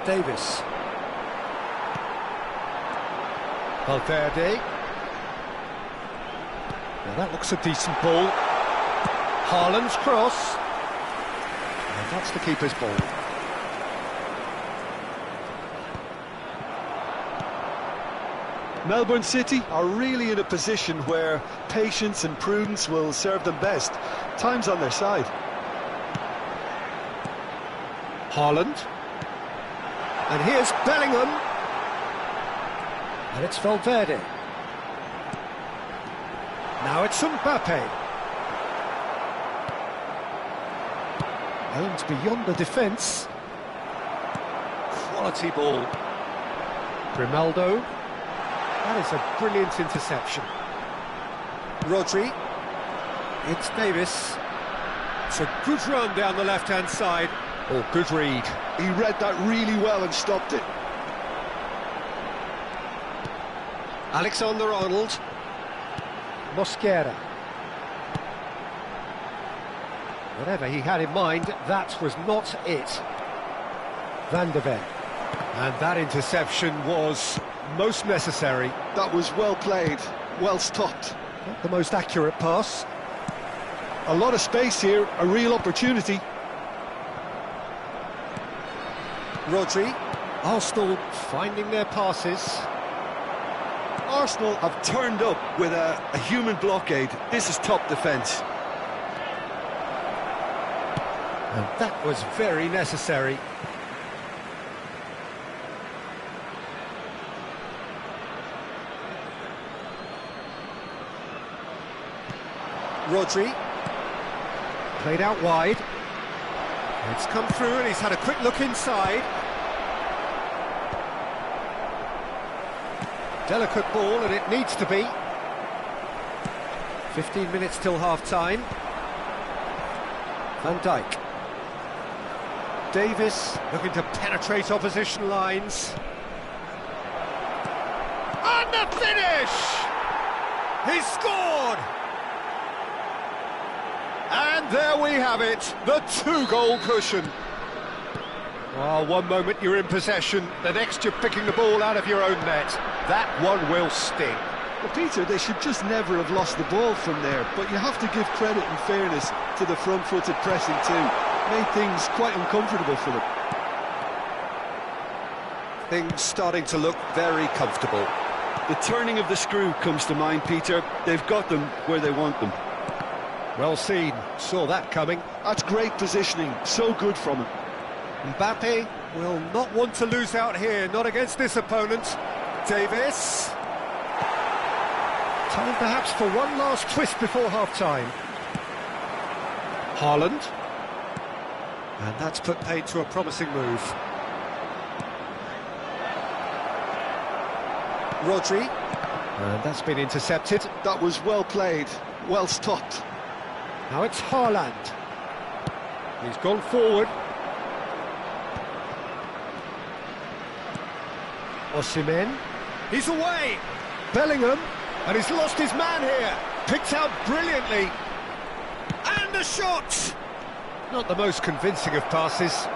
Davis. Valverde. Now that looks a decent ball. Haaland's cross. And that's the keeper's ball. Melbourne City are really in a position where patience and prudence will serve them best. Time's on their side. Haaland. And here's Bellingham. And it's Valverde. Now it's Mbappe. Aimed beyond the defence. Quality ball. Grimaldo. That is a brilliant interception. Rodri. It's Davis. It's a good run down the left-hand side. Oh, good read. He read that really well and stopped it. Alexander-Arnold. Mosquera. Whatever he had in mind, that was not it. Van de Ven. And that interception was most necessary. That was well played, well stopped. Not the most accurate pass. A lot of space here, a real opportunity. Rodri. Arsenal finding their passes. Arsenal have turned up with a human blockade. This is top defence. And that was very necessary. Rodri. Played out wide. It's come through and he's had a quick look inside. Delicate ball, and it needs to be. 15 minutes till half-time. Van Dijk. Davis looking to penetrate opposition lines. And the finish! He's scored! And there we have it, the two-goal cushion. Oh, one moment you're in possession, the next you're picking the ball out of your own net. That one will sting. Well, Peter, they should just never have lost the ball from there, but you have to give credit and fairness to the front-footed pressing too. Made things quite uncomfortable for them. Things starting to look very comfortable. The turning of the screw comes to mind, Peter. They've got them where they want them. Well seen, saw that coming. That's great positioning, so good from him. Mbappe will not want to lose out here, not against this opponent. Davis. Time perhaps for one last twist before half-time. Haaland. And that's put paid to a promising move. Rodri. And that's been intercepted. That was well played, well stopped. Now it's Haaland. He's gone forward. Osimhen. He's away. Bellingham. And he's lost his man here. Picked out brilliantly. And the shot! Not the most convincing of passes.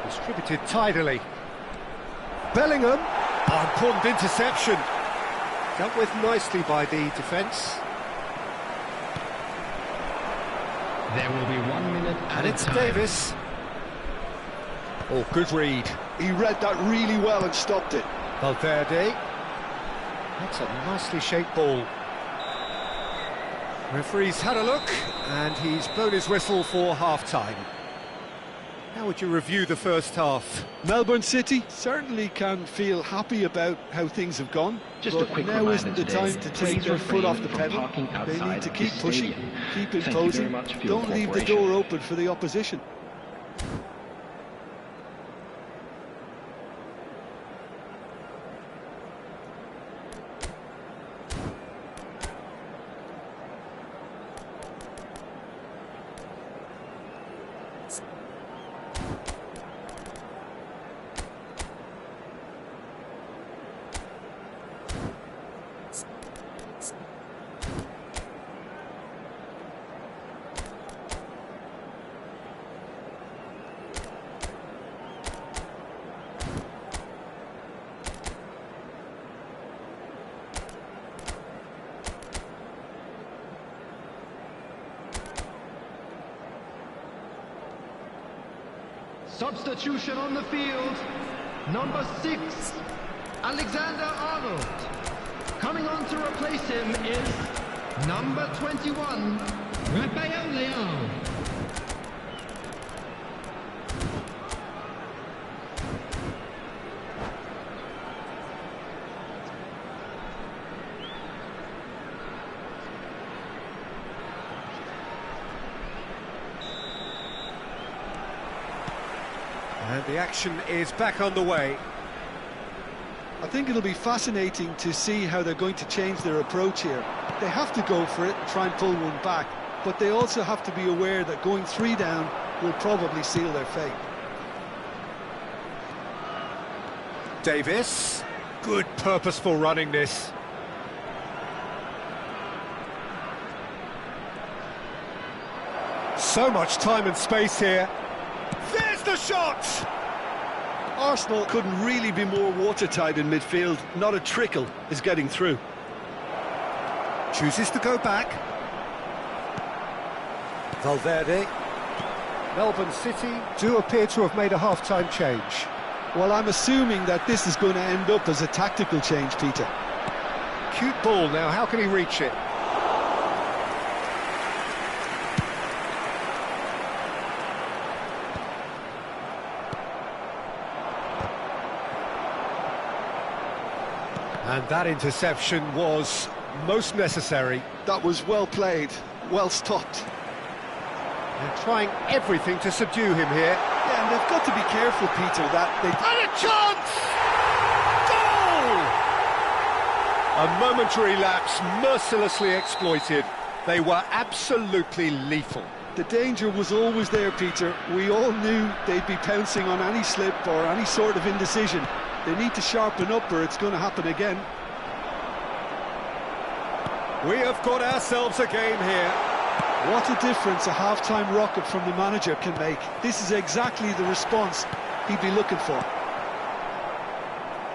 Distributed tidily. Bellingham. Oh, important interception. Dealt with nicely by the defence. There will be 1 minute And it's Davis. Oh, good read. He read that really well and stopped it. Valverde. That's a nicely shaped ball. Referee's had a look, and he's blown his whistle for half-time. How would you review the first half? Melbourne City certainly can feel happy about how things have gone. Just a quick now isn't the time to take their foot off the pedal. They need to keep pushing, keep imposing. Don't leave the door open for the opposition. Substitution on the field. Number 6, Alexander-Arnold. Coming on to replace him is number 21, Rafael Leão. And the action is back on the way. I think it'll be fascinating to see how they're going to change their approach here. They have to go for it and try and pull one back, but they also have to be aware that going 3 down will probably seal their fate. Davis. Good purposeful running this. So much time and space here. There's the shot! Arsenal couldn't really be more watertight in midfield. Not a trickle is getting through. Chooses to go back. Valverde. Melbourne City do appear to have made a half-time change. Well, I'm assuming that this is going to end up as a tactical change, Peter. Cute ball now, how can he reach it? And that interception was most necessary. That was well played, well stopped. They're trying everything to subdue him here. Yeah, and they've got to be careful, Peter, that they... And a chance! Goal! A momentary lapse mercilessly exploited. They were absolutely lethal. The danger was always there, Peter. We all knew they'd be pouncing on any slip or any sort of indecision. They need to sharpen up or it's going to happen again. We have got ourselves a game here. What a difference a half-time rocket from the manager can make. This is exactly the response he'd be looking for.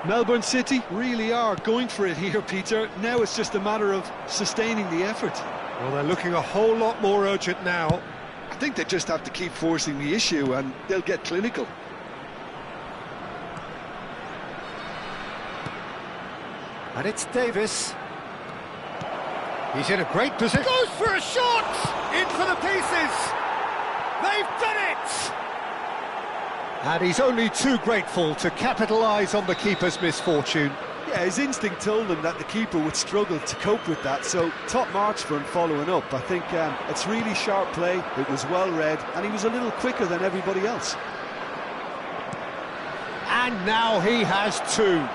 Melbourne City really are going for it here, Peter. Now it's just a matter of sustaining the effort. Well, they're looking a whole lot more urgent now. I think they just have to keep forcing the issue and they'll get clinical. And it's Davis. He's in a great position. Goes for a shot! In for the pieces! They've done it! And he's only too grateful to capitalise on the keeper's misfortune. Yeah, his instinct told him that the keeper would struggle to cope with that, so top marks for him following up. I think it's really sharp play, it was well read, and he was a little quicker than everybody else. And now he has 2.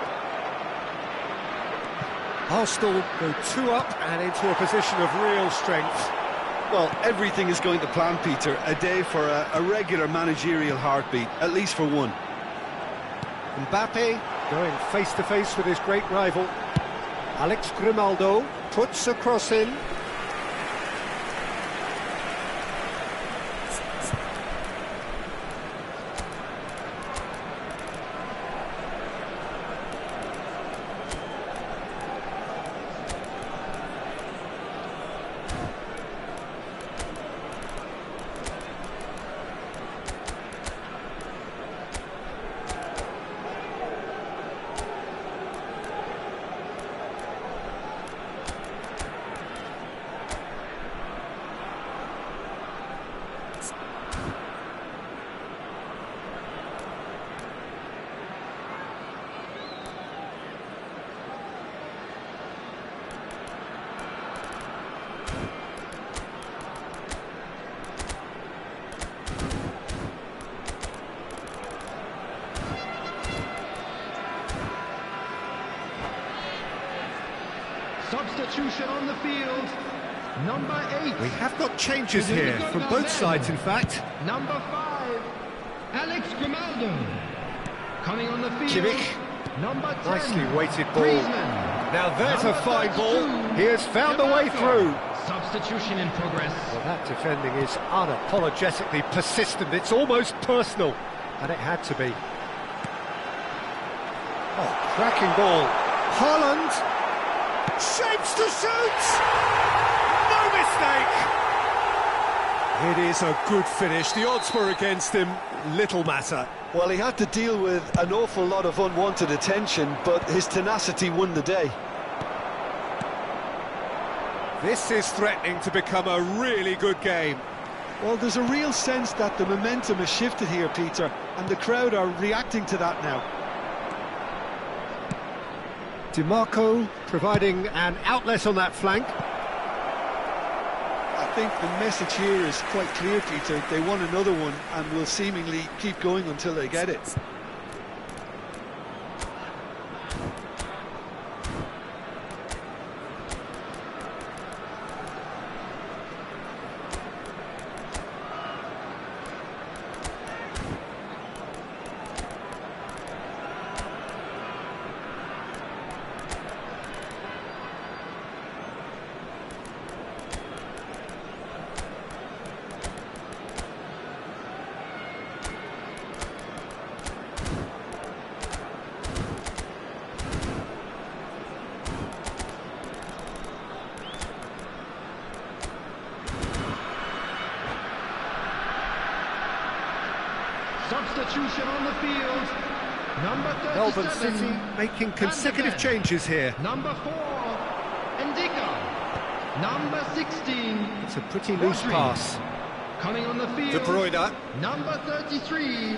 Arsenal go 2 up and into a position of real strength. Well, everything is going to plan, Peter. A day for a regular managerial heartbeat, at least for one. Mbappe going face-to-face with his great rival. Alex Grimaldo puts a cross in. Substitution on the field. Number 8. We have got changes here from both sides, in fact. Number 5. Alex Grimaldo. Coming on the field. Kimmich. Number 10. Nicely weighted ball. Griezmann. Now there's a Number fine ball. 32. He has found a way through. Substitution in progress. Well, that defending is unapologetically persistent. It's almost personal, and it had to be. Oh, cracking ball. Haaland. Shapes to shoot! No mistake! It is a good finish. The odds were against him. Little matter. Well, he had to deal with an awful lot of unwanted attention, but his tenacity won the day. This is threatening to become a really good game. Well, there's a real sense that the momentum has shifted here, Peter, and the crowd are reacting to that now. DiMarco providing an outlet on that flank. I think the message here is quite clear, Peter. They want another one and will seemingly keep going until they get it. Substitution on the field. Number 37. Melbourne City making consecutive changes here. Number 4. Ndicka. Number 16. It's a pretty loose Rodri. pass. Coming on the field. De Bruyne Number 33.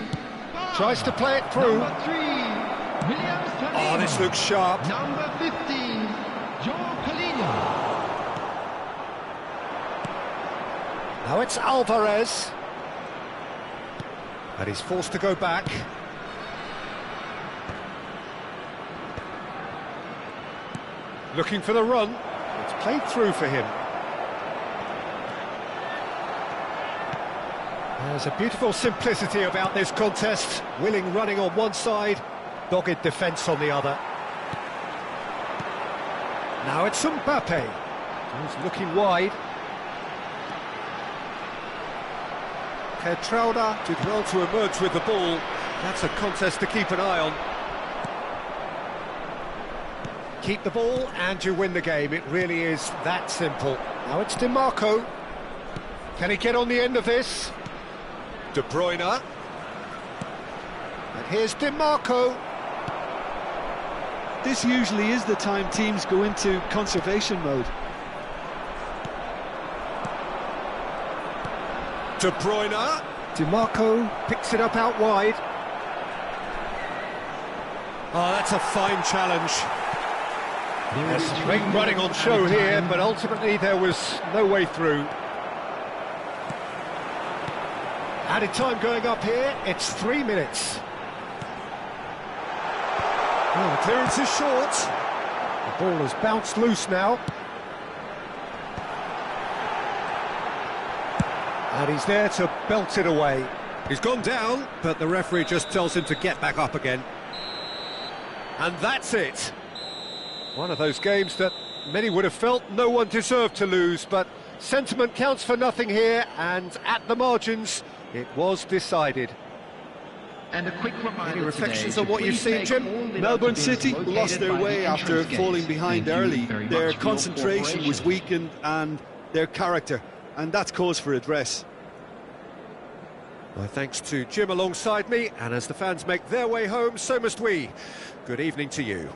tries to play it through. Number 3. Williams. Oh, this looks sharp. Number 15. Joe Polino. Now it's Alvarez. And he's forced to go back. Looking for the run. It's played through for him. There's a beautiful simplicity about this contest. Willing running on one side, dogged defence on the other. Now it's Mbappe. He's looking wide. Kertrauda did well to emerge with the ball. That's a contest to keep an eye on. Keep the ball and you win the game. It really is that simple. Now it's DiMarco. Can he get on the end of this? De Bruyne. And here's DiMarco. This usually is the time teams go into conservation mode. De Bruyne. DiMarco picks it up out wide. Oh, that's a fine challenge. There's great running on show here, but ultimately there was no way through. Added time going up here, it's 3 minutes. Oh, the clearance is short. The ball has bounced loose now. And he's there to belt it away. He's gone down, but the referee just tells him to get back up again. And that's it. One of those games that many would have felt no one deserved to lose, but sentiment counts for nothing here, and at the margins, it was decided. And a quick reminder. Any reflections today on what you've seen, Jim? Melbourne City lost their way after falling behind early. Their concentration was weakened and their character, and that's cause for address. My thanks to Jim alongside me, and as the fans make their way home, so must we. Good evening to you.